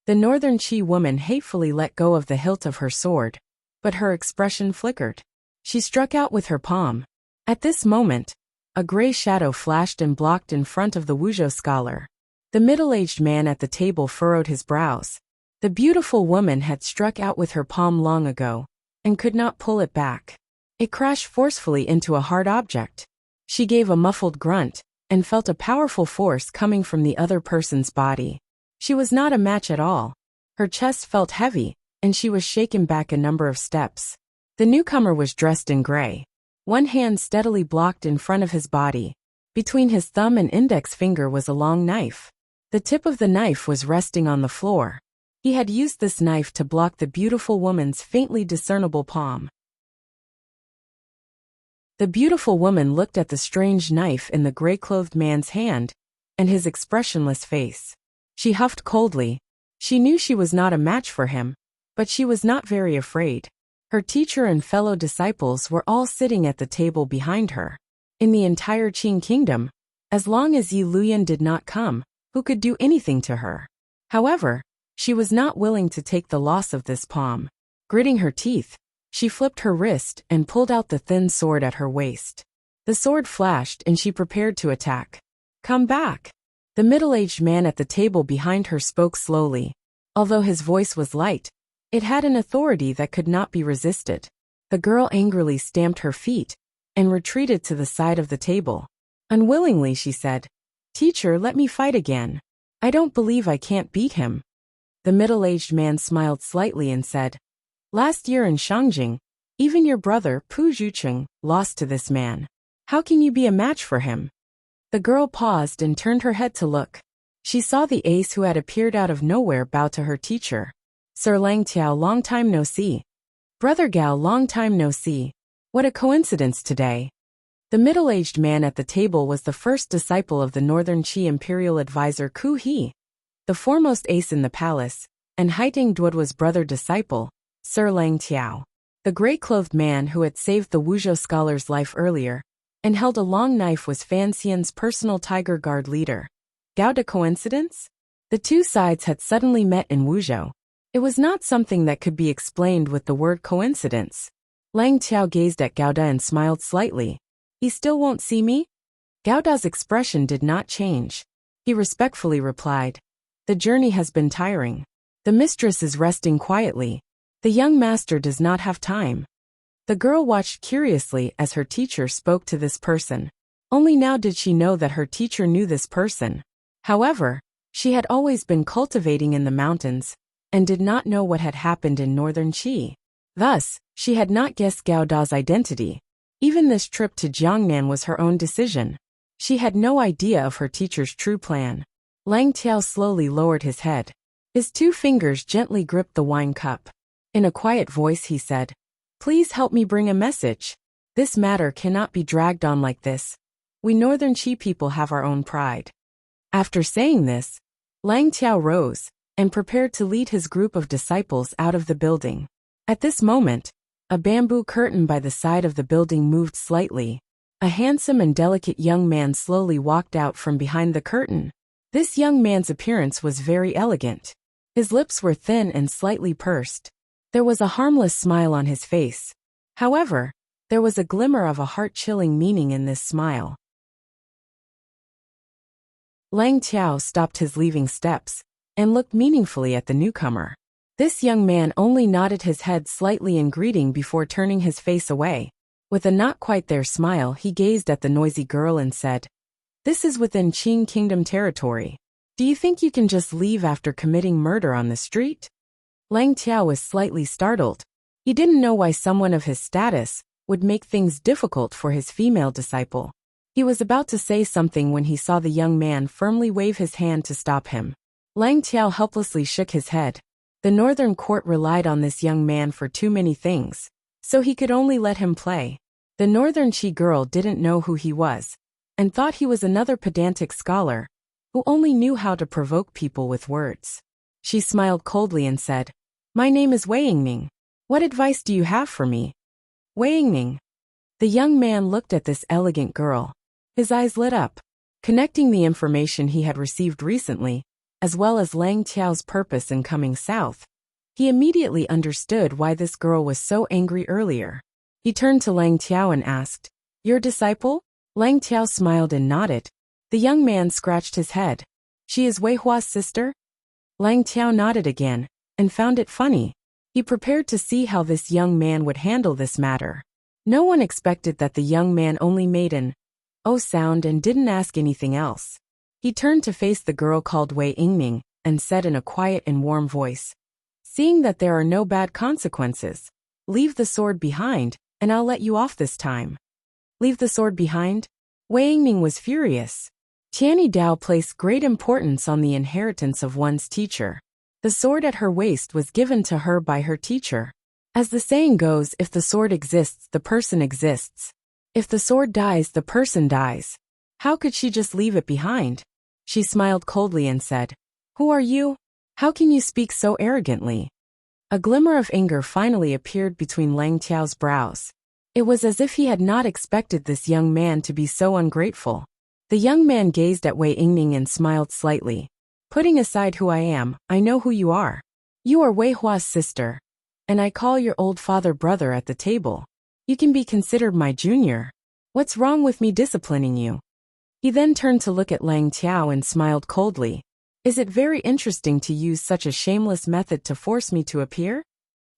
The Northern Chi woman hatefully let go of the hilt of her sword, but her expression flickered. She struck out with her palm. At this moment, a gray shadow flashed and blocked in front of the Wuzhou scholar. The middle-aged man at the table furrowed his brows. The beautiful woman had struck out with her palm long ago, and could not pull it back. It crashed forcefully into a hard object. She gave a muffled grunt, and felt a powerful force coming from the other person's body. She was not a match at all. Her chest felt heavy, and she was shaken back a number of steps. The newcomer was dressed in gray. One hand steadily blocked in front of his body. Between his thumb and index finger was a long knife. The tip of the knife was resting on the floor. He had used this knife to block the beautiful woman's faintly discernible palm. The beautiful woman looked at the strange knife in the gray-clothed man's hand, and his expressionless face. She huffed coldly. She knew she was not a match for him, but she was not very afraid. Her teacher and fellow disciples were all sitting at the table behind her. In the entire Qing kingdom, as long as Yi Luyan did not come, who could do anything to her? However, she was not willing to take the loss of this palm. Gritting her teeth, she flipped her wrist and pulled out the thin sword at her waist. The sword flashed and she prepared to attack. "Come back." The middle-aged man at the table behind her spoke slowly. Although his voice was light, it had an authority that could not be resisted. The girl angrily stamped her feet and retreated to the side of the table. Unwillingly, she said, "Teacher, let me fight again. I don't believe I can't beat him." The middle-aged man smiled slightly and said, "Last year in Shangjing, even your brother, Pu Zhucheng, lost to this man. How can you be a match for him?" The girl paused and turned her head to look. She saw the ace who had appeared out of nowhere bow to her teacher. "Sir Lang Tiao, long time no see. Brother Gao, long time no see. What a coincidence today." The middle-aged man at the table was the first disciple of the Northern Qi imperial advisor Ku He, the foremost ace in the palace, and Haiteng Duodwa's brother disciple, Sir Lang Tiao. The gray-clothed man who had saved the Wuzhou scholar's life earlier and held a long knife was Fan Xian's personal Tiger Guard leader. Gao de coincidence? The two sides had suddenly met in Wuzhou. It was not something that could be explained with the word coincidence. Lang Tiao gazed at Gao De and smiled slightly. "He still won't see me?" Gao Da's expression did not change. He respectfully replied, "The journey has been tiring. The mistress is resting quietly. The young master does not have time." The girl watched curiously as her teacher spoke to this person. Only now did she know that her teacher knew this person. However, she had always been cultivating in the mountains, and did not know what had happened in Northern Qi. Thus, she had not guessed Gao Da's identity. Even this trip to Jiangnan was her own decision. She had no idea of her teacher's true plan. Lang Tiao slowly lowered his head. His two fingers gently gripped the wine cup. In a quiet voice he said, "Please help me bring a message. This matter cannot be dragged on like this. We Northern Qi people have our own pride." After saying this, Lang Tiao rose and prepared to lead his group of disciples out of the building. At this moment, a bamboo curtain by the side of the building moved slightly. A handsome and delicate young man slowly walked out from behind the curtain. This young man's appearance was very elegant. His lips were thin and slightly pursed. There was a harmless smile on his face. However, there was a glimmer of a heart-chilling meaning in this smile. Lang Tiao stopped his leaving steps and looked meaningfully at the newcomer. This young man only nodded his head slightly in greeting before turning his face away. With a not-quite-there smile, he gazed at the noisy girl and said, "This is within Qing Kingdom territory. Do you think you can just leave after committing murder on the street?" Lang Tiao was slightly startled. He didn't know why someone of his status would make things difficult for his female disciple. He was about to say something when he saw the young man firmly wave his hand to stop him. Lang Tiao helplessly shook his head. The northern court relied on this young man for too many things, so he could only let him play. The northern Chi girl didn't know who he was, and thought he was another pedantic scholar, who only knew how to provoke people with words. She smiled coldly and said, "My name is Wei Yingning. What advice do you have for me?" Wei Yingning. The young man looked at this elegant girl. His eyes lit up, connecting the information he had received recently, as well as Lang Tiao's purpose in coming south. He immediately understood why this girl was so angry earlier. He turned to Lang Tiao and asked, "Your disciple?" Lang Tiao smiled and nodded. The young man scratched his head. "She is Wei Hua's sister?" Lang Tiao nodded again, and found it funny. He prepared to see how this young man would handle this matter. No one expected that the young man only made an "oh" sound and didn't ask anything else. He turned to face the girl called Wei Yingning, and said in a quiet and warm voice, "Seeing that there are no bad consequences, leave the sword behind, and I'll let you off this time." Leave the sword behind? Wei Yingning was furious. Tianyi Dao placed great importance on the inheritance of one's teacher. The sword at her waist was given to her by her teacher. As the saying goes, if the sword exists, the person exists. If the sword dies, the person dies. How could she just leave it behind? She smiled coldly and said, "Who are you? How can you speak so arrogantly?" A glimmer of anger finally appeared between Lang Tiao's brows. It was as if he had not expected this young man to be so ungrateful. The young man gazed at Wei Yingning and smiled slightly. "Putting aside who I am, I know who you are. You are Wei Hua's sister, and I call your old father brother at the table. You can be considered my junior. What's wrong with me disciplining you?" He then turned to look at Lang Tiao and smiled coldly. "Is it very interesting to use such a shameless method to force me to appear?"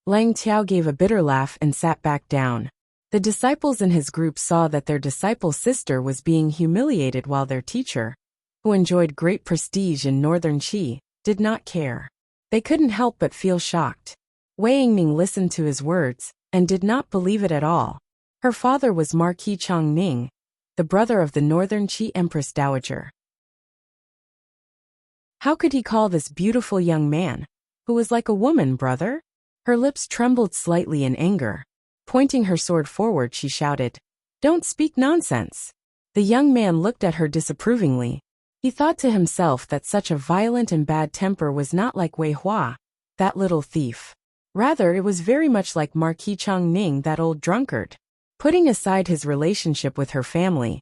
Lang Tiao gave a bitter laugh and sat back down. The disciples in his group saw that their disciple's sister was being humiliated while their teacher, who enjoyed great prestige in Northern Qi, did not care. They couldn't help but feel shocked. Wei Yingning listened to his words, and did not believe it at all. Her father was Marquis Chongning, the brother of the Northern Qi Empress Dowager. How could he call this beautiful young man, who was like a woman, brother? Her lips trembled slightly in anger. Pointing her sword forward, she shouted, "Don't speak nonsense." The young man looked at her disapprovingly. He thought to himself that such a violent and bad temper was not like Wei Hua, that little thief. Rather, it was very much like Marquis Chongning, that old drunkard. Putting aside his relationship with her family,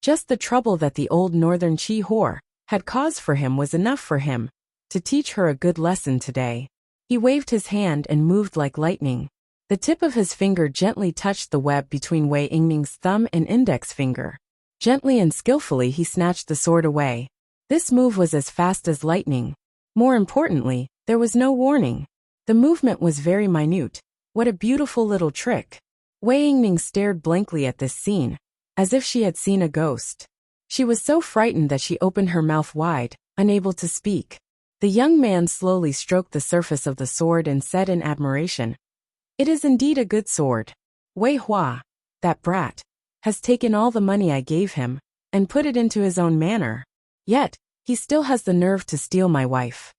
just the trouble that the old Northern Qi whore had caused for him was enough for him to teach her a good lesson today. He waved his hand and moved like lightning. The tip of his finger gently touched the web between Wei Yingning's thumb and index finger. Gently and skillfully he snatched the sword away. This move was as fast as lightning. More importantly, there was no warning. The movement was very minute. What a beautiful little trick. Wei Yingning stared blankly at this scene, as if she had seen a ghost. She was so frightened that she opened her mouth wide, unable to speak. The young man slowly stroked the surface of the sword and said in admiration, "It is indeed a good sword. Wei Hua, that brat, has taken all the money I gave him, and put it into his own manor. Yet, he still has the nerve to steal my wife."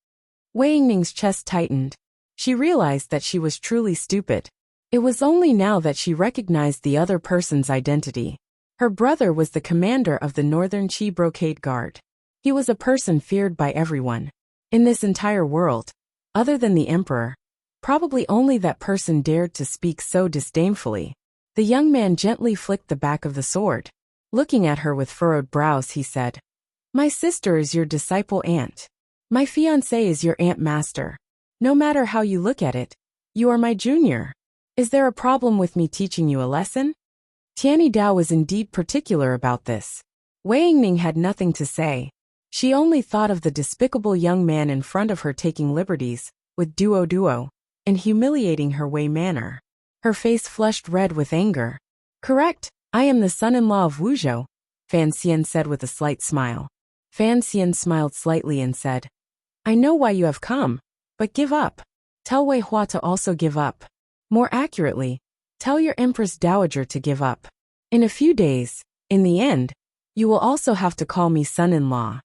Wei Yingning's chest tightened. She realized that she was truly stupid. It was only now that she recognized the other person's identity. Her brother was the commander of the Northern Qi Brocade Guard. He was a person feared by everyone. In this entire world, other than the emperor, probably only that person dared to speak so disdainfully. The young man gently flicked the back of the sword. Looking at her with furrowed brows, he said, "My sister is your disciple aunt. My fiancé is your aunt master. No matter how you look at it, you are my junior. Is there a problem with me teaching you a lesson?" Tianyi Dao was indeed particular about this. Wei Yingning had nothing to say. She only thought of the despicable young man in front of her taking liberties with duo, and humiliating her Wei manner. Her face flushed red with anger. "Correct, I am the son-in-law of Wuzhou," Fan Xian said with a slight smile. Fan Xian smiled slightly and said, "I know why you have come, but give up. Tell Wei Hua to also give up. More accurately, tell your Empress Dowager to give up. In a few days, in the end, you will also have to call me son-in-law."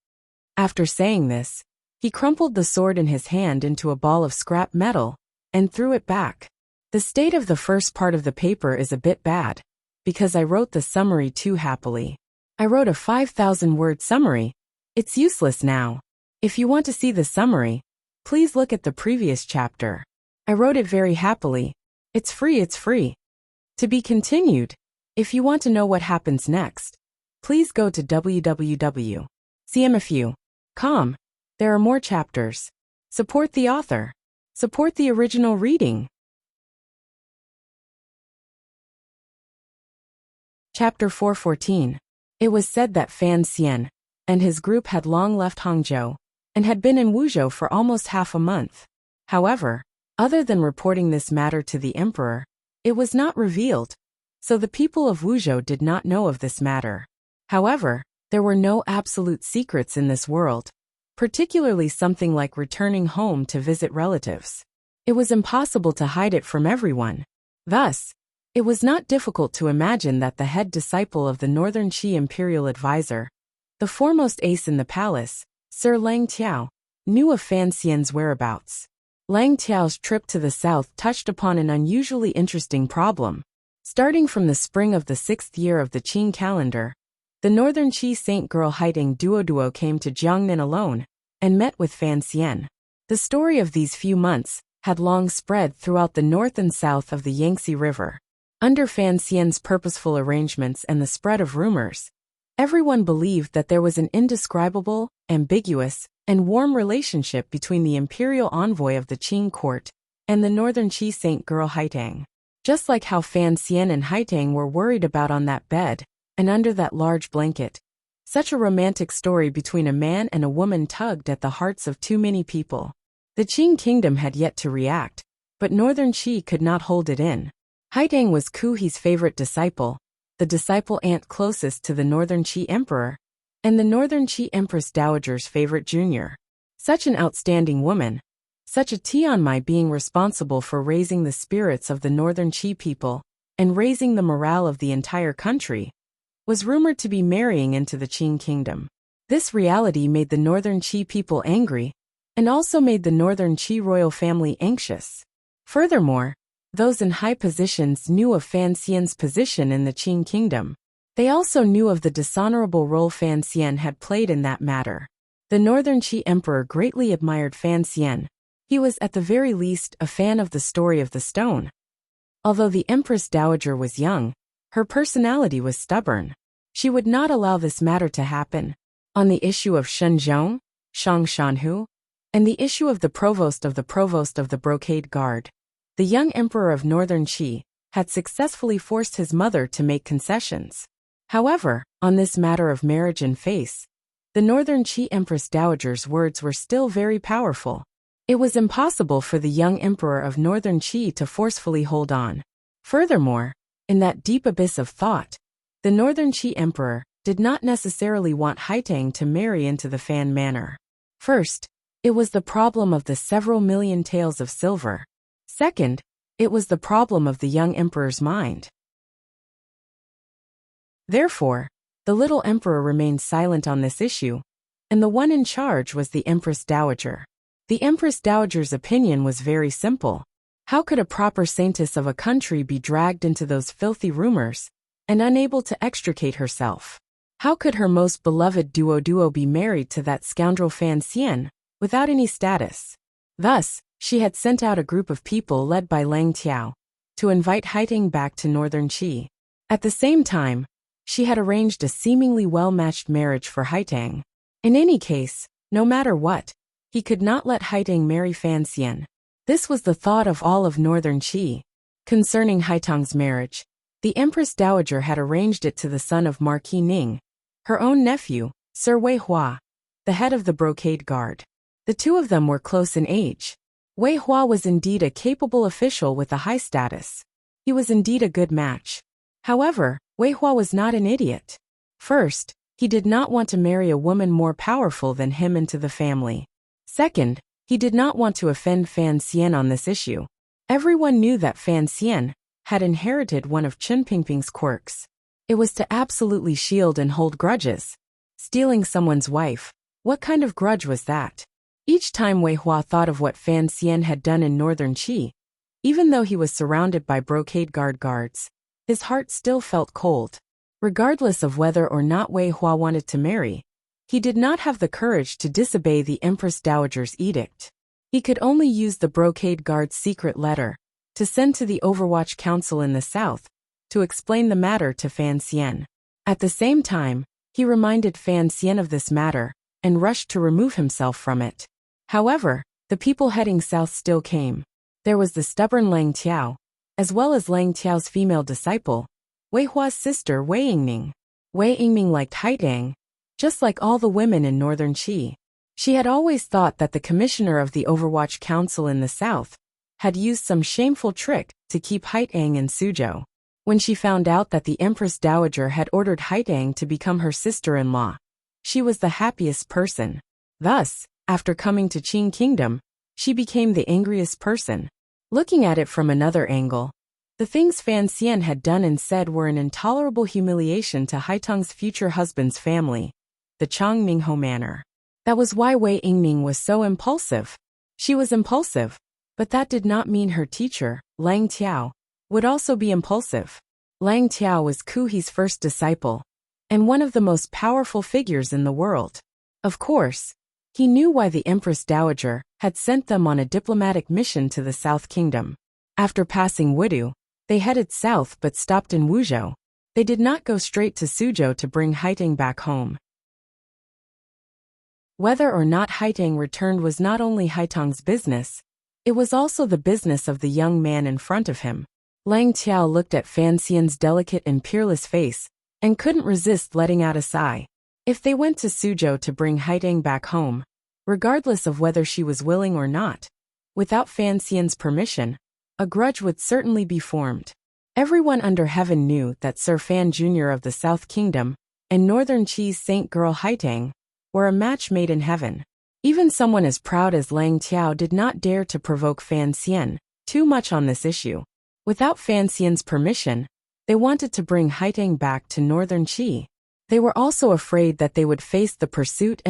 After saying this, he crumpled the sword in his hand into a ball of scrap metal and threw it back. The state of the first part of the paper is a bit bad, because I wrote the summary too happily. I wrote a 5,000-word summary. It's useless now. If you want to see the summary, please look at the previous chapter. I wrote it very happily. It's free, it's free. To be continued. If you want to know what happens next, please go to www.cmfu.com. There are more chapters. Support the author. Support the original reading. Chapter 414. It was said that Fan Xian and his group had long left Hangzhou and had been in Wuzhou for almost half a month. However, other than reporting this matter to the emperor, it was not revealed, so the people of Wuzhou did not know of this matter. However, there were no absolute secrets in this world, particularly something like returning home to visit relatives. It was impossible to hide it from everyone. Thus, it was not difficult to imagine that the head disciple of the Northern Qi imperial advisor, the foremost ace in the palace, Sir Lang Tiao, knew of Fan Xian's whereabouts. Lang Tiao's trip to the south touched upon an unusually interesting problem. Starting from the spring of the 6th year of the Qing calendar, the Northern Qi saint girl Haiding Duoduo came to Jiangnan alone and met with Fan Xian. The story of these few months had long spread throughout the north and south of the Yangtze River. Under Fan Xian's purposeful arrangements and the spread of rumors, everyone believed that there was an indescribable, ambiguous, and warm relationship between the imperial envoy of the Qing court and the Northern Qi saint girl Haitang. Just like how Fan Xian and Haitang were worried about on that bed and under that large blanket, such a romantic story between a man and a woman tugged at the hearts of too many people. The Qing kingdom had yet to react, but Northern Qi could not hold it in. Haitang was Ku Hi's favorite disciple, the disciple aunt closest to the Northern Qi emperor, and the Northern Qi Empress Dowager's favorite junior. Such an outstanding woman, such a Tianmai being responsible for raising the spirits of the Northern Qi people and raising the morale of the entire country, was rumored to be marrying into the Qing kingdom. This reality made the Northern Qi people angry, and also made the Northern Qi royal family anxious. Furthermore, those in high positions knew of Fan Xian's position in the Qing kingdom. They also knew of the dishonorable role Fan Xian had played in that matter. The Northern Qi emperor greatly admired Fan Xian. He was at the very least a fan of the story of the stone. Although the Empress Dowager was young, her personality was stubborn. She would not allow this matter to happen. On the issue of Shenzhong, Shang Shanhu, and the issue of the provost of the Brocade Guard, the young emperor of Northern Qi had successfully forced his mother to make concessions. However, on this matter of marriage and face, the Northern Qi Empress Dowager's words were still very powerful. It was impossible for the young emperor of Northern Qi to forcefully hold on. Furthermore, in that deep abyss of thought, the Northern Qi emperor did not necessarily want Haitang to marry into the Fan manor. First, it was the problem of the several million taels of silver. Second, it was the problem of the young emperor's mind. Therefore, the little emperor remained silent on this issue, and the one in charge was the Empress Dowager. The Empress Dowager's opinion was very simple. How could a proper saintess of a country be dragged into those filthy rumors and unable to extricate herself? How could her most beloved Duo be married to that scoundrel Fan Xian without any status? Thus, she had sent out a group of people led by Lang Tiao to invite Haitang back to Northern Qi. At the same time, she had arranged a seemingly well-matched marriage for Haitang. In any case, no matter what, he could not let Haitang marry Fan Xian. This was the thought of all of Northern Qi. Concerning Haitang's marriage, the Empress Dowager had arranged it to the son of Marquis Ning, her own nephew, Sir Wei Hua, the head of the Brocade Guard. The two of them were close in age. Wei Hua was indeed a capable official with a high status. He was indeed a good match. However, Wei Hua was not an idiot. First, he did not want to marry a woman more powerful than him into the family. Second, He did not want to offend Fan Xian on this issue. Everyone knew that Fan Xian had inherited one of Chen Pingping's quirks. It was to absolutely shield and hold grudges. Stealing someone's wife. What kind of grudge was that? Each time Wei Hua thought of what Fan Xian had done in northern Qi, even though he was surrounded by brocade guards, his heart still felt cold. Regardless of whether or not Wei Hua wanted to marry, he did not have the courage to disobey the Empress Dowager's edict. He could only use the brocade guard's secret letter to send to the Overwatch Council in the south to explain the matter to Fan Xian. At the same time, he reminded Fan Xian of this matter and rushed to remove himself from it. However, the people heading south still came. There was the stubborn Lang Tiao, as well as Lang Tiao's female disciple, Wei Hua's sister Wei Yingming. Wei Yingming liked Haitang, just like all the women in northern Qi. She had always thought that the commissioner of the Overwatch Council in the south had used some shameful trick to keep Haitang in Suzhou. When she found out that the Empress Dowager had ordered Haitang to become her sister-in-law, she was the happiest person. Thus, after coming to Qing Kingdom, she became the angriest person. Looking at it from another angle, the things Fan Xian had done and said were an intolerable humiliation to Haitang's future husband's family, the Chang Mingho manor. That was why Wei Yingming was so impulsive. She was impulsive, but that did not mean her teacher, Lang Tiao, would also be impulsive. Lang Tiao was Ku He's first disciple, and one of the most powerful figures in the world. Of course, he knew why the Empress Dowager had sent them on a diplomatic mission to the South Kingdom. After passing Wudu, they headed south but stopped in Wuzhou. They did not go straight to Suzhou to bring Haitang back home. Whether or not Haitang returned was not only Haitang's business, it was also the business of the young man in front of him. Lang Tiao looked at Fan Xian's delicate and peerless face and couldn't resist letting out a sigh. If they went to Suzhou to bring Haitang back home, regardless of whether she was willing or not, without Fan Xian's permission, a grudge would certainly be formed. Everyone under heaven knew that Sir Fan Jr. of the South Kingdom and Northern Qi's Saint Girl Haitang were a match made in heaven. Even someone as proud as Lang Tiao did not dare to provoke Fan Xian too much on this issue. Without Fan Xian's permission, they wanted to bring Haitang back to northern Qi. They were also afraid that they would face the pursuit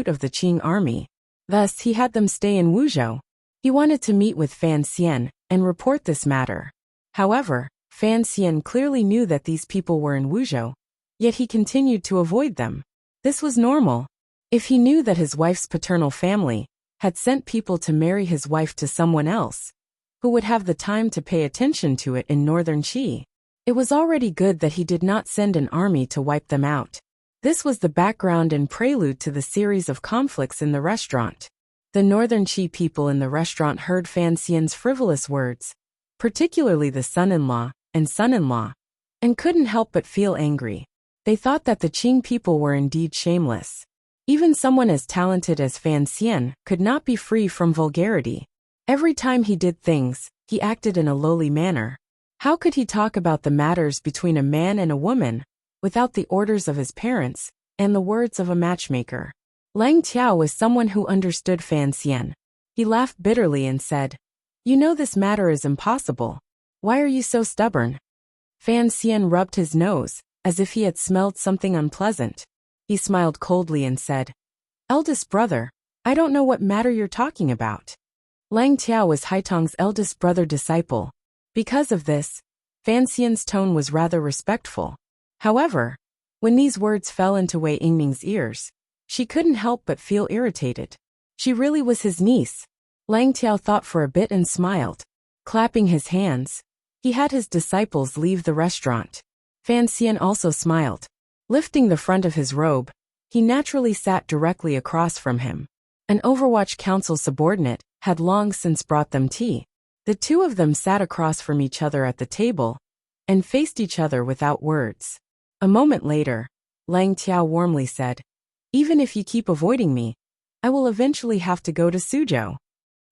of the Qing army. Thus, he had them stay in Wuzhou. He wanted to meet with Fan Xian and report this matter. However, Fan Xian clearly knew that these people were in Wuzhou, yet he continued to avoid them. This was normal. If he knew that his wife's paternal family had sent people to marry his wife to someone else, who would have the time to pay attention to it in northern Qi, it was already good that he did not send an army to wipe them out. This was the background and prelude to the series of conflicts in the restaurant. The northern Qi people in the restaurant heard Fan Xian's frivolous words, particularly the son-in-law and son-in-law, and couldn't help but feel angry. They thought that the Qing people were indeed shameless. Even someone as talented as Fan Xian could not be free from vulgarity. Every time he did things, he acted in a lowly manner. How could he talk about the matters between a man and a woman without the orders of his parents and the words of a matchmaker? Lang Tiao was someone who understood Fan Xian. He laughed bitterly and said, "You know this matter is impossible. Why are you so stubborn?" Fan Xian rubbed his nose, as if he had smelled something unpleasant. He smiled coldly and said, "Eldest brother, I don't know what matter you're talking about." Lang Tiao was Haitang's eldest brother disciple. Because of this, Fan Xian's tone was rather respectful. However, when these words fell into Wei Yingming's ears, she couldn't help but feel irritated. She really was his niece. Lang Tiao thought for a bit and smiled. Clapping his hands, he had his disciples leave the restaurant. Fan Xian also smiled. Lifting the front of his robe, he naturally sat directly across from him. An Overwatch Council subordinate had long since brought them tea. The two of them sat across from each other at the table and faced each other without words. A moment later, Lang Tiao warmly said, "Even if you keep avoiding me, I will eventually have to go to Suzhou."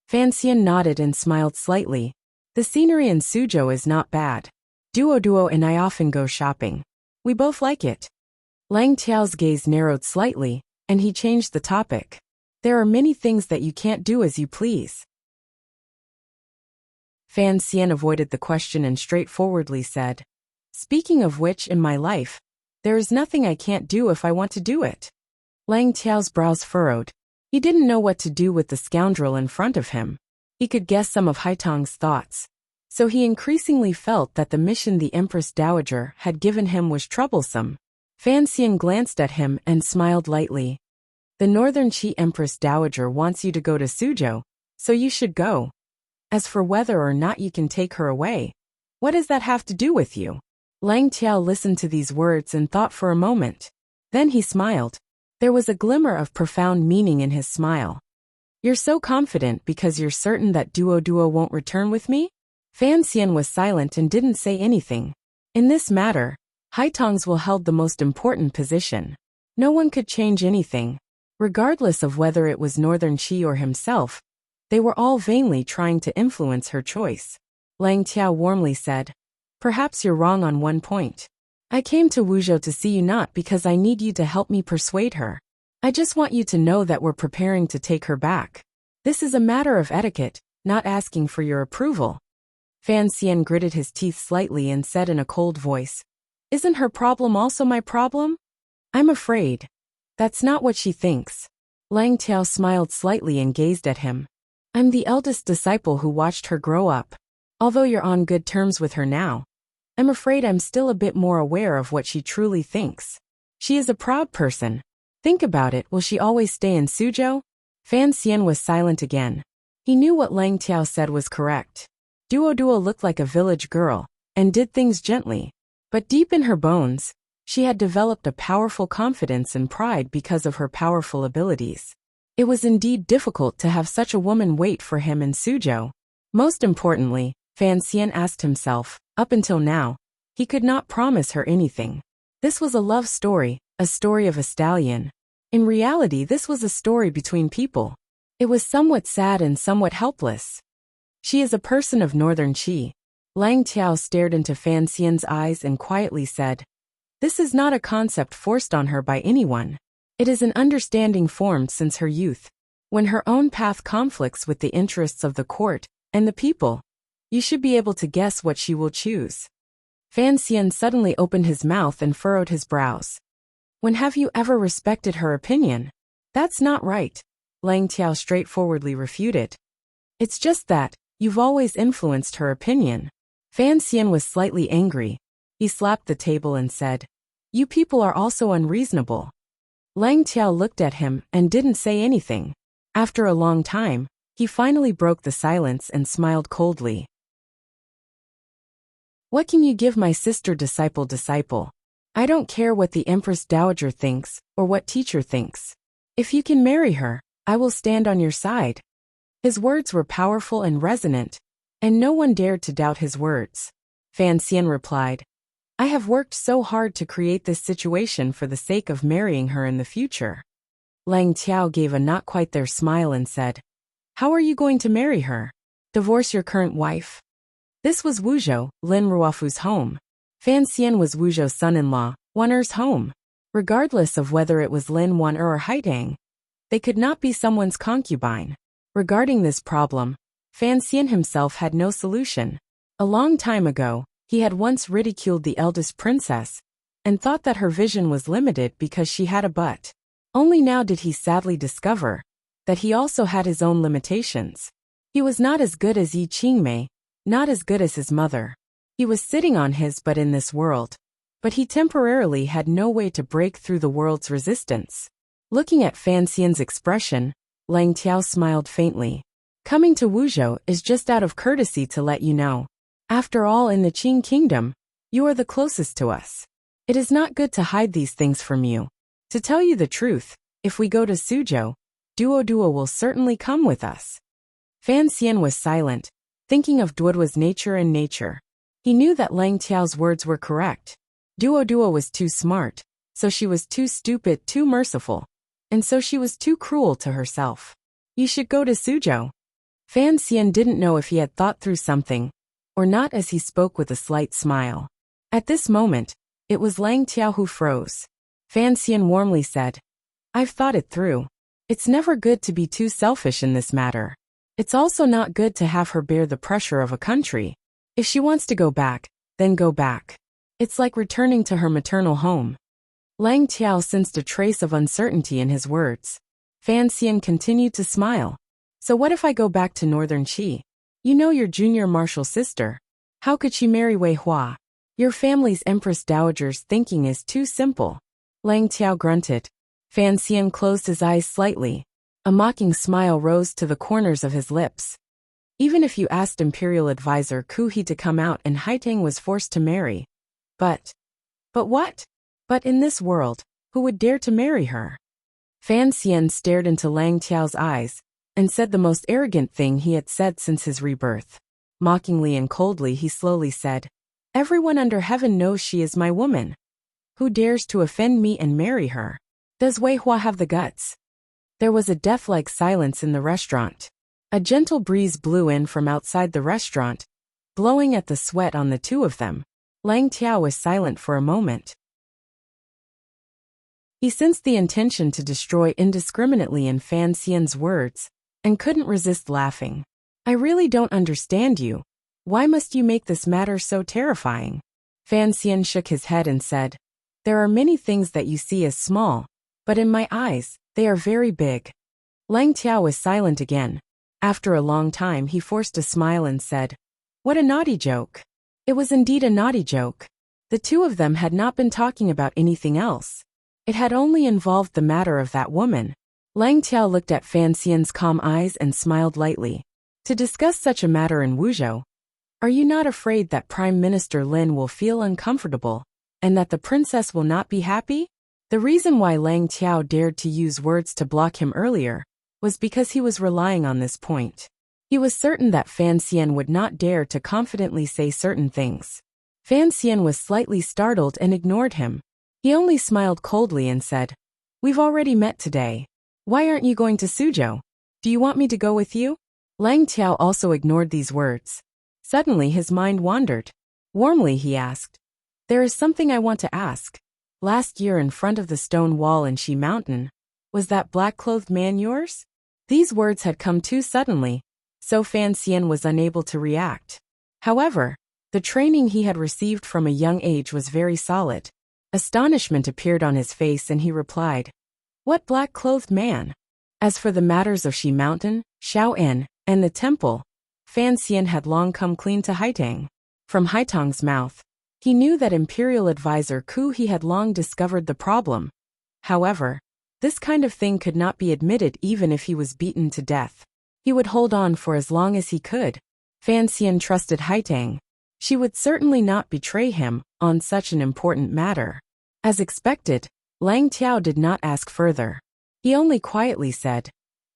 Fan Xian nodded and smiled slightly. The scenery in Suzhou is not bad. Duo and I often go shopping. We both like it. Lang Tiao's gaze narrowed slightly, and he changed the topic. There are many things that you can't do as you please. Fan Xian avoided the question and straightforwardly said, Speaking of which, in my life, there is nothing I can't do if I want to do it. Lang Tiao's brows furrowed. He didn't know what to do with the scoundrel in front of him. He could guess some of Haitong's thoughts, so he increasingly felt that the mission the Empress Dowager had given him was troublesome. Fan Xian glanced at him and smiled lightly. The Northern Qi Empress Dowager wants you to go to Suzhou, so you should go. As for whether or not you can take her away, what does that have to do with you? Lang Tiao listened to these words and thought for a moment. Then he smiled. There was a glimmer of profound meaning in his smile. You're so confident because you're certain that Duo won't return with me? Fan Xian was silent and didn't say anything. In this matter, Haitong's will held the most important position. No one could change anything. Regardless of whether it was Northern Qi or himself, they were all vainly trying to influence her choice. Lang Tiao warmly said, Perhaps you're wrong on one point. I came to Wuzhou to see you not because I need you to help me persuade her. I just want you to know that we're preparing to take her back. This is a matter of etiquette, not asking for your approval. Fan Xian gritted his teeth slightly and said in a cold voice, Isn't her problem also my problem? I'm afraid. That's not what she thinks. Lang Tiao smiled slightly and gazed at him. I'm the eldest disciple who watched her grow up. Although you're on good terms with her now, I'm afraid I'm still a bit more aware of what she truly thinks. She is a proud person. Think about it, will she always stay in Suzhou? Fan Xian was silent again. He knew what Lang Tiao said was correct. Duo looked like a village girl, and did things gently. But deep in her bones, she had developed a powerful confidence and pride because of her powerful abilities. It was indeed difficult to have such a woman wait for him in Suzhou. Most importantly, Fan Xian asked himself, up until now, he could not promise her anything. This was a love story, a story of a stallion. In reality, this was a story between people. It was somewhat sad and somewhat helpless. She is a person of Northern Qi. Lang Tiao stared into Fan Xian's eyes and quietly said, This is not a concept forced on her by anyone. It is an understanding formed since her youth. When her own path conflicts with the interests of the court and the people, you should be able to guess what she will choose. Fan Xian suddenly opened his mouth and furrowed his brows. When have you ever respected her opinion? That's not right. Lang Tiao straightforwardly refuted. It's just that, you've always influenced her opinion. Fan Xian was slightly angry. He slapped the table and said, You people are also unreasonable. Lang Tiao looked at him and didn't say anything. After a long time, he finally broke the silence and smiled coldly. What can you give my sister disciple? I don't care what the Empress Dowager thinks, or what teacher thinks. If you can marry her, I will stand on your side. His words were powerful and resonant, and no one dared to doubt his words. Fan Xian replied, I have worked so hard to create this situation for the sake of marrying her in the future. Lang Tiao gave a not quite there smile and said, How are you going to marry her? Divorce your current wife? This was Wuzhou, Lin Ruofu's home. Fan Xian was Wuzhou's son-in-law, Wan'er's home. Regardless of whether it was Lin Wan'er or Haitang, they could not be someone's concubine. Regarding this problem, Fan Xian himself had no solution. A long time ago, he had once ridiculed the eldest princess, and thought that her vision was limited because she had a butt. Only now did he sadly discover that he also had his own limitations. He was not as good as Yi Qingmei, not as good as his mother. He was sitting on his butt in this world, but he temporarily had no way to break through the world's resistance. Looking at Fan Xian's expression, Lang Tiao smiled faintly. Coming to Wuzhou is just out of courtesy to let you know. After all, in the Qing kingdom, you are the closest to us. It is not good to hide these things from you. To tell you the truth, if we go to Suzhou, Duo will certainly come with us. Fan Xian was silent, thinking of Duoduo's nature and nature. He knew that Lang Tiao's words were correct. Duo was too smart, so she was too stupid, too merciful, and so she was too cruel to herself. You should go to Suzhou. Fan Xian didn't know if he had thought through something, or not, as he spoke with a slight smile. At this moment, it was Lang Tiao who froze. Fan Xian warmly said, I've thought it through. It's never good to be too selfish in this matter. It's also not good to have her bear the pressure of a country. If she wants to go back, then go back. It's like returning to her maternal home. Lang Tiao sensed a trace of uncertainty in his words. Fan Xian continued to smile. So what if I go back to Northern Qi? You know your junior marshal sister. How could she marry Wei Hua? Your family's Empress Dowager's thinking is too simple. Lang Tiao grunted. Fan Xian closed his eyes slightly. A mocking smile rose to the corners of his lips. Even if you asked Imperial Advisor Ku He to come out and Haitang was forced to marry. But what? But in this world, who would dare to marry her? Fan Xian stared into Lang Tiao's eyes, and said the most arrogant thing he had said since his rebirth. Mockingly and coldly he slowly said, Everyone under heaven knows she is my woman. Who dares to offend me and marry her? Does Wei Hua have the guts? There was a death-like silence in the restaurant. A gentle breeze blew in from outside the restaurant, blowing at the sweat on the two of them. Lang Tiao was silent for a moment. He sensed the intention to destroy indiscriminately in Fan Xian's words, and couldn't resist laughing. I really don't understand you. Why must you make this matter so terrifying? Fan Xian shook his head and said, There are many things that you see as small, but in my eyes, they are very big. Lang Tiao was silent again. After a long time he forced a smile and said, What a naughty joke. It was indeed a naughty joke. The two of them had not been talking about anything else. It had only involved the matter of that woman. Lang Tiao looked at Fan Xian's calm eyes and smiled lightly. To discuss such a matter in Wuzhou, are you not afraid that Prime Minister Lin will feel uncomfortable, and that the princess will not be happy? The reason why Lang Tiao dared to use words to block him earlier was because he was relying on this point. He was certain that Fan Xian would not dare to confidently say certain things. Fan Xian was slightly startled and ignored him. He only smiled coldly and said, We've already met today. Why aren't you going to Suzhou? Do you want me to go with you? Lang Tiao also ignored these words. Suddenly his mind wandered. Warmly he asked, There is something I want to ask. Last year in front of the stone wall in Shi Mountain, was that black-clothed man yours? These words had come too suddenly, so Fan Xian was unable to react. However, the training he had received from a young age was very solid. Astonishment appeared on his face and he replied, What black-clothed man? As for the matters of Shi Mountain, Shao'an, and the temple, Fan Xian had long come clean to Haitang. From Haitang's mouth, he knew that Imperial Advisor Ku He had long discovered the problem. However, this kind of thing could not be admitted even if he was beaten to death. He would hold on for as long as he could. Fan Xian trusted Haitang. She would certainly not betray him on such an important matter. As expected, Lang Tiao did not ask further. He only quietly said,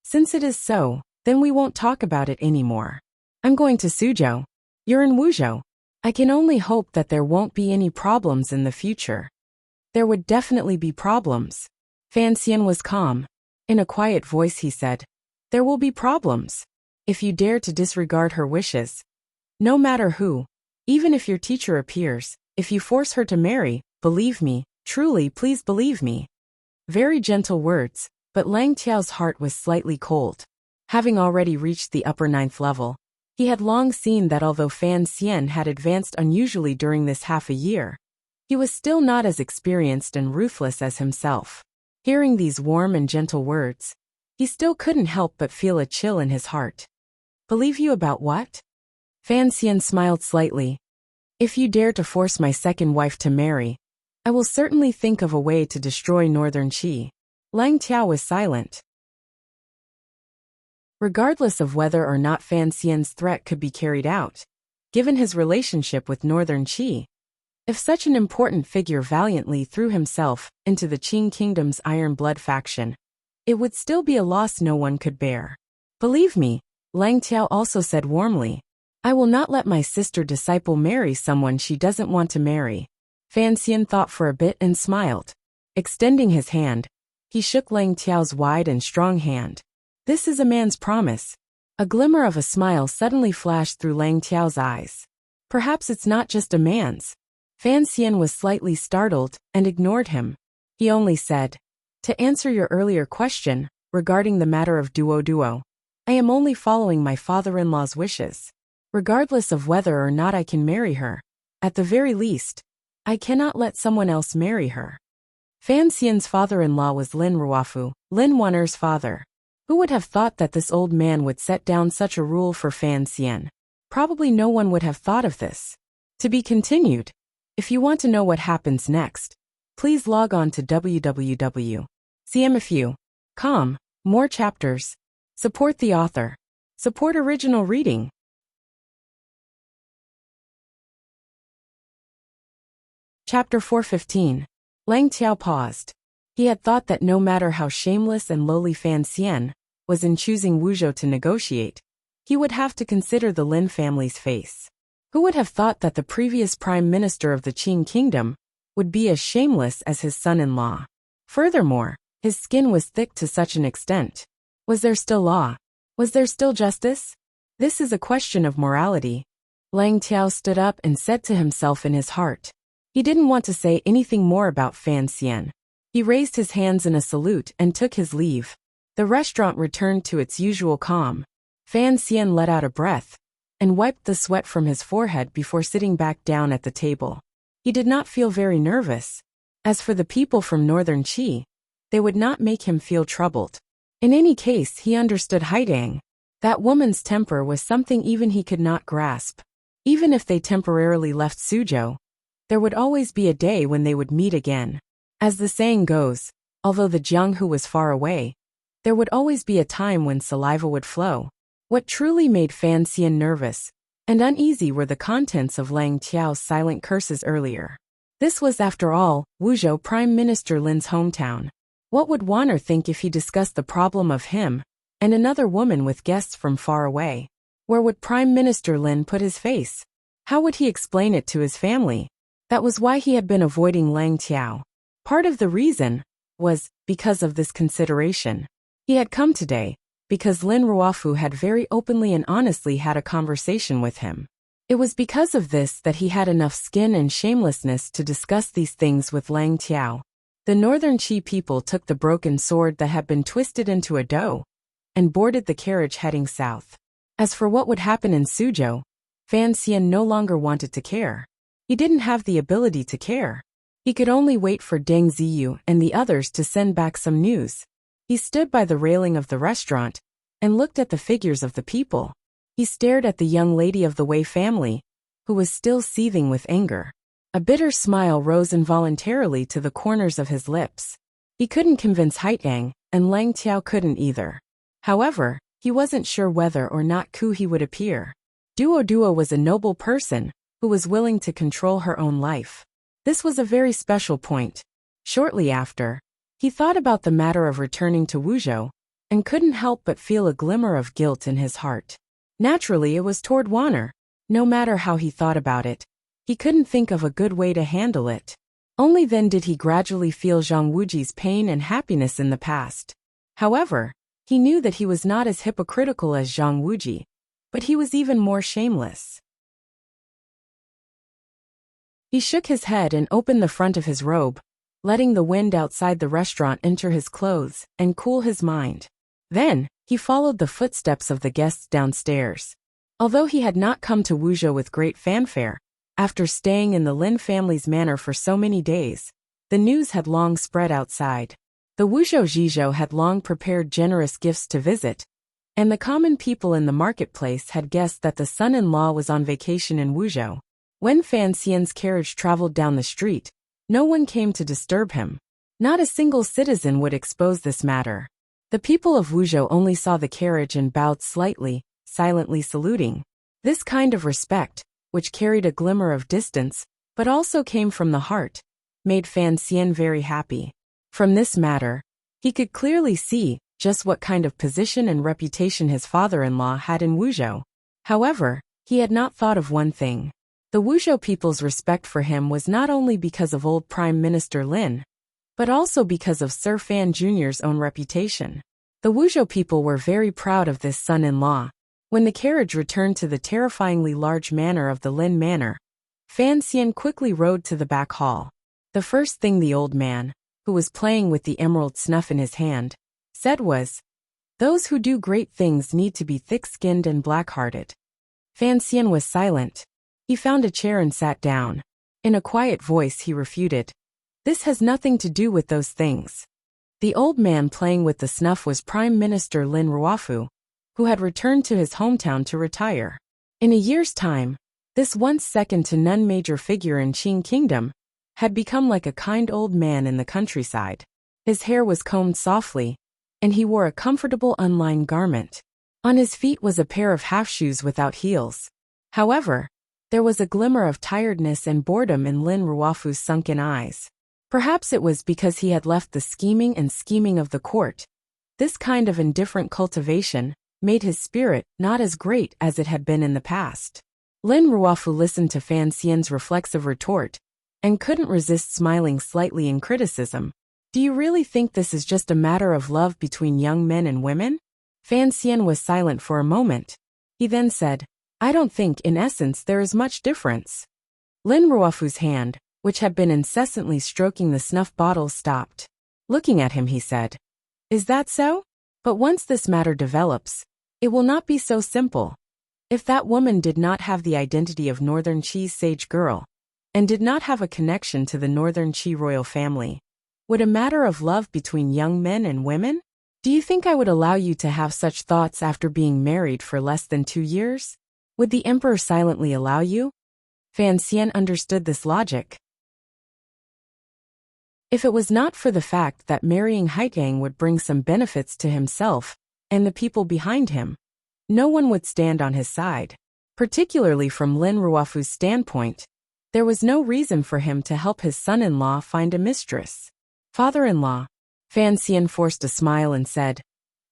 Since it is so, then we won't talk about it anymore. I'm going to Suzhou. You're in Wuzhou. I can only hope that there won't be any problems in the future. There would definitely be problems. Fan Xian was calm. In a quiet voice he said, There will be problems. If you dare to disregard her wishes. No matter who. Even if your teacher appears, if you force her to marry, believe me, truly please believe me. Very gentle words, but Lang Tiao's heart was slightly cold. Having already reached the upper 9th level, he had long seen that although Fan Xian had advanced unusually during this half a year, he was still not as experienced and ruthless as himself. Hearing these warm and gentle words, he still couldn't help but feel a chill in his heart. Believe you about what? Fan Xian smiled slightly. If you dare to force my second wife to marry, I will certainly think of a way to destroy Northern Qi. Lang Tiao was silent. Regardless of whether or not Fan Xian's threat could be carried out, given his relationship with Northern Qi, if such an important figure valiantly threw himself into the Qing Kingdom's Iron Blood faction, it would still be a loss no one could bear. Believe me, Lang Tiao also said warmly, I will not let my sister disciple marry someone she doesn't want to marry. Fan Xian thought for a bit and smiled. Extending his hand, he shook Lang Tiao's wide and strong hand. This is a man's promise. A glimmer of a smile suddenly flashed through Lang Tiao's eyes. Perhaps it's not just a man's. Fan Xian was slightly startled and ignored him. He only said, To answer your earlier question, regarding the matter of duo, I am only following my father-in-law's wishes. Regardless of whether or not I can marry her, at the very least, I cannot let someone else marry her. Fan Xian's father-in-law was Lin Ruofu, Lin Waner's father. Who would have thought that this old man would set down such a rule for Fan Xian? Probably no one would have thought of this. To be continued. If you want to know what happens next, please log on to www.cmfu.com. More chapters. Support the author. Support original reading. Chapter 415. Lang Tiao paused. He had thought that no matter how shameless and lowly Fan Xian was in choosing Wu Zhou to negotiate, he would have to consider the Lin family's face. Who would have thought that the previous prime minister of the Qing kingdom would be as shameless as his son-in-law? Furthermore, his skin was thick to such an extent. Was there still law? Was there still justice? This is a question of morality. Lang Tiao stood up and said to himself in his heart. He didn't want to say anything more about Fan Xian. He raised his hands in a salute and took his leave. The restaurant returned to its usual calm. Fan Xian let out a breath and wiped the sweat from his forehead before sitting back down at the table. He did not feel very nervous. As for the people from northern Qi, they would not make him feel troubled. In any case, he understood Haidang. That woman's temper was something even he could not grasp. Even if they temporarily left Suzhou, there would always be a day when they would meet again. As the saying goes, although the Jianghu was far away, there would always be a time when saliva would flow. What truly made Fan Xian nervous and uneasy were the contents of Lang Tiao's silent curses earlier. This was, after all, Wuzhou Prime Minister Lin's hometown. What would Wanner think if he discussed the problem of him and another woman with guests from far away? Where would Prime Minister Lin put his face? How would he explain it to his family? That was why he had been avoiding Lang Tiao. Part of the reason was because of this consideration. He had come today because Lin Ruofu had very openly and honestly had a conversation with him. It was because of this that he had enough skin and shamelessness to discuss these things with Lang Tiao. The northern Qi people took the broken sword that had been twisted into a dough and boarded the carriage heading south. As for what would happen in Suzhou, Fan Xian no longer wanted to care. He didn't have the ability to care. He could only wait for Deng Ziyu and the others to send back some news. He stood by the railing of the restaurant and looked at the figures of the people. He stared at the young lady of the Wei family, who was still seething with anger. A bitter smile rose involuntarily to the corners of his lips. He couldn't convince Haitang, and Lang Tiao couldn't either. However, he wasn't sure whether or not he would appear. Duo was a noble person who was willing to control her own life. This was a very special point. Shortly after, he thought about the matter of returning to Wuzhou and couldn't help but feel a glimmer of guilt in his heart. Naturally, it was toward Wanner. No matter how he thought about it, he couldn't think of a good way to handle it. Only then did he gradually feel Zhang Wuji's pain and happiness in the past. However, he knew that he was not as hypocritical as Zhang Wuji, but he was even more shameless. He shook his head and opened the front of his robe, letting the wind outside the restaurant enter his clothes and cool his mind. Then, he followed the footsteps of the guests downstairs. Although he had not come to Wuzhou with great fanfare, after staying in the Lin family's manor for so many days, the news had long spread outside. The Wuzhou Zhizhou had long prepared generous gifts to visit, and the common people in the marketplace had guessed that the son-in-law was on vacation in Wuzhou. When Fan Xian's carriage traveled down the street, no one came to disturb him. Not a single citizen would expose this matter. The people of Wuzhou only saw the carriage and bowed slightly, silently saluting. This kind of respect, which carried a glimmer of distance, but also came from the heart, made Fan Xian very happy. From this matter, he could clearly see just what kind of position and reputation his father-in-law had in Wuzhou. However, he had not thought of one thing. The Wuzhou people's respect for him was not only because of old Prime Minister Lin, but also because of Sir Fan Jr.'s own reputation. The Wuzhou people were very proud of this son-in-law. When the carriage returned to the terrifyingly large manor of the Lin Manor, Fan Xian quickly rode to the back hall. The first thing the old man, who was playing with the emerald snuff in his hand, said was, "Those who do great things need to be thick-skinned and black-hearted." Fan Xian was silent. He found a chair and sat down. In a quiet voice he refuted, "This has nothing to do with those things." The old man playing with the snuff was Prime Minister Lin Ruofu, who had returned to his hometown to retire. In a year's time, this once second-to-none major figure in Qing Kingdom had become like a kind old man in the countryside. His hair was combed softly, and he wore a comfortable unlined garment. On his feet was a pair of half-shoes without heels. However, there was a glimmer of tiredness and boredom in Lin Ruofu's sunken eyes. Perhaps it was because he had left the scheming of the court. This kind of indifferent cultivation made his spirit not as great as it had been in the past. Lin Ruofu listened to Fan Xian's reflexive retort and couldn't resist smiling slightly in criticism. "Do you really think this is just a matter of love between young men and women?" Fan Xian was silent for a moment. He then said, "I don't think in essence there is much difference." Lin Ruofu's hand, which had been incessantly stroking the snuff bottle, stopped. Looking at him he said, "Is that so? But once this matter develops, it will not be so simple. If that woman did not have the identity of Northern Qi's sage girl, and did not have a connection to the Northern Qi royal family, would a matter of love between young men and women? Do you think I would allow you to have such thoughts after being married for less than 2 years? Would the emperor silently allow you?" Fan Xian understood this logic. If it was not for the fact that marrying Haitang would bring some benefits to himself and the people behind him, no one would stand on his side. Particularly from Lin Ruofu's standpoint, there was no reason for him to help his son-in-law find a mistress. "Father-in-law," Fan Xian forced a smile and said,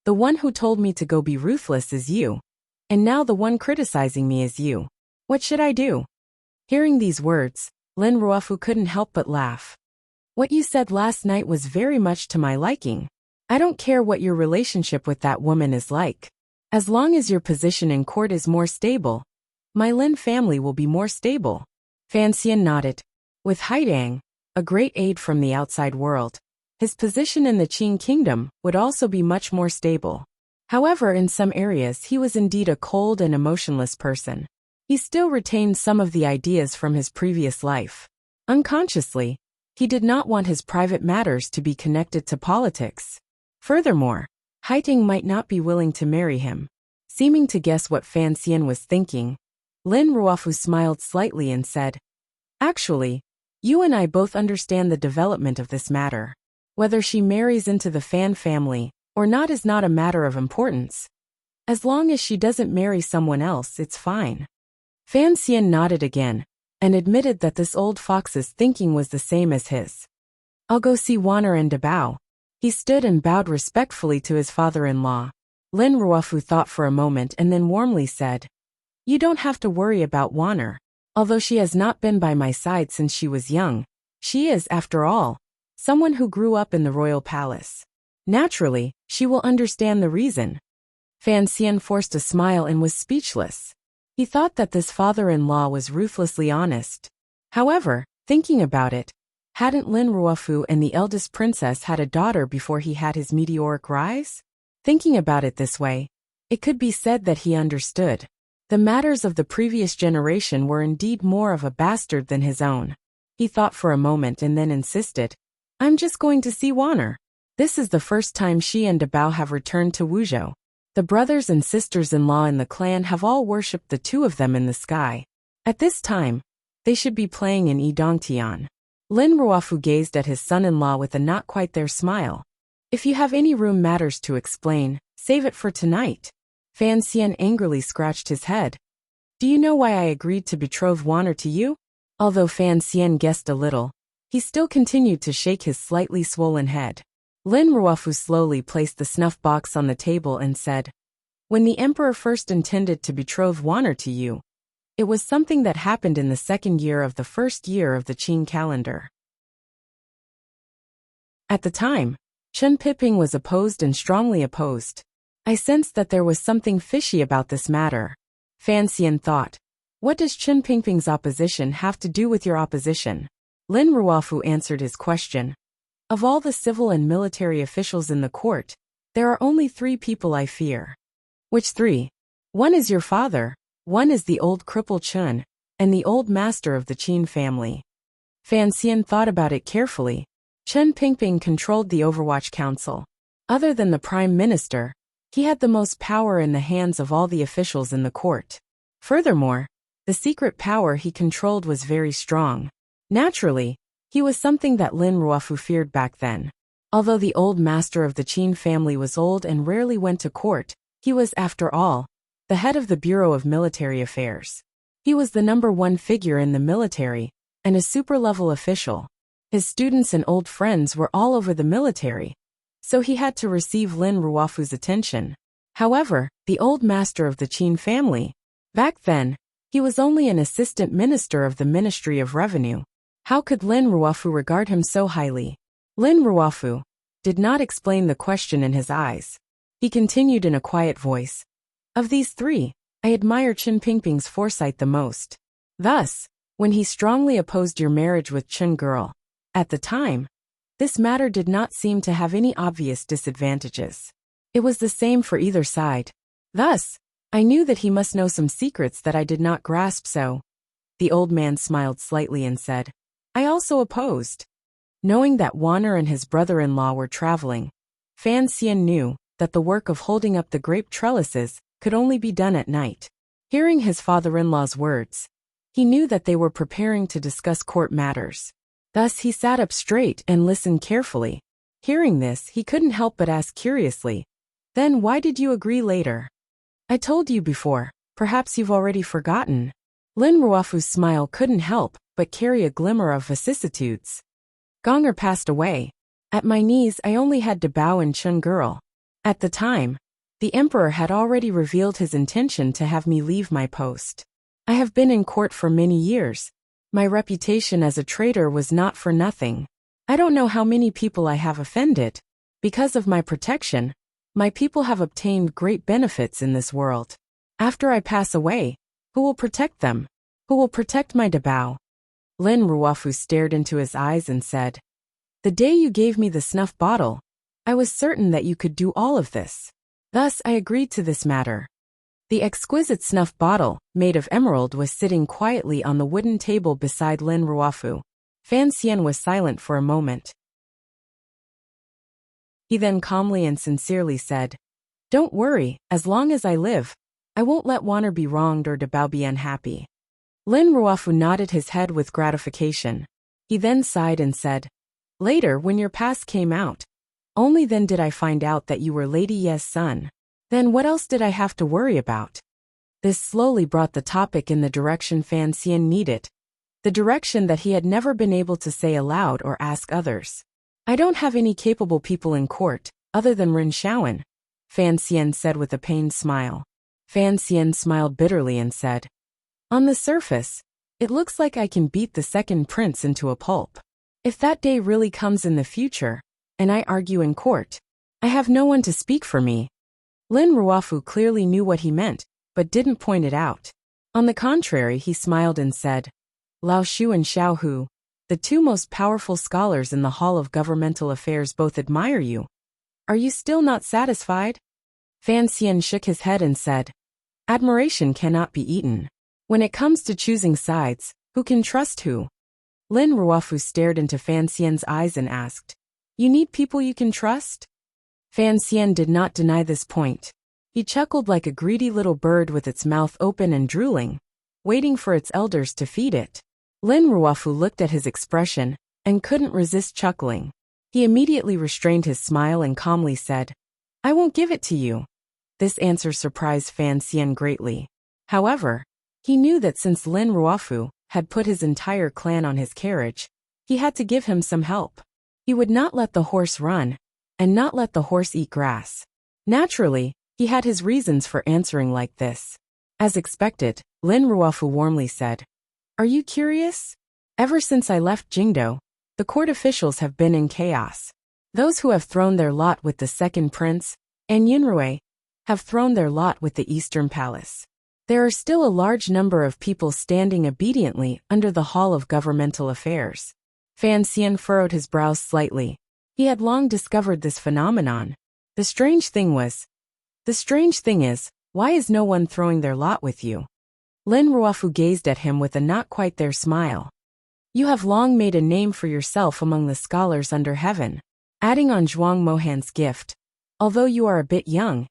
"The one who told me to go be ruthless is you, and now the one criticizing me is you. What should I do?" Hearing these words, Lin Ruofu couldn't help but laugh. "What you said last night was very much to my liking. I don't care what your relationship with that woman is like. As long as your position in court is more stable, my Lin family will be more stable." Fan Xian nodded. With Haitang, a great aid from the outside world, his position in the Qing kingdom would also be much more stable. However, in some areas he was indeed a cold and emotionless person. He still retained some of the ideas from his previous life. Unconsciously, he did not want his private matters to be connected to politics. Furthermore, Haitang might not be willing to marry him. Seeming to guess what Fan Xian was thinking, Lin Ruofu smiled slightly and said, "Actually, you and I both understand the development of this matter. Whether she marries into the Fan family or not is not a matter of importance. As long as she doesn't marry someone else, it's fine." Fan Xian nodded again and admitted that this old fox's thinking was the same as his. "I'll go see Wanner and Dabao." He stood and bowed respectfully to his father-in-law. Lin Ruofu thought for a moment and then warmly said, "You don't have to worry about Wanner. Although she has not been by my side since she was young, she is, after all, someone who grew up in the royal palace. Naturally, she will understand the reason." Fan Xian forced a smile and was speechless. He thought that this father-in-law was ruthlessly honest. However, thinking about it, hadn't Lin Ruofu and the eldest princess had a daughter before he had his meteoric rise? Thinking about it this way, it could be said that he understood. The matters of the previous generation were indeed more of a bastard than his own. He thought for a moment and then insisted, "I'm just going to see Wanner. This is the first time she and Dabao have returned to Wuzhou. The brothers and sisters-in-law in the clan have all worshipped the two of them in the sky. At this time, they should be playing in Yidongtian." Lin Ruofu gazed at his son-in-law with a not-quite-there smile. "If you have any room matters to explain, save it for tonight." Fan Xian angrily scratched his head. "Do you know why I agreed to betroth Wanner to you?" Although Fan Xian guessed a little, he still continued to shake his slightly swollen head. Lin Ruofu slowly placed the snuff box on the table and said, "When the emperor first intended to betroth Wanner to you, it was something that happened in the 2nd year of the 1st year of the Qing calendar. At the time, Chen Piping was opposed and strongly opposed. I sensed that there was something fishy about this matter." Fan Xian thought, "What does Chen Pingping's opposition have to do with your opposition?" Lin Ruofu answered his question. "Of all the civil and military officials in the court, There are only 3 people I fear. Which 3? One is your father, one is the old cripple Chun, and the old master of the Qin family. Fan Xian thought about it carefully. Chen Pingping controlled the Overwatch Council. Other than the Prime Minister, he had the most power in the hands of all the officials in the court. Furthermore, the secret power he controlled was very strong. Naturally, he was something that Lin Ruofu feared back then. Although the old master of the Qin family was old and rarely went to court, he was, after all, the head of the Bureau of Military Affairs. He was the #1 figure in the military, and a super-level official. His students and old friends were all over the military, so he had to receive Lin Ruofu's attention. However, the old master of the Qin family, back then, he was only an assistant minister of the Ministry of Revenue. How could Lin Ruofu regard him so highly? Lin Ruofu did not explain the question in his eyes. He continued in a quiet voice. Of these 3, I admire Chen Pingping's foresight the most. Thus, when he strongly opposed your marriage with Chen girl, at the time, this matter did not seem to have any obvious disadvantages. It was the same for either side. Thus, I knew that he must know some secrets that I did not grasp, so. The old man smiled slightly and said, I also opposed. Knowing that Wanner and his brother-in-law were traveling, Fan Xian knew that the work of holding up the grape trellises could only be done at night. Hearing his father-in-law's words, he knew that they were preparing to discuss court matters. Thus he sat up straight and listened carefully. Hearing this, he couldn't help but ask curiously, Then why did you agree later? I told you before, perhaps you've already forgotten. Lin Ruofu's smile couldn't help but carry a glimmer of vicissitudes. Gonger passed away. At my knees I only had to bow and Chun girl. At the time, the emperor had already revealed his intention to have me leave my post. I have been in court for many years. My reputation as a traitor was not for nothing. I don't know how many people I have offended. Because of my protection, my people have obtained great benefits in this world. After I pass away, who will protect them? Who will protect my Dabao? Lin Ruofu stared into his eyes and said, The day you gave me the snuff bottle, I was certain that you could do all of this. Thus I agreed to this matter. The exquisite snuff bottle, made of emerald, was sitting quietly on the wooden table beside Lin Ruofu. Fan Xian was silent for a moment. He then calmly and sincerely said, Don't worry, as long as I live, I won't let Wanner be wronged or Dabao be unhappy. Lin Ruofu nodded his head with gratification. He then sighed and said, Later, when your past came out, only then did I find out that you were Lady Ye's son. Then what else did I have to worry about? This slowly brought the topic in the direction Fan Xian needed, the direction that he had never been able to say aloud or ask others. I don't have any capable people in court, other than Ren Shaoan, Fan Xian said with a pained smile. Fan Xian smiled bitterly and said, On the surface, it looks like I can beat the second prince into a pulp. If that day really comes in the future, and I argue in court, I have no one to speak for me. Lin Ruofu clearly knew what he meant, but didn't point it out. On the contrary, he smiled and said, Lao Shu and Xiao Hu, the 2 most powerful scholars in the Hall of Governmental Affairs, both admire you. Are you still not satisfied? Fan Xian shook his head and said, Admiration cannot be eaten. When it comes to choosing sides, who can trust who? Lin Ruofu stared into Fan Xian's eyes and asked, You need people you can trust? Fan Xian did not deny this point. He chuckled like a greedy little bird with its mouth open and drooling, waiting for its elders to feed it. Lin Ruofu looked at his expression and couldn't resist chuckling. He immediately restrained his smile and calmly said, I won't give it to you. This answer surprised Fan Xian greatly. However, he knew that since Lin Ruofu had put his entire clan on his carriage, he had to give him some help. He would not let the horse run, and not let the horse eat grass. Naturally, he had his reasons for answering like this. As expected, Lin Ruofu warmly said, Are you curious? Ever since I left Jingdo, the court officials have been in chaos. Those who have thrown their lot with the second prince, and Yunrui, have thrown their lot with the Eastern Palace. There are still a large number of people standing obediently under the Hall of Governmental Affairs. Fan Xian furrowed his brows slightly. He had long discovered this phenomenon. The strange thing is, why is no one throwing their lot with you? Lin Ruofu gazed at him with a not quite there smile. You have long made a name for yourself among the scholars under heaven. Adding on Zhuang Mohan's gift, although you are a bit young,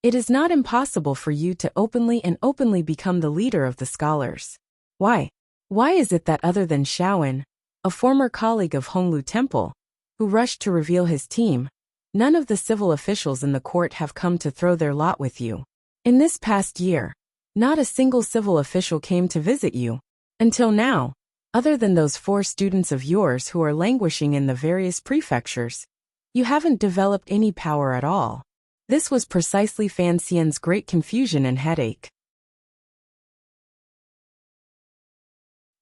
it is not impossible for you to openly become the leader of the scholars. Why? Why is it that other than Shaoan, a former colleague of Honglu Temple, who rushed to reveal his team, none of the civil officials in the court have come to throw their lot with you? In this past year, not a single civil official came to visit you. Until now, other than those 4 students of yours who are languishing in the various prefectures, you haven't developed any power at all. This was precisely Fan Xian's great confusion and headache.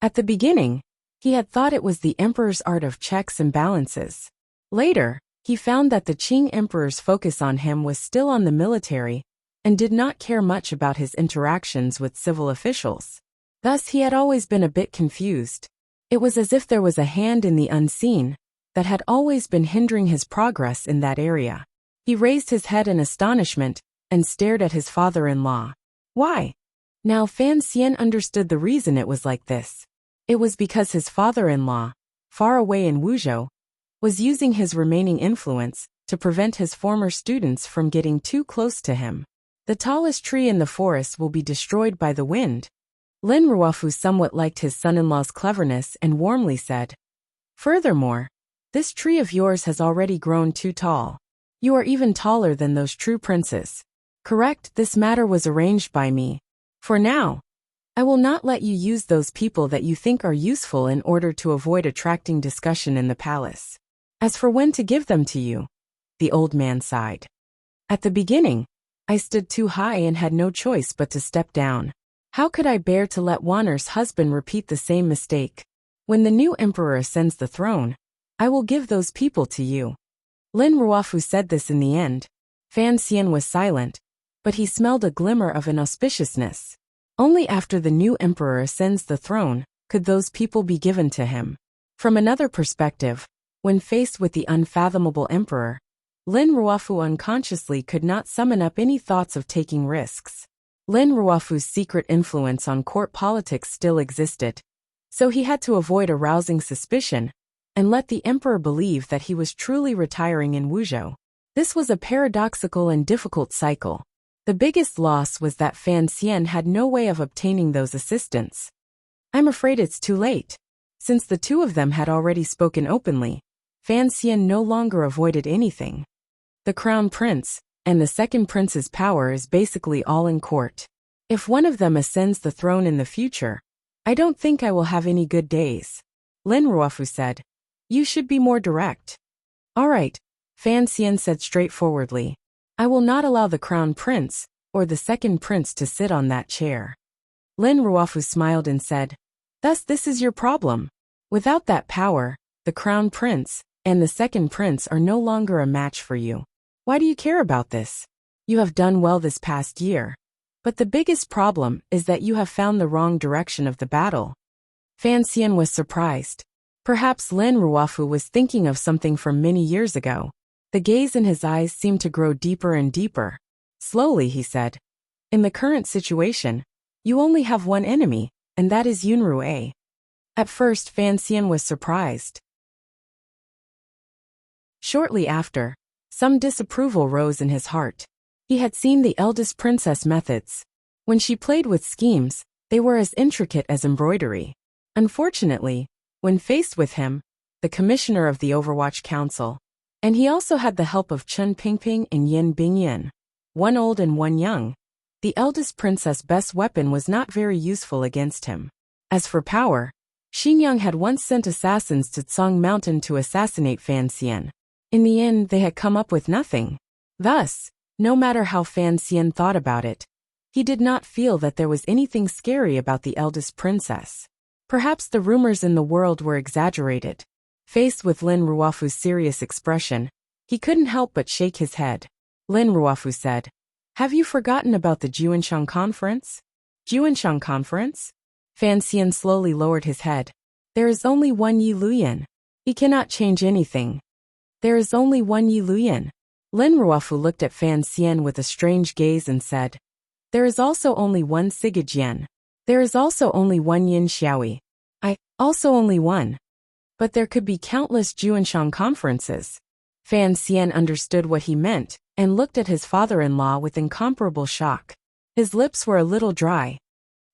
At the beginning, he had thought it was the emperor's art of checks and balances. Later, he found that the Qing emperor's focus on him was still on the military and did not care much about his interactions with civil officials. Thus, he had always been a bit confused. It was as if there was a hand in the unseen that had always been hindering his progress in that area. He raised his head in astonishment and stared at his father-in-law. Why? Now Fan Xian understood the reason it was like this. It was because his father-in-law, far away in Wuzhou, was using his remaining influence to prevent his former students from getting too close to him. The tallest tree in the forest will be destroyed by the wind. Lin Ruofu somewhat liked his son-in-law's cleverness and warmly said, Furthermore, this tree of yours has already grown too tall. You are even taller than those true princes. Correct, this matter was arranged by me. For now, I will not let you use those people that you think are useful in order to avoid attracting discussion in the palace. As for when to give them to you, the old man sighed. At the beginning, I stood too high and had no choice but to step down. How could I bear to let Wanner's husband repeat the same mistake? When the new emperor ascends the throne, I will give those people to you. Lin Ruofu said this in the end. Fan Xian was silent, but he smelled a glimmer of inauspiciousness. Only after the new emperor ascends the throne could those people be given to him. From another perspective, when faced with the unfathomable emperor, Lin Ruofu unconsciously could not summon up any thoughts of taking risks. Lin Ruofu's secret influence on court politics still existed, so he had to avoid arousing suspicion and let the emperor believe that he was truly retiring in Wuzhou. This was a paradoxical and difficult cycle. The biggest loss was that Fan Xian had no way of obtaining those assistants. I'm afraid it's too late. Since the 2 of them had already spoken openly, Fan Xian no longer avoided anything. The crown prince and the second prince's power is basically all in court. If one of them ascends the throne in the future, I don't think I will have any good days. Lin Ruofu said, You should be more direct. All right, Fan Xian said straightforwardly. I will not allow the crown prince or the second prince to sit on that chair. Lin Ruofu smiled and said, Thus this is your problem. Without that power, the crown prince and the second prince are no longer a match for you. Why do you care about this? You have done well this past year. But the biggest problem is that you have found the wrong direction of the battle. Fan Xian was surprised. Perhaps Lin Ruofu was thinking of something from many years ago. The gaze in his eyes seemed to grow deeper and deeper. Slowly, he said, In the current situation, you only have one enemy, and that is Yunru. At first, Fan Xian was surprised. Shortly after, some disapproval rose in his heart. He had seen the eldest princess methods. When she played with schemes, they were as intricate as embroidery. Unfortunately, when faced with him, the commissioner of the Overwatch Council, and he also had the help of Chen Pingping and Yin Bingyan, one old and one young, the eldest princess' best weapon was not very useful against him. As for power, Xingyang had once sent assassins to Tsang Mountain to assassinate Fan Xian. In the end, they had come up with nothing. Thus, no matter how Fan Xian thought about it, he did not feel that there was anything scary about the eldest princess. Perhaps the rumors in the world were exaggerated. Faced with Lin Ruofu's serious expression, he couldn't help but shake his head. Lin Ruofu said, Have you forgotten about the Juanshang conference? Juanshang conference? Fan Xian slowly lowered his head. There is only one Yi Luyan. He cannot change anything. There is only one Yi Luyan. Lin Ruofu looked at Fan Xian with a strange gaze and said, "There is also only one Sigajian. There is also only one Yin Xiaoyi. Also only one. But there could be countless Juanshang conferences." Fan Xian understood what he meant and looked at his father-in-law with incomparable shock. His lips were a little dry.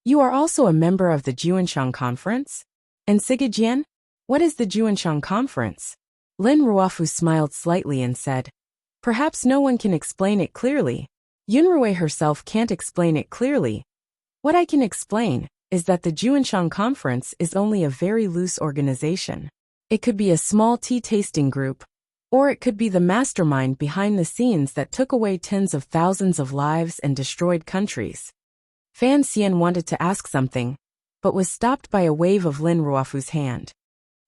"You are also a member of the Juanshang conference? And Sigajian? What is the Juanshang conference?" Lin Ruofu smiled slightly and said, "Perhaps no one can explain it clearly. Yunrui herself can't explain it clearly. What I can explain is that the Juanshang Conference is only a very loose organization. It could be a small tea-tasting group, or it could be the mastermind behind the scenes that took away tens of thousands of lives and destroyed countries." Fan Xian wanted to ask something, but was stopped by a wave of Lin Ruofu's hand.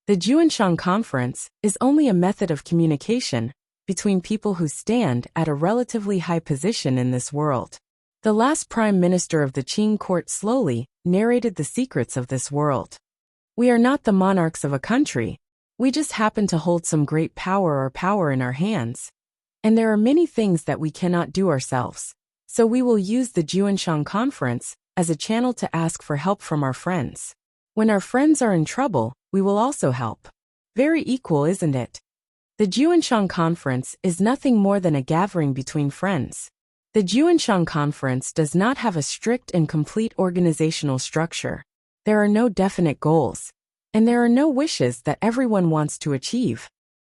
The Juanshang Conference is only a method of communication between people who stand at a relatively high position in this world. The last prime minister of the Qing court slowly narrated the secrets of this world. "We are not the monarchs of a country. We just happen to hold some great power in our hands. And there are many things that we cannot do ourselves. So we will use the Juanshang Conference as a channel to ask for help from our friends. When our friends are in trouble, we will also help. Very equal, isn't it? The Juanshang Conference is nothing more than a gathering between friends. The Juanshang Conference does not have a strict and complete organizational structure. There are no definite goals, and there are no wishes that everyone wants to achieve."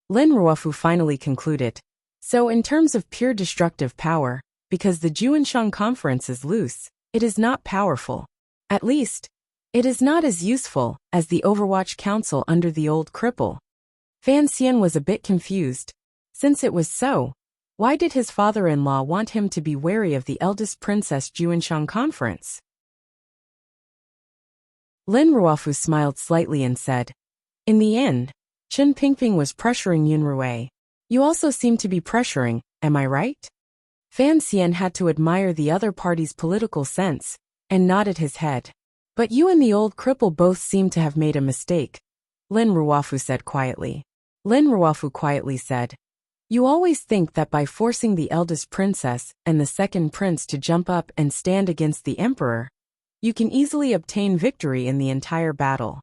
Lin Ruofu finally concluded, "So in terms of pure destructive power, because the Juanshang Conference is loose, it is not powerful. At least, it is not as useful as the Overwatch Council under the old cripple." Fan Xian was a bit confused. Since it was so, why did his father-in-law want him to be wary of the eldest princess Juanshang Conference? Lin Ruofu smiled slightly and said, "In the end, Chen Pingping was pressuring Yunrui. You also seem to be pressuring, am I right?" Fan Xian had to admire the other party's political sense and nodded his head. "But you and the old cripple both seem to have made a mistake," Lin Ruofu said quietly. Lin Ruofu quietly said, "You always think that by forcing the eldest princess and the second prince to jump up and stand against the emperor, you can easily obtain victory in the entire battle.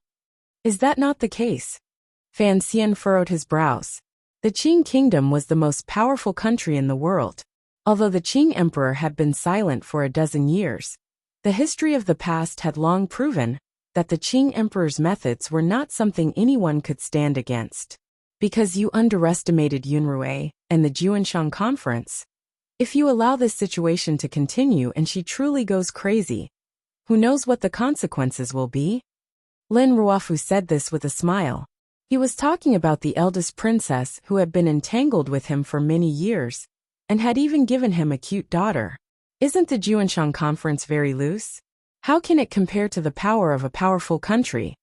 Is that not the case?" Fan Xian furrowed his brows. The Qing kingdom was the most powerful country in the world. Although the Qing emperor had been silent for a dozen years, the history of the past had long proven that the Qing emperor's methods were not something anyone could stand against. Because you underestimated Yunrui and the Juanshang Conference. If you allow this situation to continue and she truly goes crazy, who knows what the consequences will be? Lin Ruofu said this with a smile. He was talking about the eldest princess who had been entangled with him for many years, and had even given him a cute daughter. Isn't the Juanshang Conference very loose? How can it compare to the power of a powerful country?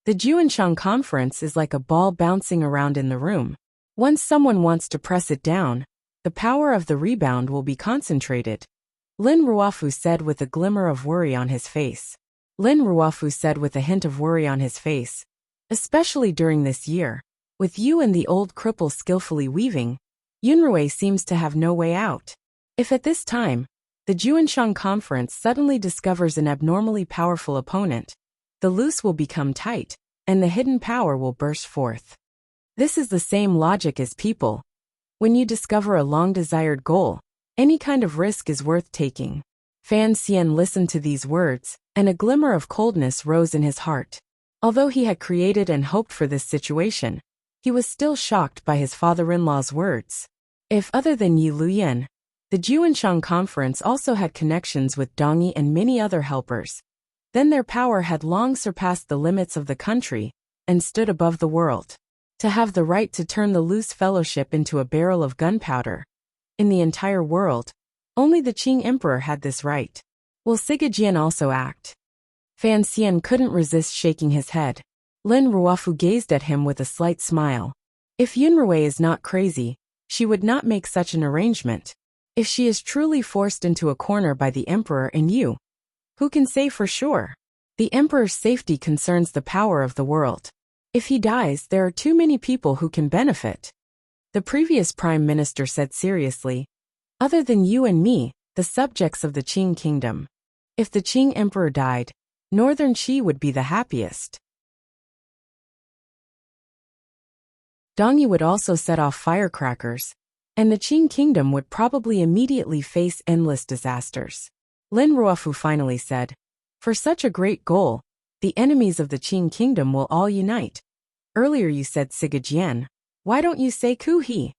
The Juanshang Conference is like a ball bouncing around in the room. Once someone wants to press it down, the power of the rebound will be concentrated. Lin Ruofu said with a glimmer of worry on his face. Lin Ruofu said with a hint of worry on his face. Especially during this year, with you and the old cripple skillfully weaving, Yunrui seems to have no way out. If at this time, the Juanshang Conference suddenly discovers an abnormally powerful opponent, the loose will become tight, and the hidden power will burst forth. This is the same logic as people. When you discover a long-desired goal, any kind of risk is worth taking. Fan Xian listened to these words, and a glimmer of coldness rose in his heart. Although he had created and hoped for this situation, he was still shocked by his father-in-law's words. If other than Yi Luyan, the Juanshang Conference also had connections with Dongyi and many other helpers, then their power had long surpassed the limits of the country and stood above the world. To have the right to turn the loose fellowship into a barrel of gunpowder. In the entire world, only the Qing emperor had this right. Will Sigajian also act? Fan Xian couldn't resist shaking his head. Lin Ruofu gazed at him with a slight smile. If Yunrui is not crazy, she would not make such an arrangement. If she is truly forced into a corner by the emperor and you, who can say for sure? The emperor's safety concerns the power of the world. If he dies, there are too many people who can benefit. The previous prime minister said seriously, "Other than you and me, the subjects of the Qing kingdom. If the Qing emperor died, Northern Qi would be the happiest." Dongyi would also set off firecrackers, and the Qing kingdom would probably immediately face endless disasters. Lin Ruofu finally said, "For such a great goal, the enemies of the Qing kingdom will all unite. Earlier you said Sigajian. Why don't you say Ku He?"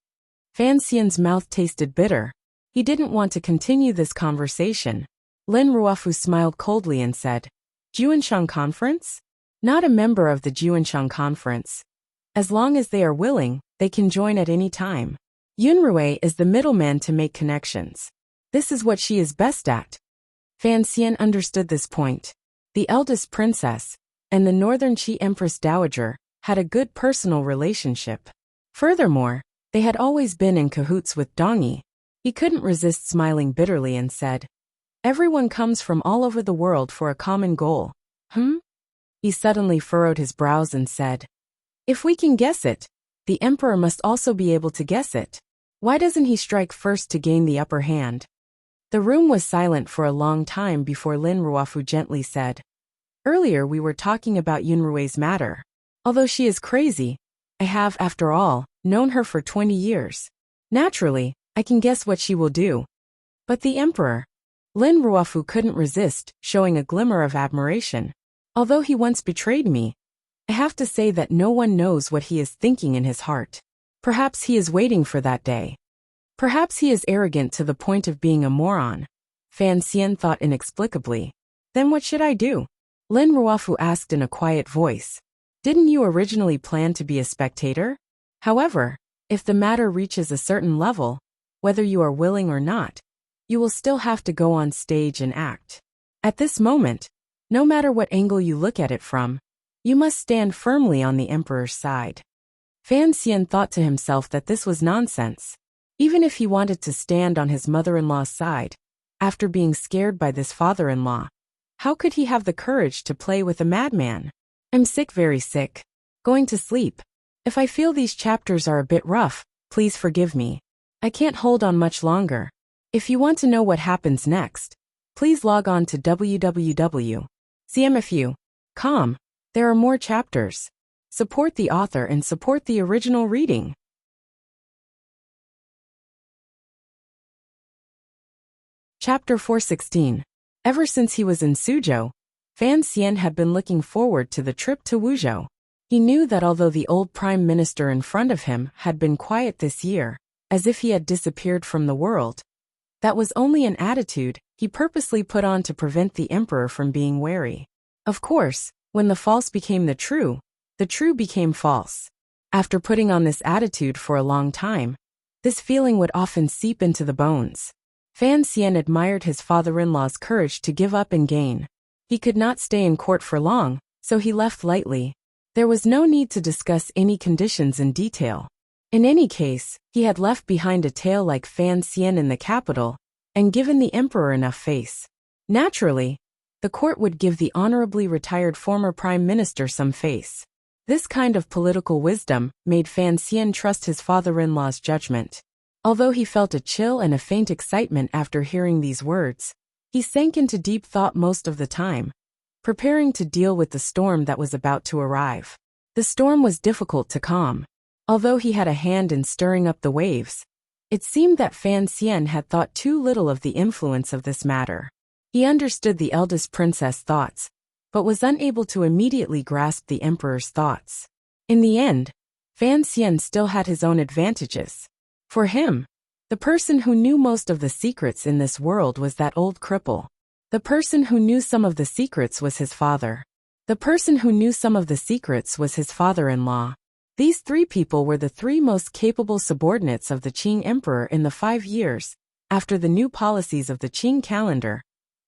Fan Xian's mouth tasted bitter. He didn't want to continue this conversation. Lin Ruofu smiled coldly and said, "Juanshang Conference? Not a member of the Juanshang Conference. As long as they are willing, they can join at any time. Yunrui is the middleman to make connections. This is what she is best at." Fan Xian understood this point. The eldest princess and the Northern Qi Empress Dowager had a good personal relationship. Furthermore, they had always been in cahoots with Dongyi. He couldn't resist smiling bitterly and said, "Everyone comes from all over the world for a common goal." He suddenly furrowed his brows and said, "If we can guess it, the emperor must also be able to guess it. Why doesn't he strike first to gain the upper hand?" The room was silent for a long time before Lin Ruofu gently said, "Earlier we were talking about Yunrui's matter. Although she is crazy, I have, after all, known her for 20 years. Naturally, I can guess what she will do. But the emperor..." Lin Ruofu couldn't resist showing a glimmer of admiration. "Although he once betrayed me, I have to say that no one knows what he is thinking in his heart. Perhaps he is waiting for that day. Perhaps he is arrogant to the point of being a moron." Fan Xian thought inexplicably. "Then what should I do?" Lin Ruofu asked in a quiet voice. "Didn't you originally plan to be a spectator? However, if the matter reaches a certain level, whether you are willing or not, you will still have to go on stage and act. At this moment, no matter what angle you look at it from, you must stand firmly on the emperor's side." Fan Xian thought to himself that this was nonsense. Even if he wanted to stand on his mother-in-law's side, after being scared by this father-in-law, how could he have the courage to play with a madman? "I'm sick, very sick. Going to sleep. If I feel these chapters are a bit rough, please forgive me. I can't hold on much longer. If you want to know what happens next, please log on to www.cmfu.com. There are more chapters. Support the author and support the original reading." Chapter 416. Ever since he was in Suzhou, Fan Xian had been looking forward to the trip to Wuzhou. He knew that although the old prime minister in front of him had been quiet this year, as if he had disappeared from the world, that was only an attitude he purposely put on to prevent the emperor from being wary. Of course, when the false became the true became false. After putting on this attitude for a long time, this feeling would often seep into the bones. Fan Xian admired his father-in-law's courage to give up and gain. He could not stay in court for long, so he left lightly. There was no need to discuss any conditions in detail. In any case, he had left behind a tail like Fan Xian in the capital, and given the emperor enough face. Naturally, the court would give the honorably retired former prime minister some face. This kind of political wisdom made Fan Xian trust his father-in-law's judgment. Although he felt a chill and a faint excitement after hearing these words, he sank into deep thought most of the time, preparing to deal with the storm that was about to arrive. The storm was difficult to calm. Although he had a hand in stirring up the waves, it seemed that Fan Xian had thought too little of the influence of this matter. He understood the eldest princess' thoughts, but was unable to immediately grasp the emperor's thoughts. In the end, Fan Xian still had his own advantages. For him, the person who knew most of the secrets in this world was that old cripple. The person who knew some of the secrets was his father. The person who knew some of the secrets was his father-in-law. These three people were the three most capable subordinates of the Qing emperor in the 5 years after the new policies of the Qing calendar,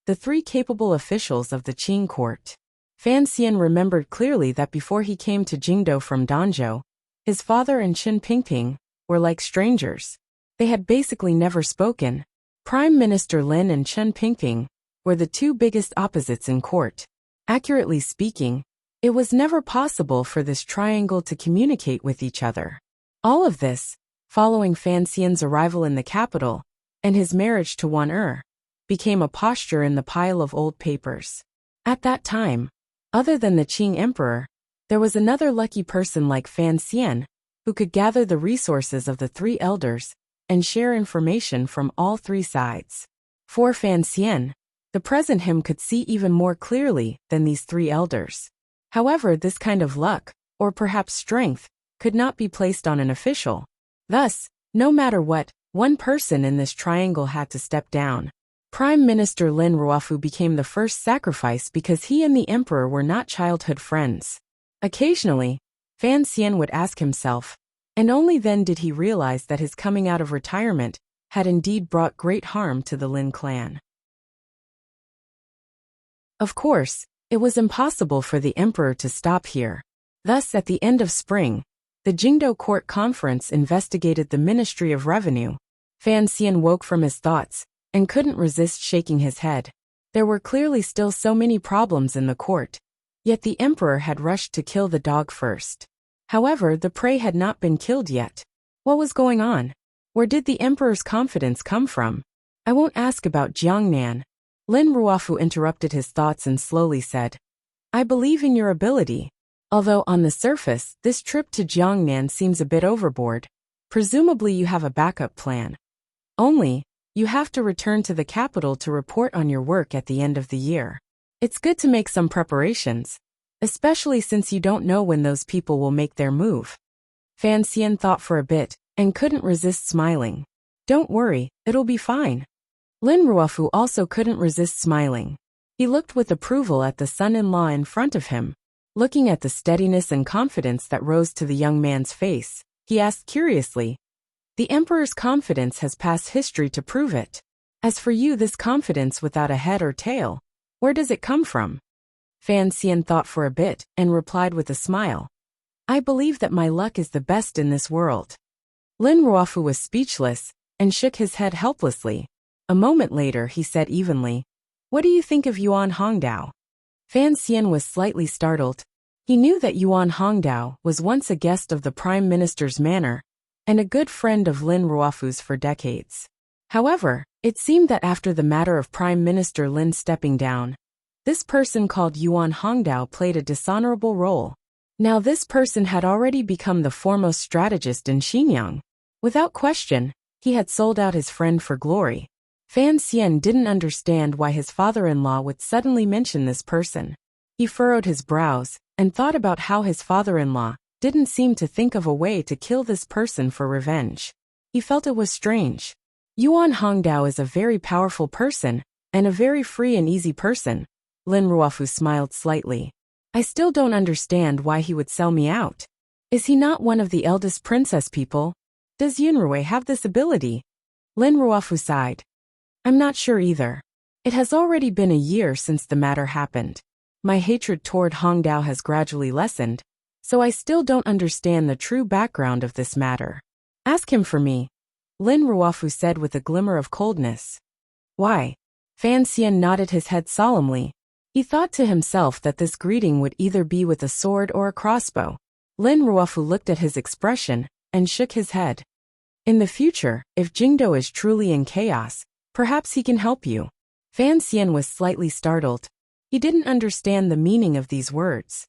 the three capable officials of the Qing court. Fan Xian remembered clearly that before he came to Jingdou from Danzhou, his father and Qin Pingping were like strangers. They had basically never spoken. Prime Minister Lin and Qin Pingping were the two biggest opposites in court. Accurately speaking, it was never possible for this triangle to communicate with each other. All of this, following Fan Xian's arrival in the capital, and his marriage to Wan became a posture in the pile of old papers. At that time, other than the Qing emperor, there was another lucky person like Fan Xian, who could gather the resources of the three elders and share information from all three sides. For Fan Xian, the present him could see even more clearly than these three elders. However, this kind of luck, or perhaps strength, could not be placed on an official. Thus, no matter what, one person in this triangle had to step down. Prime Minister Lin Ruofu became the first sacrifice because he and the emperor were not childhood friends. Occasionally, Fan Xian would ask himself, and only then did he realize that his coming out of retirement had indeed brought great harm to the Lin clan. Of course, it was impossible for the emperor to stop here. Thus, at the end of spring, the Jingdo Court Conference investigated the Ministry of Revenue. Fan Xian woke from his thoughts and couldn't resist shaking his head. There were clearly still so many problems in the court, yet the emperor had rushed to kill the dog first. However, the prey had not been killed yet. What was going on? Where did the emperor's confidence come from? I won't ask about Jiangnan. Lin Ruofu interrupted his thoughts and slowly said, I believe in your ability. Although on the surface, this trip to Jiangnan seems a bit overboard. Presumably you have a backup plan. Only, you have to return to the capital to report on your work at the end of the year. It's good to make some preparations, especially since you don't know when those people will make their move. Fan Xian thought for a bit and couldn't resist smiling. Don't worry, it'll be fine. Lin Ruofu also couldn't resist smiling. He looked with approval at the son-in-law in front of him. Looking at the steadiness and confidence that rose to the young man's face, he asked curiously, The emperor's confidence has past history to prove it. As for you, this confidence without a head or tail, where does it come from? Fan Xian thought for a bit and replied with a smile. I believe that my luck is the best in this world. Lin Ruofu was speechless and shook his head helplessly. A moment later he said evenly, What do you think of Yuan Hongdao? Fan Xian was slightly startled. He knew that Yuan Hongdao was once a guest of the Prime Minister's manor and a good friend of Lin Ruofu's for decades. However, it seemed that after the matter of Prime Minister Lin stepping down, this person called Yuan Hongdao played a dishonorable role. Now this person had already become the foremost strategist in Xinjiang. Without question, he had sold out his friend for glory. Fan Xian didn't understand why his father-in-law would suddenly mention this person. He furrowed his brows and thought about how his father-in-law didn't seem to think of a way to kill this person for revenge. He felt it was strange. Yuan Hongdao is a very powerful person and a very free and easy person. Lin Ruofu smiled slightly. I still don't understand why he would sell me out. Is he not one of the eldest princess people? Does Yunrui have this ability? Lin Ruofu sighed. I'm not sure either. It has already been a year since the matter happened. My hatred toward Hongdao has gradually lessened, so I still don't understand the true background of this matter. Ask him for me, Lin Ruofu said with a glimmer of coldness. Why? Fan Xian nodded his head solemnly. He thought to himself that this greeting would either be with a sword or a crossbow. Lin Ruofu looked at his expression and shook his head. In the future, if Jingdo is truly in chaos, perhaps he can help you. Fan Xian was slightly startled. He didn't understand the meaning of these words.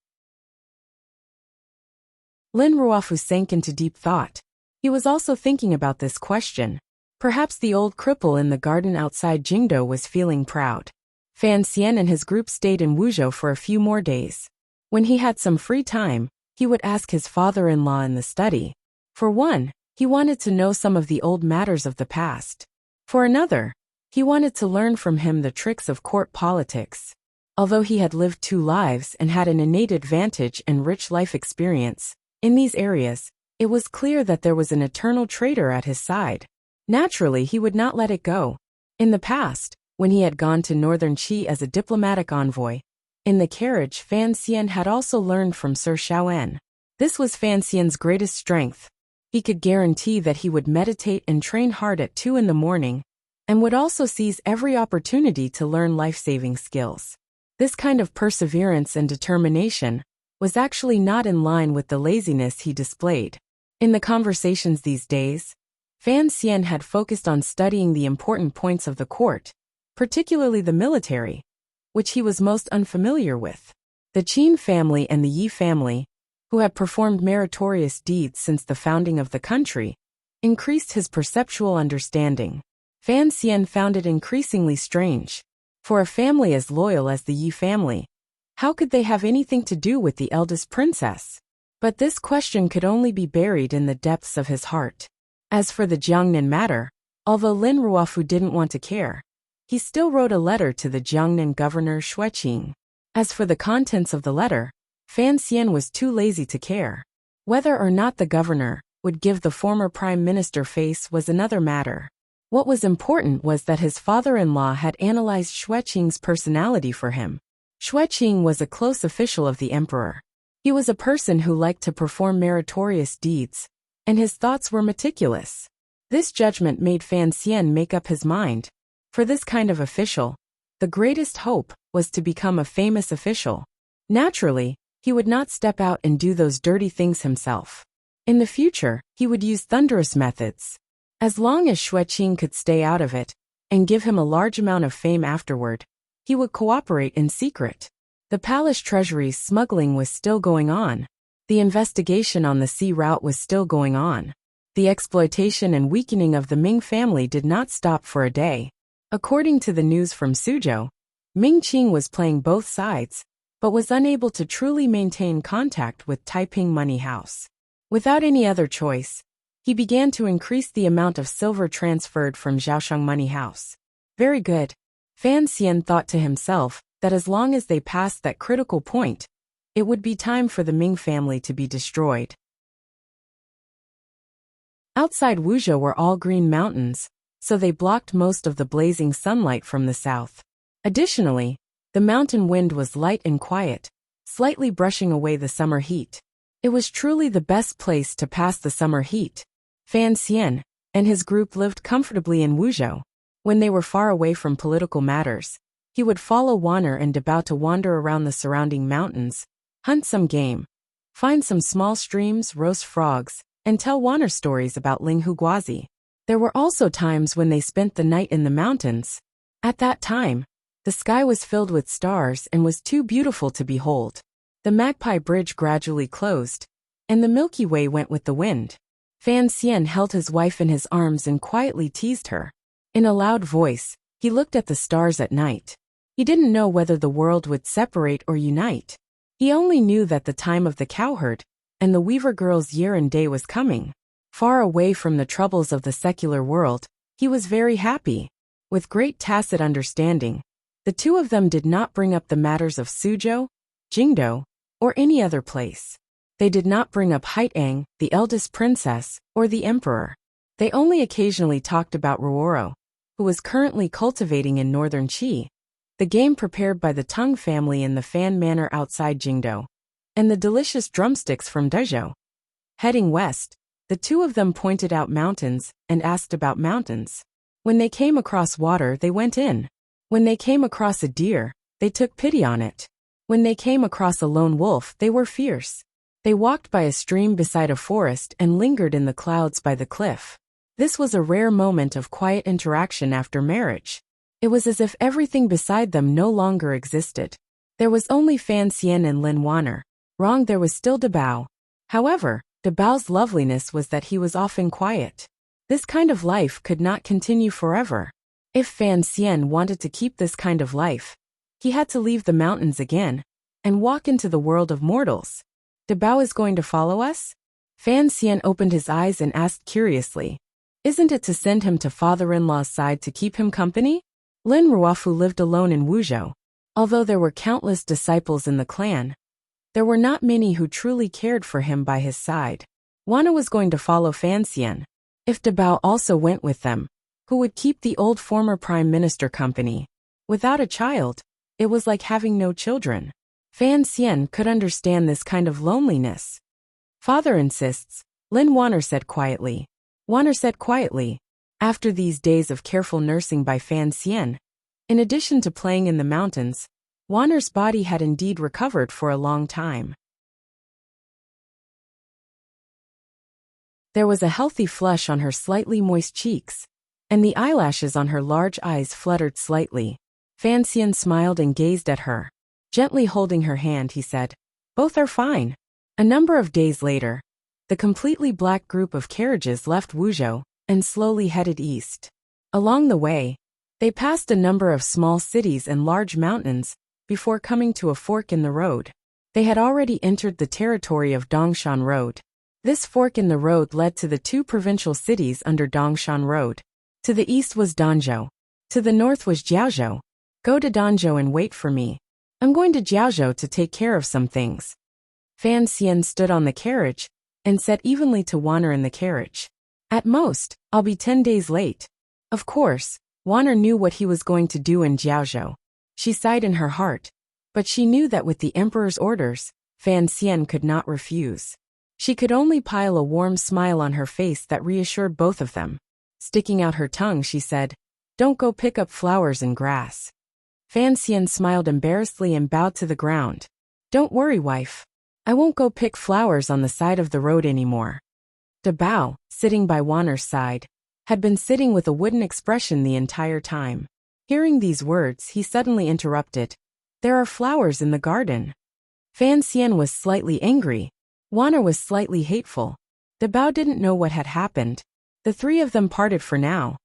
Lin Ruofu sank into deep thought. He was also thinking about this question. Perhaps the old cripple in the garden outside Jingdo was feeling proud. Fan Xian and his group stayed in Wuzhou for a few more days. When he had some free time, he would ask his father-in-law in the study. For one, he wanted to know some of the old matters of the past. For another, he wanted to learn from him the tricks of court politics. Although he had lived 2 lives and had an innate advantage and rich life experience in these areas, it was clear that there was an eternal traitor at his side. Naturally, he would not let it go. In the past, when he had gone to northern Qi as a diplomatic envoy, in the carriage Fan Xian had also learned from Sir Shaoen. This was Fan Xian's greatest strength. He could guarantee that he would meditate and train hard at 2 in the morning, and would also seize every opportunity to learn life-saving skills. This kind of perseverance and determination was actually not in line with the laziness he displayed. In the conversations these days, Fan Xian had focused on studying the important points of the court, particularly the military, which he was most unfamiliar with. The Qin family and the Yi family, who had performed meritorious deeds since the founding of the country, increased his perceptual understanding. Fan Xian found it increasingly strange. For a family as loyal as the Yi family, how could they have anything to do with the eldest princess? But this question could only be buried in the depths of his heart. As for the Jiangnan matter, although Lin Ruofu didn't want to care, he still wrote a letter to the Jiangnan governor Xueqing. As for the contents of the letter, Fan Xian was too lazy to care. Whether or not the governor would give the former prime minister face was another matter. What was important was that his father-in-law had analyzed Xueqing's personality for him. Xueqing was a close official of the emperor. He was a person who liked to perform meritorious deeds, and his thoughts were meticulous. This judgment made Fan Xian make up his mind. For this kind of official, the greatest hope was to become a famous official. Naturally, he would not step out and do those dirty things himself. In the future, he would use thunderous methods. As long as Xueqing could stay out of it, and give him a large amount of fame afterward, he would cooperate in secret. The palace treasury's smuggling was still going on. The investigation on the sea route was still going on. The exploitation and weakening of the Ming family did not stop for a day. According to the news from Suzhou, Ming Qing was playing both sides, but was unable to truly maintain contact with Taiping Money House. Without any other choice, he began to increase the amount of silver transferred from Zhaoshang Money House. Very good. Fan Xian thought to himself that as long as they passed that critical point, it would be time for the Ming family to be destroyed. Outside Wuzhou were all green mountains, so they blocked most of the blazing sunlight from the south. Additionally, the mountain wind was light and quiet, slightly brushing away the summer heat. It was truly the best place to pass the summer heat. Fan Xian and his group lived comfortably in Wuzhou. When they were far away from political matters, he would follow Wanner and Dabao to wander around the surrounding mountains, hunt some game, find some small streams, roast frogs, and tell Wanner stories about Ling Huguazi. There were also times when they spent the night in the mountains. At that time, the sky was filled with stars and was too beautiful to behold. The Magpie Bridge gradually closed, and the Milky Way went with the wind. Fan Xian held his wife in his arms and quietly teased her. In a loud voice, he looked at the stars at night. He didn't know whether the world would separate or unite. He only knew that the time of the cowherd and the weaver girl's year and day was coming. Far away from the troubles of the secular world, he was very happy. With great tacit understanding, the two of them did not bring up the matters of Suzhou, Jingdou, or any other place. They did not bring up Haitang, the eldest princess, or the emperor. They only occasionally talked about Ruoro, who was currently cultivating in northern Qi, the game prepared by the Tang family in the Fan Manor outside Jingdou, and the delicious drumsticks from Dezhou. Heading west, the two of them pointed out mountains and asked about mountains. When they came across water, they went in. When they came across a deer, they took pity on it. When they came across a lone wolf, they were fierce. They walked by a stream beside a forest and lingered in the clouds by the cliff. This was a rare moment of quiet interaction after marriage. It was as if everything beside them no longer existed. There was only Fan Xian and Lin Wanner. Wrong, there was still Dabao. However, Dabao's loveliness was that he was often quiet. This kind of life could not continue forever. If Fan Xian wanted to keep this kind of life, he had to leave the mountains again and walk into the world of mortals. Dabao is going to follow us? Fan Xian opened his eyes and asked curiously. Isn't it to send him to father-in-law's side to keep him company? Lin Ruofu lived alone in Wuzhou. Although there were countless disciples in the clan, there were not many who truly cared for him by his side. Wana was going to follow Fan Xian. If Dabao also went with them, who would keep the old former prime minister company? Without a child, it was like having no children. Fan Xian could understand this kind of loneliness. Father insists, Lin Wanner said quietly. Wanner said quietly. After these days of careful nursing by Fan Xian, in addition to playing in the mountains, Wanner's body had indeed recovered for a long time. There was a healthy flush on her slightly moist cheeks, and the eyelashes on her large eyes fluttered slightly. Fan Xian smiled and gazed at her. Gently holding her hand, he said, "Both are fine." A number of days later, the completely black group of carriages left Wuzhou and slowly headed east. Along the way, they passed a number of small cities and large mountains before coming to a fork in the road. They had already entered the territory of Dongshan Road. This fork in the road led to the two provincial cities under Dongshan Road. To the east was Danzhou. To the north was Jiaozhou. "Go to Danzhou and wait for me. I'm going to Jiaozhou to take care of some things." Fan Xian stood on the carriage and said evenly to Wanner in the carriage, "At most, I'll be 10 days late." Of course, Wanner knew what he was going to do in Jiaozhou. She sighed in her heart, but she knew that with the emperor's orders, Fan Xian could not refuse. She could only pile a warm smile on her face that reassured both of them. Sticking out her tongue, she said, "Don't go pick up flowers and grass." Fan Xian smiled embarrassedly and bowed to the ground. "Don't worry, wife. I won't go pick flowers on the side of the road anymore." De Bao, sitting by Wanner's side, had been sitting with a wooden expression the entire time. Hearing these words, he suddenly interrupted, "There are flowers in the garden." Fan Xian was slightly angry. Wanner was slightly hateful. De Bao didn't know what had happened. The three of them parted for now.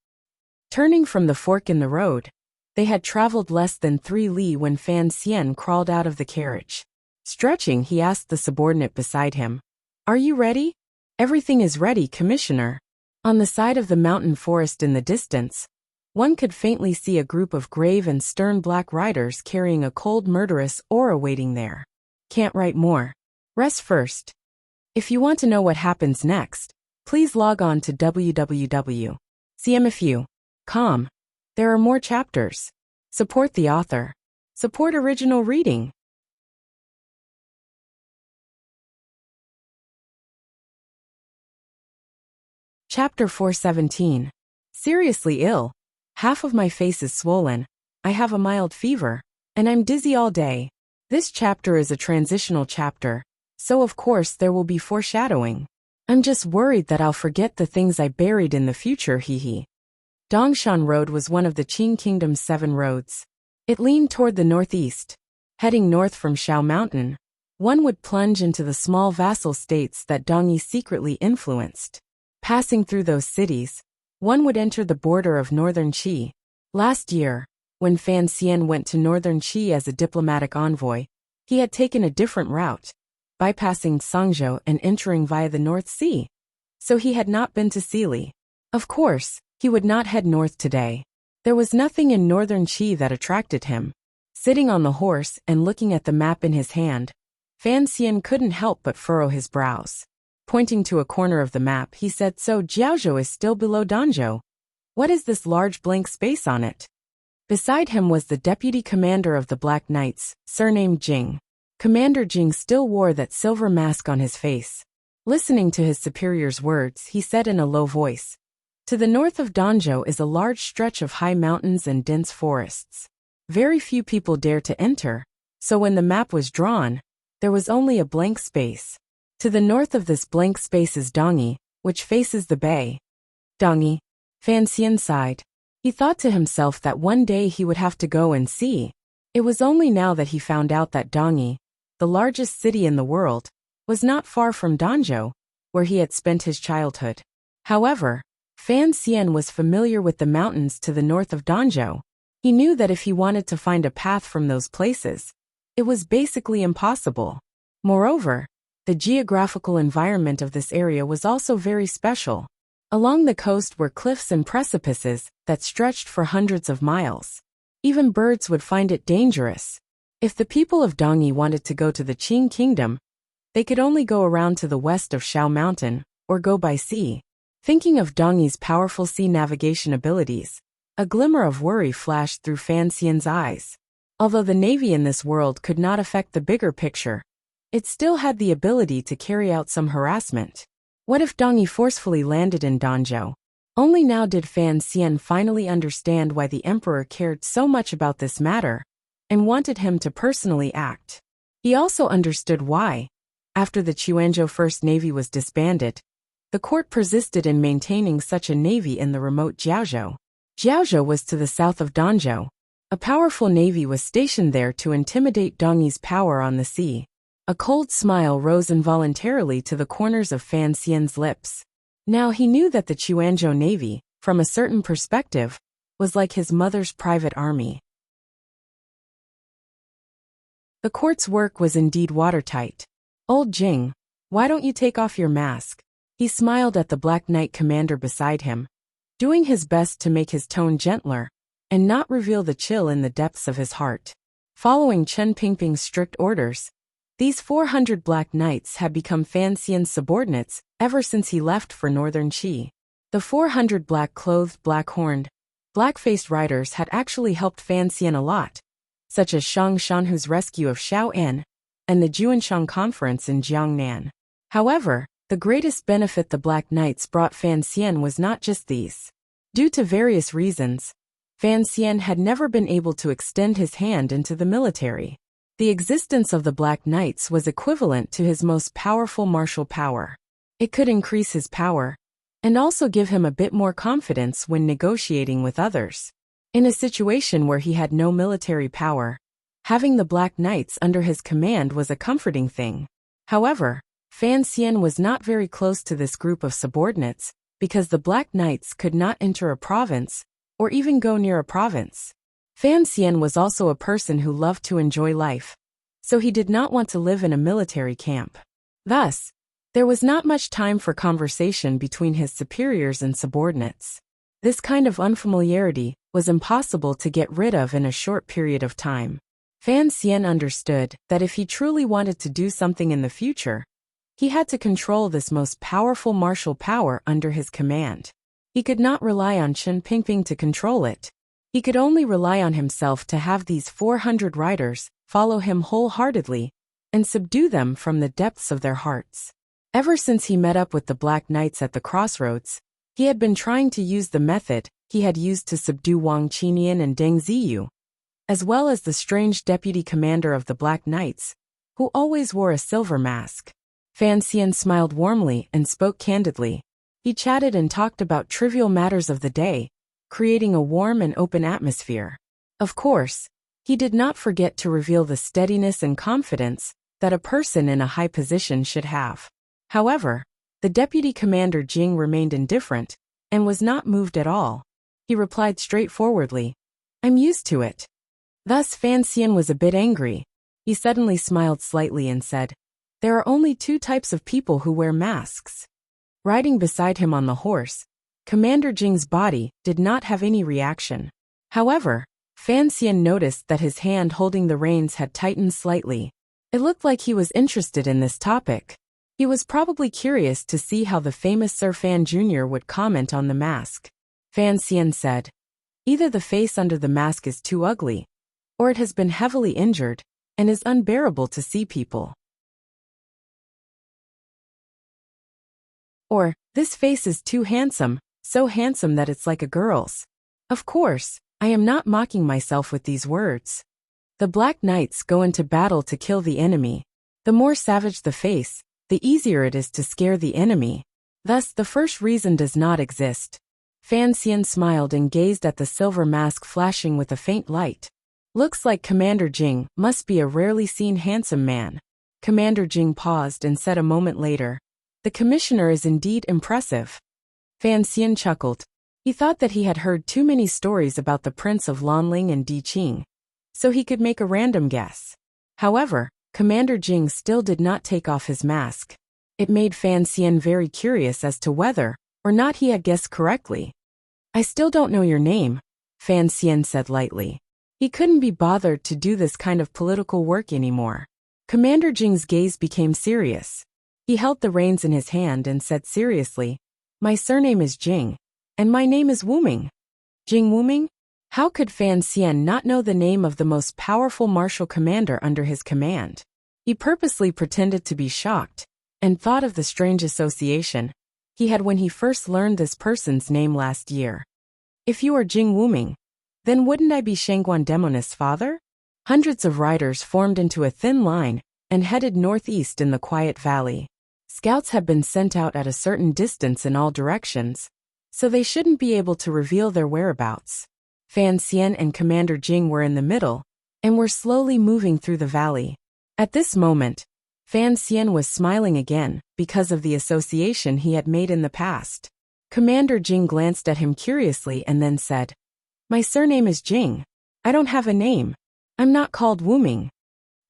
Turning from the fork in the road, they had traveled less than 3 li when Fan Xian crawled out of the carriage. Stretching, he asked the subordinate beside him, "Are you ready?" "Everything is ready, Commissioner." On the side of the mountain forest in the distance, one could faintly see a group of grave and stern black riders carrying a cold murderous aura waiting there. Can't write more. Rest first. If you want to know what happens next, please log on to www.cmfu.com. There are more chapters. Support the author. Support original reading. Chapter 417. Seriously ill. Half of my face is swollen. I have a mild fever, and I'm dizzy all day. This chapter is a transitional chapter, so of course there will be foreshadowing. I'm just worried that I'll forget the things I buried in the future, hehe. Dongshan Road was one of the Qing Kingdom's 7 roads. It leaned toward the northeast. Heading north from Shao Mountain, one would plunge into the small vassal states that Dongyi secretly influenced. Passing through those cities, one would enter the border of northern Qi. Last year, when Fan Xian went to northern Qi as a diplomatic envoy, he had taken a different route, bypassing Sangzhou and entering via the North Sea. So he had not been to Sealy. Of course, he would not head north today. There was nothing in northern Qi that attracted him. Sitting on the horse and looking at the map in his hand, Fan Xian couldn't help but furrow his brows. Pointing to a corner of the map, he said, "So Jiaozhou is still below Danzhou. What is this large blank space on it?" Beside him was the deputy commander of the Black Knights, surnamed Jing. Commander Jing still wore that silver mask on his face. Listening to his superior's words, he said in a low voice, "To the north of Danzhou is a large stretch of high mountains and dense forests. Very few people dare to enter, so when the map was drawn, there was only a blank space. To the north of this blank space is Dongyi, which faces the bay." Dongyi. Fan Xian sighed. He thought to himself that one day he would have to go and see. It was only now that he found out that Dongyi, the largest city in the world, was not far from Danzhou, where he had spent his childhood. However, Fan Xian was familiar with the mountains to the north of Danzhou. He knew that if he wanted to find a path from those places, it was basically impossible. Moreover, the geographical environment of this area was also very special. Along the coast were cliffs and precipices that stretched for hundreds of miles. Even birds would find it dangerous. If the people of Dongyi wanted to go to the Qing Kingdom, they could only go around to the west of Shao Mountain, or go by sea. Thinking of Dongyi's powerful sea navigation abilities, a glimmer of worry flashed through Fan Xian's eyes. Although the navy in this world could not affect the bigger picture, it still had the ability to carry out some harassment. What if Dongyi forcefully landed in Danzhou? Only now did Fan Xian finally understand why the emperor cared so much about this matter, and wanted him to personally act. He also understood why, after the Chuanzhou First Navy was disbanded, The court persisted in maintaining such a navy in the remote Jiaozhou. Jiaozhou was to the south of Danzhou. A powerful navy was stationed there to intimidate Dongyi's power on the sea. A cold smile rose involuntarily to the corners of Fan Xian's lips. Now he knew that the Quanzhou navy, from a certain perspective, was like his mother's private army. The court's work was indeed watertight. "Old Jing, why don't you take off your mask?" He smiled at the Black Knight commander beside him, doing his best to make his tone gentler and not reveal the chill in the depths of his heart. Following Chen Pingping's strict orders, these 400 Black Knights had become Fan Xian's subordinates ever since he left for northern Qi. The 400 black-clothed, black-horned, black-faced riders had actually helped Fan Xian a lot, such as Shang Shanhu's rescue of Xiao En and the Juanshang Conference in Jiangnan. However, the greatest benefit the Black Knights brought Fan Xian was not just these. Due to various reasons, Fan Xian had never been able to extend his hand into the military. The existence of the Black Knights was equivalent to his most powerful martial power. It could increase his power, and also give him a bit more confidence when negotiating with others. In a situation where he had no military power, having the Black Knights under his command was a comforting thing. However, Fan Xian was not very close to this group of subordinates because the Black Knights could not enter a province or even go near a province. Fan Xian was also a person who loved to enjoy life, so he did not want to live in a military camp. Thus, there was not much time for conversation between his superiors and subordinates. This kind of unfamiliarity was impossible to get rid of in a short period of time. Fan Xian understood that if he truly wanted to do something in the future, he had to control this most powerful martial power under his command. He could not rely on Chen Pingping to control it. He could only rely on himself to have these 400 riders follow him wholeheartedly and subdue them from the depths of their hearts. Ever since he met up with the Black Knights at the crossroads, he had been trying to use the method he had used to subdue Wang Qinian and Deng Ziyu, as well as the strange deputy commander of the Black Knights, who always wore a silver mask. Fan Xian smiled warmly and spoke candidly. He chatted and talked about trivial matters of the day, creating a warm and open atmosphere. Of course, he did not forget to reveal the steadiness and confidence that a person in a high position should have. However, the deputy commander Jing remained indifferent and was not moved at all. He replied straightforwardly, "I'm used to it." Thus Fan Xian was a bit angry. He suddenly smiled slightly and said, "There are only two types of people who wear masks." Riding beside him on the horse, Commander Jing's body did not have any reaction. However, Fan Xian noticed that his hand holding the reins had tightened slightly. It looked like he was interested in this topic. He was probably curious to see how the famous Sir Fan Jr. would comment on the mask. Fan Xian said, "Either the face under the mask is too ugly, or it has been heavily injured and is unbearable to see people. Or, this face is too handsome, so handsome that it's like a girl's." Of course, I am not mocking myself with these words. The Black Knights go into battle to kill the enemy. The more savage the face, the easier it is to scare the enemy. Thus, the first reason does not exist. Fan Xian smiled and gazed at the silver mask flashing with a faint light. Looks like Commander Jing must be a rarely seen handsome man. Commander Jing paused and said a moment later, "The commissioner is indeed impressive." Fan Xian chuckled. He thought that he had heard too many stories about the Prince of Lanling and Di Qing, so he could make a random guess. However, Commander Jing still did not take off his mask. It made Fan Xian very curious as to whether or not he had guessed correctly. "I still don't know your name," Fan Xian said lightly. He couldn't be bothered to do this kind of political work anymore. Commander Jing's gaze became serious. He held the reins in his hand and said seriously, "My surname is Jing, and my name is Wuming." Jing Wuming? How could Fan Xian not know the name of the most powerful martial commander under his command? He purposely pretended to be shocked, and thought of the strange association he had when he first learned this person's name last year. If you are Jing Wuming, then wouldn't I be Shangguan Demonist's father? Hundreds of riders formed into a thin line and headed northeast in the quiet valley. Scouts had been sent out at a certain distance in all directions, so they shouldn't be able to reveal their whereabouts. Fan Xian and Commander Jing were in the middle, and were slowly moving through the valley. At this moment, Fan Xian was smiling again, because of the association he had made in the past. Commander Jing glanced at him curiously and then said, "My surname is Jing. I don't have a name. I'm not called Wu Ming.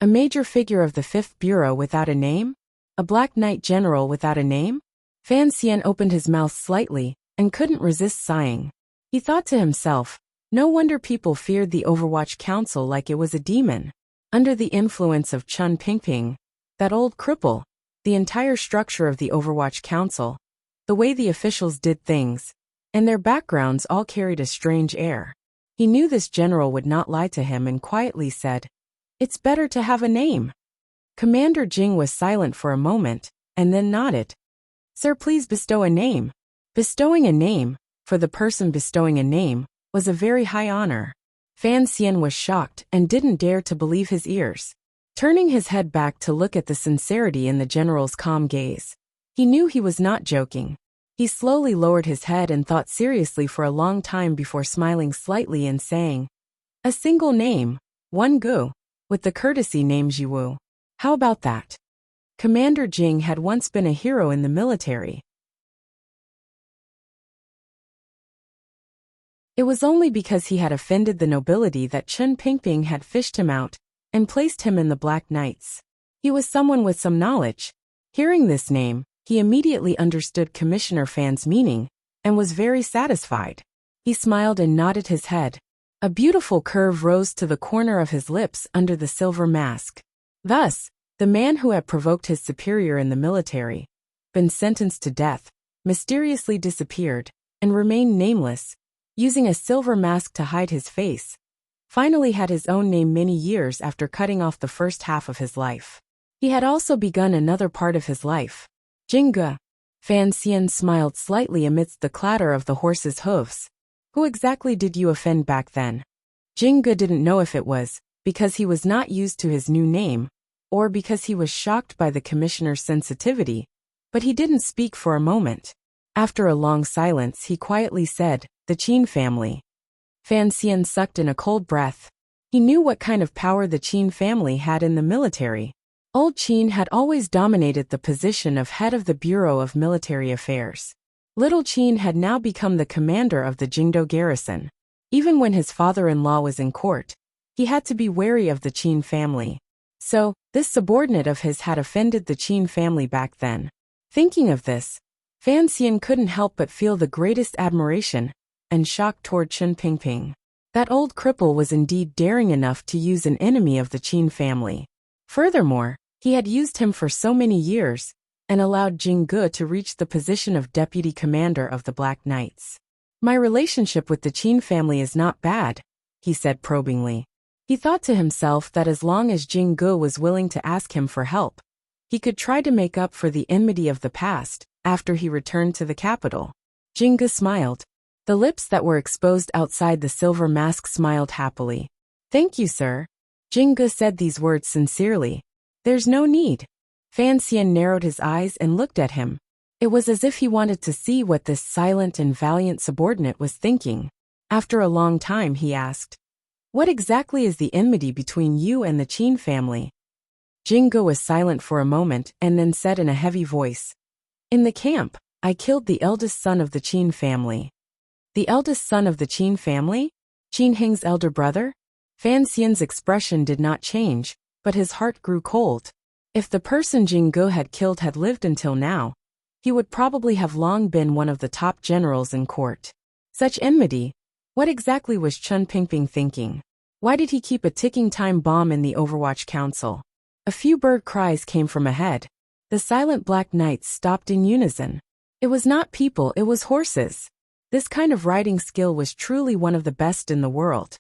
A major figure of the 5th Bureau without a name? A Black Knight general without a name?" Fan Xian opened his mouth slightly, and couldn't resist sighing. He thought to himself, no wonder people feared the Overwatch Council like it was a demon. Under the influence of Chun Pingping, that old cripple, the entire structure of the Overwatch Council, the way the officials did things, and their backgrounds all carried a strange air. He knew this general would not lie to him and quietly said, "It's better to have a name." Commander Jing was silent for a moment, and then nodded. "Sir, please bestow a name." Bestowing a name, for the person bestowing a name, was a very high honor. Fan Xian was shocked and didn't dare to believe his ears. Turning his head back to look at the sincerity in the general's calm gaze, he knew he was not joking. He slowly lowered his head and thought seriously for a long time before smiling slightly and saying, "A single name, one Gu, with the courtesy name Jiwu. How about that?" Commander Jing had once been a hero in the military. It was only because he had offended the nobility that Chun Pingping had fished him out and placed him in the Black Knights. He was someone with some knowledge. Hearing this name, he immediately understood Commissioner Fan's meaning and was very satisfied. He smiled and nodded his head. A beautiful curve rose to the corner of his lips under the silver mask. Thus, the man who had provoked his superior in the military, been sentenced to death, mysteriously disappeared and remained nameless, using a silver mask to hide his face, finally had his own name many years after cutting off the first half of his life. He had also begun another part of his life. "Jingge." Fan Xian smiled slightly amidst the clatter of the horse's hooves. "Who exactly did you offend back then?" Jingge didn't know if it was because he was not used to his new name, or because he was shocked by the commissioner's sensitivity, but he didn't speak for a moment. After a long silence, he quietly said, "The Qin family." Fan Xian sucked in a cold breath. He knew what kind of power the Qin family had in the military. Old Qin had always dominated the position of head of the Bureau of Military Affairs. Little Qin had now become the commander of the Jingdo garrison. Even when his father-in-law was in court, he had to be wary of the Qin family. So, this subordinate of his had offended the Qin family back then. Thinking of this, Fan Xian couldn't help but feel the greatest admiration and shock toward Chun Pingping. That old cripple was indeed daring enough to use an enemy of the Qin family. Furthermore, he had used him for so many years and allowed Jing Ge to reach the position of deputy commander of the Black Knights. "My relationship with the Qin family is not bad," he said probingly. He thought to himself that as long as Jing Ge was willing to ask him for help, he could try to make up for the enmity of the past after he returned to the capital. Jing Ge smiled. The lips that were exposed outside the silver mask smiled happily. "Thank you, sir." Jing Ge said these words sincerely. "There's no need." Fan Xian narrowed his eyes and looked at him. It was as if he wanted to see what this silent and valiant subordinate was thinking. After a long time he asked, "What exactly is the enmity between you and the Qin family?" Jing Ge was silent for a moment and then said in a heavy voice, "In the camp, I killed the eldest son of the Qin family." "The eldest son of the Qin family? Qin Heng's elder brother?" Fan Xian's expression did not change, but his heart grew cold. If the person Jing Ge had killed had lived until now, he would probably have long been one of the top generals in court. Such enmity, what exactly was Chun Pingping thinking? Why did he keep a ticking time bomb in the Overwatch Council? A few bird cries came from ahead. The silent Black Knights stopped in unison. It was not people, it was horses. This kind of riding skill was truly one of the best in the world.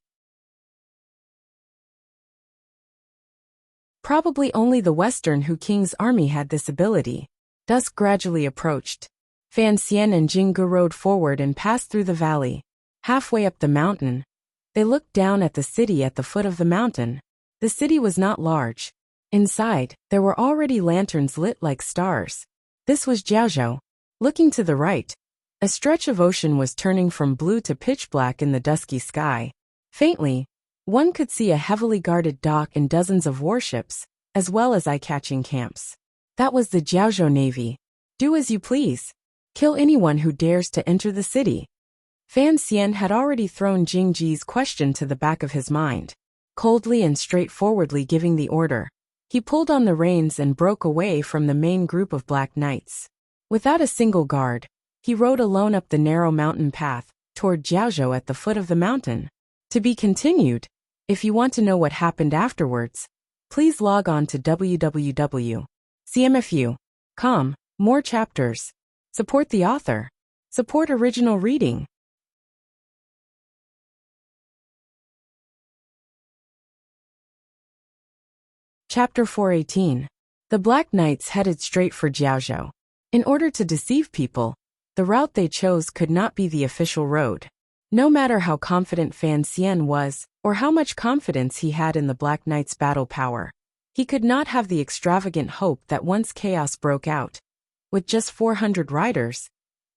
Probably only the Western Hu King's army had this ability. Dusk gradually approached. Fan Xian and Jing Ge rode forward and passed through the valley. Halfway up the mountain, they looked down at the city at the foot of the mountain. The city was not large. Inside, there were already lanterns lit like stars. This was Jiaozhou. Looking to the right, a stretch of ocean was turning from blue to pitch black in the dusky sky. Faintly, one could see a heavily guarded dock and dozens of warships, as well as eye-catching camps. That was the Jiaozhou Navy. Do as you please. Kill anyone who dares to enter the city. Fan Xian had already thrown Jing Ji's question to the back of his mind, coldly and straightforwardly giving the order. He pulled on the reins and broke away from the main group of black knights. Without a single guard, he rode alone up the narrow mountain path, toward Jiaozhou at the foot of the mountain. To be continued. If you want to know what happened afterwards, please log on to www.cmfu.com. More chapters. Support the author. Support original reading. Chapter 418. The Black Knights headed straight for Jiaozhou. In order to deceive people, the route they chose could not be the official road. No matter how confident Fan Xian was, or how much confidence he had in the Black Knight's battle power, he could not have the extravagant hope that once chaos broke out, with just 400 riders,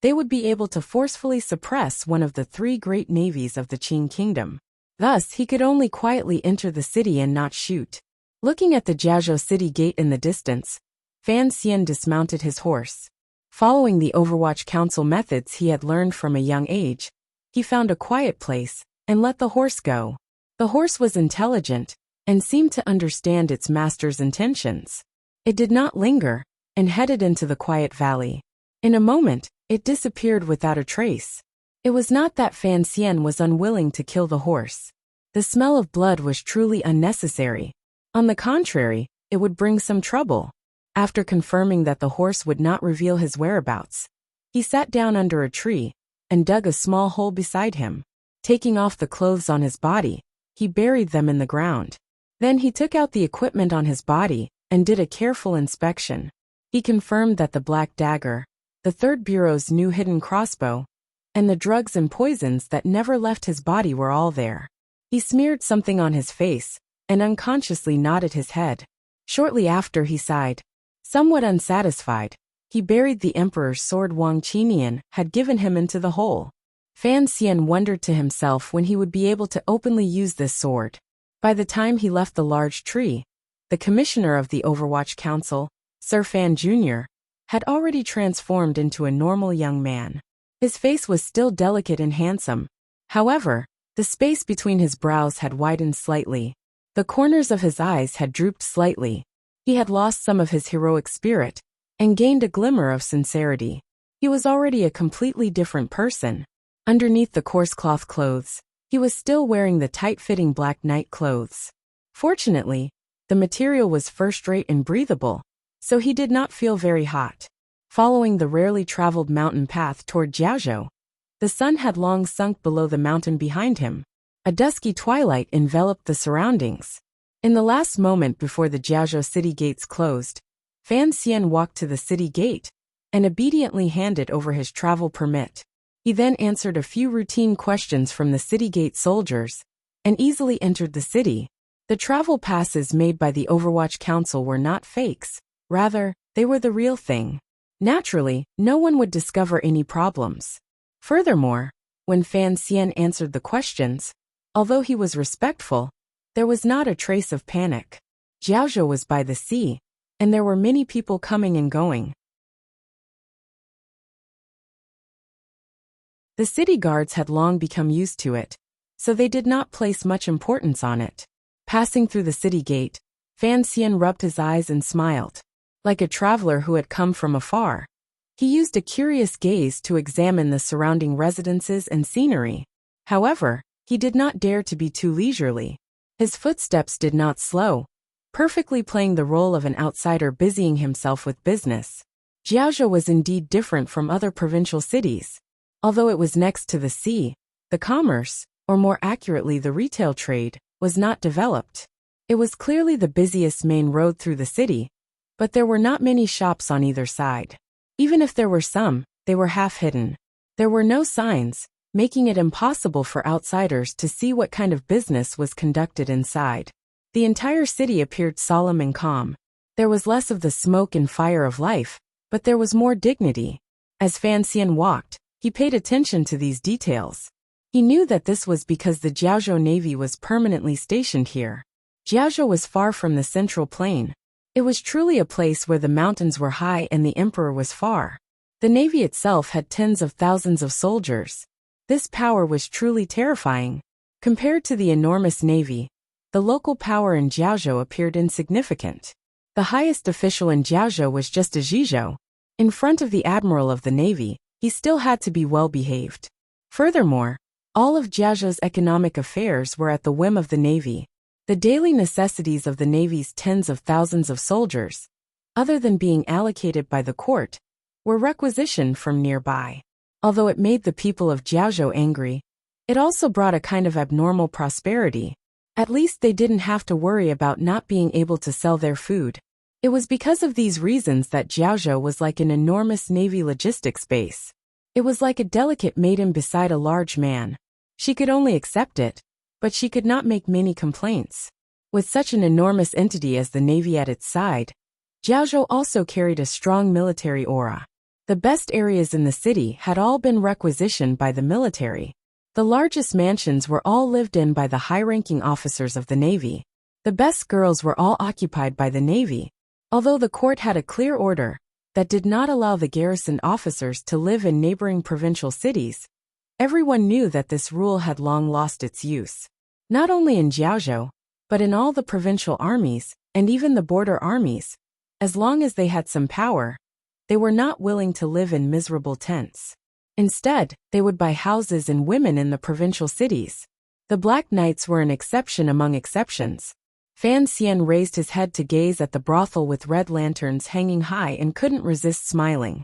they would be able to forcefully suppress one of the three great navies of the Qin kingdom. Thus, he could only quietly enter the city and not shoot. Looking at the Jiaozhou city gate in the distance, Fan Xian dismounted his horse. Following the Overwatch Council methods he had learned from a young age, he found a quiet place and let the horse go. The horse was intelligent and seemed to understand its master's intentions. It did not linger and headed into the quiet valley. In a moment, it disappeared without a trace. It was not that Fan Xian was unwilling to kill the horse. The smell of blood was truly unnecessary. On the contrary, it would bring some trouble. After confirming that the horse would not reveal his whereabouts, he sat down under a tree and dug a small hole beside him. Taking off the clothes on his body, he buried them in the ground. Then he took out the equipment on his body and did a careful inspection. He confirmed that the black dagger, the Third Bureau's new hidden crossbow, and the drugs and poisons that never left his body were all there. He smeared something on his face and unconsciously nodded his head. Shortly after, he sighed. Somewhat unsatisfied, he buried the emperor's sword Wang Qinian had given him into the hole. Fan Xian wondered to himself when he would be able to openly use this sword. By the time he left the large tree, the commissioner of the Overwatch Council, Sir Fan Jr., had already transformed into a normal young man. His face was still delicate and handsome. However, the space between his brows had widened slightly. The corners of his eyes had drooped slightly. He had lost some of his heroic spirit and gained a glimmer of sincerity. He was already a completely different person. Underneath the coarse cloth clothes, he was still wearing the tight-fitting black night clothes. Fortunately, the material was first-rate and breathable, so he did not feel very hot. Following the rarely traveled mountain path toward Jiaozhou, the sun had long sunk below the mountain behind him. A dusky twilight enveloped the surroundings. In the last moment before the Jiaozhou city gates closed, Fan Xian walked to the city gate and obediently handed over his travel permit. He then answered a few routine questions from the city gate soldiers and easily entered the city. The travel passes made by the Overwatch Council were not fakes. Rather, they were the real thing. Naturally, no one would discover any problems. Furthermore, when Fan Xian answered the questions, although he was respectful, there was not a trace of panic. Jiaozhou was by the sea, and there were many people coming and going. The city guards had long become used to it, so they did not place much importance on it. Passing through the city gate, Fan Xian rubbed his eyes and smiled. Like a traveler who had come from afar, he used a curious gaze to examine the surrounding residences and scenery. However, he did not dare to be too leisurely. His footsteps did not slow, perfectly playing the role of an outsider busying himself with business. Jiaozhou was indeed different from other provincial cities. Although it was next to the sea, the commerce, or more accurately the retail trade, was not developed. It was clearly the busiest main road through the city, but there were not many shops on either side. Even if there were some, they were half hidden. There were no signs, making it impossible for outsiders to see what kind of business was conducted inside. The entire city appeared solemn and calm. There was less of the smoke and fire of life, but there was more dignity. As Fan Xian walked, he paid attention to these details. He knew that this was because the Jiaozhou Navy was permanently stationed here. Jiaozhou was far from the central plain. It was truly a place where the mountains were high and the emperor was far. The navy itself had tens of thousands of soldiers. This power was truly terrifying. Compared to the enormous navy, the local power in Jiaozhou appeared insignificant. The highest official in Jiaozhou was just a Zhizhou. In front of the admiral of the navy, he still had to be well behaved. Furthermore, all of Jiaozhou's economic affairs were at the whim of the navy. The daily necessities of the navy's tens of thousands of soldiers, other than being allocated by the court, were requisitioned from nearby. Although it made the people of Jiaozhou angry, it also brought a kind of abnormal prosperity. At least they didn't have to worry about not being able to sell their food. It was because of these reasons that Jiaozhou was like an enormous navy logistics base. It was like a delicate maiden beside a large man. She could only accept it, but she could not make many complaints. With such an enormous entity as the navy at its side, Jiaozhou also carried a strong military aura. The best areas in the city had all been requisitioned by the military. The largest mansions were all lived in by the high-ranking officers of the navy. The best girls were all occupied by the navy. Although the court had a clear order that did not allow the garrisoned officers to live in neighboring provincial cities, everyone knew that this rule had long lost its use. Not only in Jiaozhou, but in all the provincial armies, and even the border armies. As long as they had some power, they were not willing to live in miserable tents. Instead, they would buy houses and women in the provincial cities. The Black Knights were an exception among exceptions. Fan Xian raised his head to gaze at the brothel with red lanterns hanging high and couldn't resist smiling.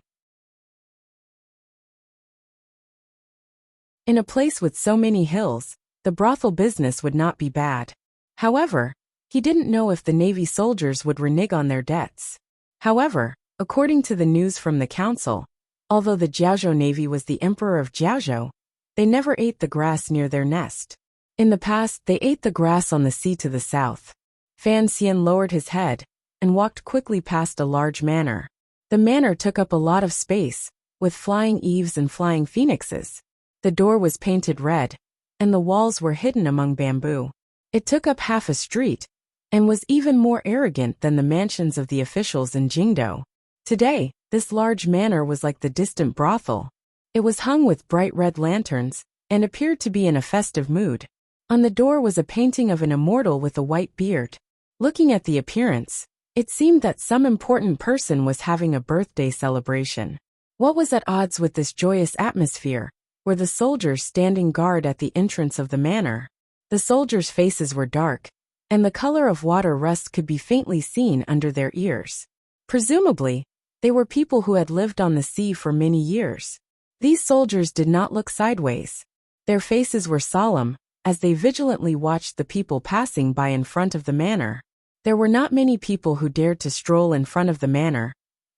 In a place with so many hills, the brothel business would not be bad. However, he didn't know if the navy soldiers would renege on their debts. However, according to the news from the council, although the Jiaozhou Navy was the emperor of Jiaozhou, they never ate the grass near their nest. In the past, they ate the grass on the sea to the south. Fan Xian lowered his head and walked quickly past a large manor. The manor took up a lot of space, with flying eaves and flying phoenixes. The door was painted red, and the walls were hidden among bamboo. It took up half a street, and was even more arrogant than the mansions of the officials in Jingdou. Today, this large manor was like the distant brothel. It was hung with bright red lanterns, and appeared to be in a festive mood. On the door was a painting of an immortal with a white beard. Looking at the appearance, it seemed that some important person was having a birthday celebration. What was at odds with this joyous atmosphere were the soldiers standing guard at the entrance of the manor. The soldiers' faces were dark, and the color of water rust could be faintly seen under their ears. Presumably, they were people who had lived on the sea for many years. These soldiers did not look sideways. Their faces were solemn, as they vigilantly watched the people passing by in front of the manor. There were not many people who dared to stroll in front of the manor,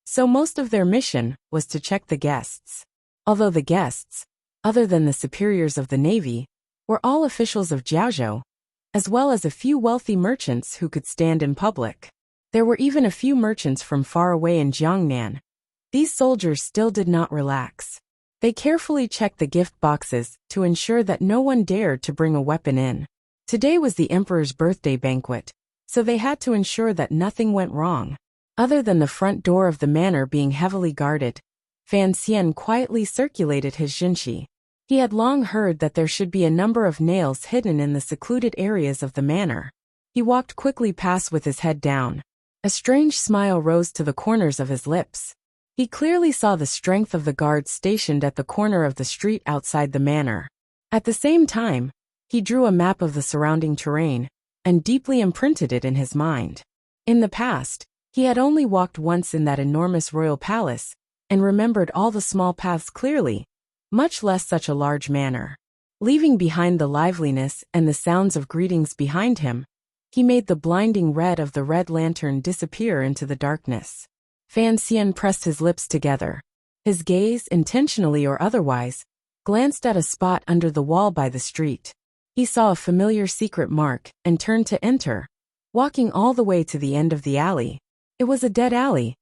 so most of their mission was to check the guests. Although the guests, other than the superiors of the navy, were all officials of Jiaozhou, as well as a few wealthy merchants who could stand in public. There were even a few merchants from far away in Jiangnan. These soldiers still did not relax. They carefully checked the gift boxes to ensure that no one dared to bring a weapon in. Today was the emperor's birthday banquet, so they had to ensure that nothing went wrong. Other than the front door of the manor being heavily guarded, Fan Xian quietly circulated his jinshi. He had long heard that there should be a number of nails hidden in the secluded areas of the manor. He walked quickly past with his head down. A strange smile rose to the corners of his lips. He clearly saw the strength of the guards stationed at the corner of the street outside the manor. At the same time, he drew a map of the surrounding terrain and deeply imprinted it in his mind. In the past, he had only walked once in that enormous royal palace and remembered all the small paths clearly, much less such a large manor. Leaving behind the liveliness and the sounds of greetings behind him, he made the blinding red of the red lantern disappear into the darkness. Fan Xian pressed his lips together. His gaze, intentionally or otherwise, glanced at a spot under the wall by the street. He saw a familiar secret mark and turned to enter, walking all the way to the end of the alley. It was a dead alley.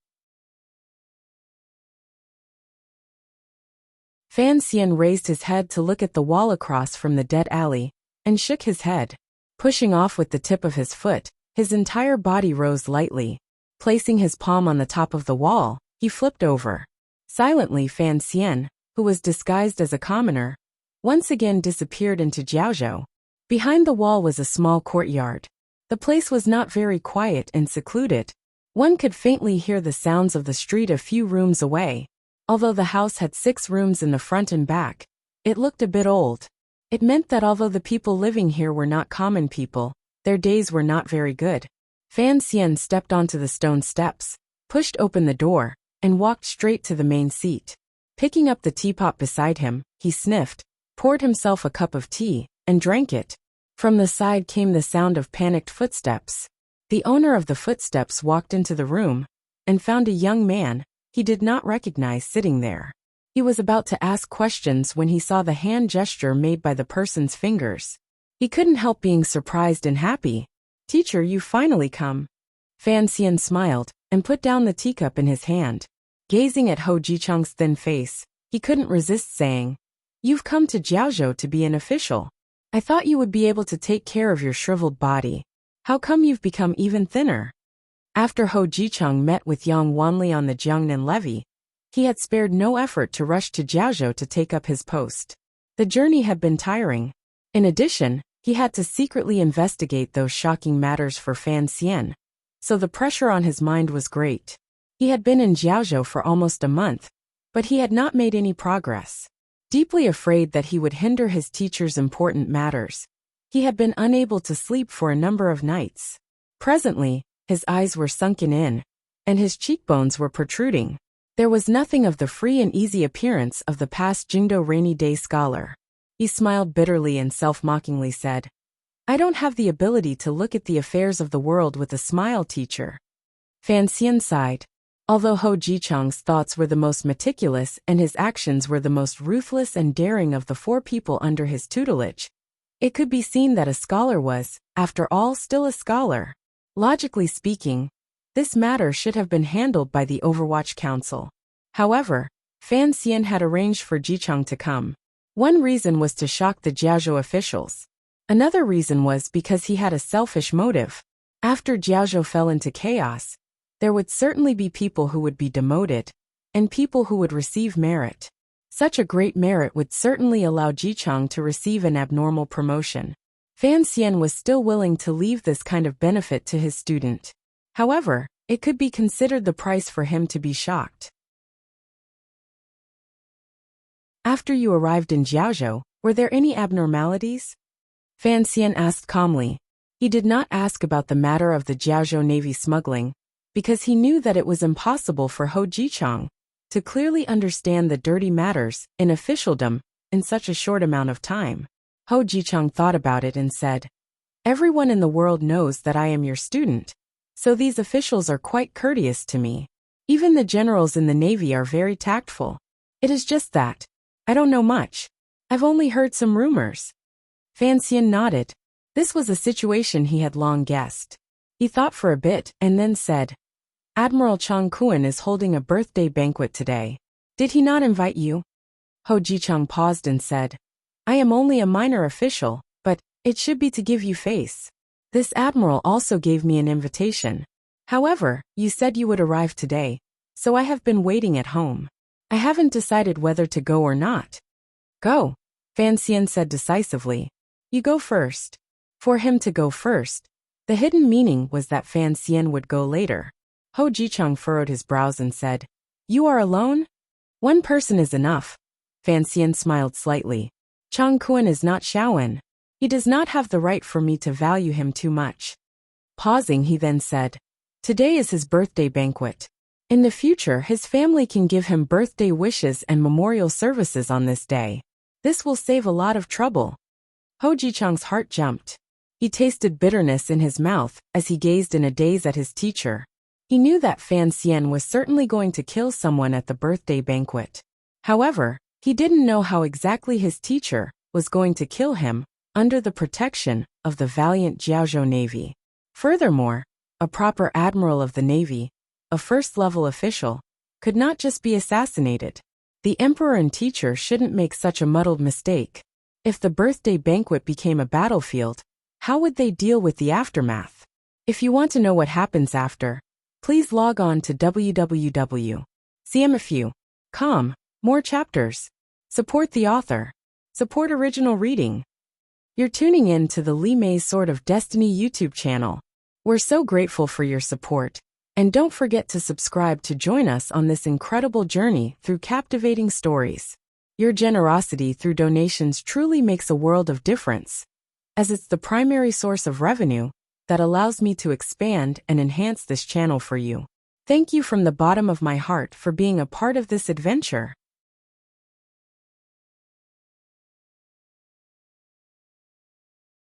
Fan Xian raised his head to look at the wall across from the dead alley, and shook his head. Pushing off with the tip of his foot, his entire body rose lightly. Placing his palm on the top of the wall, he flipped over. Silently, Fan Xian, who was disguised as a commoner, once again disappeared into Jiaozhou. Behind the wall was a small courtyard. The place was not very quiet and secluded. One could faintly hear the sounds of the street a few rooms away. Although the house had 6 rooms in the front and back, it looked a bit old. It meant that although the people living here were not common people, their days were not very good. Fan Xian stepped onto the stone steps, pushed open the door, and walked straight to the main seat. Picking up the teapot beside him, he sniffed, poured himself a cup of tea, and drank it. From the side came the sound of panicked footsteps. The owner of the footsteps walked into the room and found a young man he did not recognize sitting there. He was about to ask questions when he saw the hand gesture made by the person's fingers. He couldn't help being surprised and happy. "Teacher, you finally come." Fan Xian smiled and put down the teacup in his hand. Gazing at Hou Jicheng's thin face, he couldn't resist saying, "You've come to Jiaozhou to be an official. I thought you would be able to take care of your shriveled body. How come you've become even thinner?" After Hou Jicheng met with Yang Wanli on the Jiangnan levee, he had spared no effort to rush to Jiaozhou to take up his post. The journey had been tiring. In addition, he had to secretly investigate those shocking matters for Fan Xian, so the pressure on his mind was great. He had been in Jiaozhou for almost a month, but he had not made any progress. Deeply afraid that he would hinder his teacher's important matters, he had been unable to sleep for a number of nights. Presently, his eyes were sunken in, and his cheekbones were protruding. There was nothing of the free and easy appearance of the past Jingdo rainy day scholar. He smiled bitterly and self-mockingly said, "I don't have the ability to look at the affairs of the world with a smile, teacher." Fan Xian sighed. Although Hou Jicheng's thoughts were the most meticulous and his actions were the most ruthless and daring of the 4 people under his tutelage, it could be seen that a scholar was, after all, still a scholar. Logically speaking, this matter should have been handled by the Overwatch Council. However, Fan Xian had arranged for Jicheng to come. One reason was to shock the Jiaozhou officials. Another reason was because he had a selfish motive. After Jiaozhou fell into chaos, there would certainly be people who would be demoted, and people who would receive merit. Such a great merit would certainly allow Jicheng to receive an abnormal promotion. Fan Xian was still willing to leave this kind of benefit to his student. However, it could be considered the price for him to be shocked. "After you arrived in Jiaozhou, were there any abnormalities?" Fan Xian asked calmly. He did not ask about the matter of the Jiaozhou Navy smuggling, because he knew that it was impossible for Hou Jicheng to clearly understand the dirty matters in officialdom in such a short amount of time. Hou Jicheng thought about it and said, "Everyone in the world knows that I am your student, so these officials are quite courteous to me. Even the generals in the Navy are very tactful. It is just that I don't know much. I've only heard some rumors." Fan Xian nodded. This was a situation he had long guessed. He thought for a bit and then said, "Admiral Chang Kuan is holding a birthday banquet today. Did he not invite you?" Hou Jicheng paused and said, "I am only a minor official, but it should be to give you face. This admiral also gave me an invitation. However, you said you would arrive today, so I have been waiting at home. I haven't decided whether to go or not." "Go," Fan Xian said decisively. "You go first." For him to go first, the hidden meaning was that Fan Xian would go later. Hou Jicheng furrowed his brows and said, "You are alone? One person is enough." Fan Xian smiled slightly. "Chang Kuan is not Shaoan. He does not have the right for me to value him too much." Pausing, he then said, "Today is his birthday banquet. In the future, his family can give him birthday wishes and memorial services on this day. This will save a lot of trouble." Hou Jicheng's heart jumped. He tasted bitterness in his mouth as he gazed in a daze at his teacher. He knew that Fan Xian was certainly going to kill someone at the birthday banquet. However, he didn't know how exactly his teacher was going to kill him under the protection of the valiant Jiaozhou Navy. Furthermore, a proper admiral of the Navy, a first-level official, could not just be assassinated. The emperor and teacher shouldn't make such a muddled mistake. If the birthday banquet became a battlefield, how would they deal with the aftermath? If you want to know what happens after, please log on to www.cmfu.com. More chapters. Support the author. Support original reading. You're tuning in to the Li Mei's Sword of Destiny YouTube channel. We're so grateful for your support. And don't forget to subscribe to join us on this incredible journey through captivating stories. Your generosity through donations truly makes a world of difference, as it's the primary source of revenue that allows me to expand and enhance this channel for you. Thank you from the bottom of my heart for being a part of this adventure.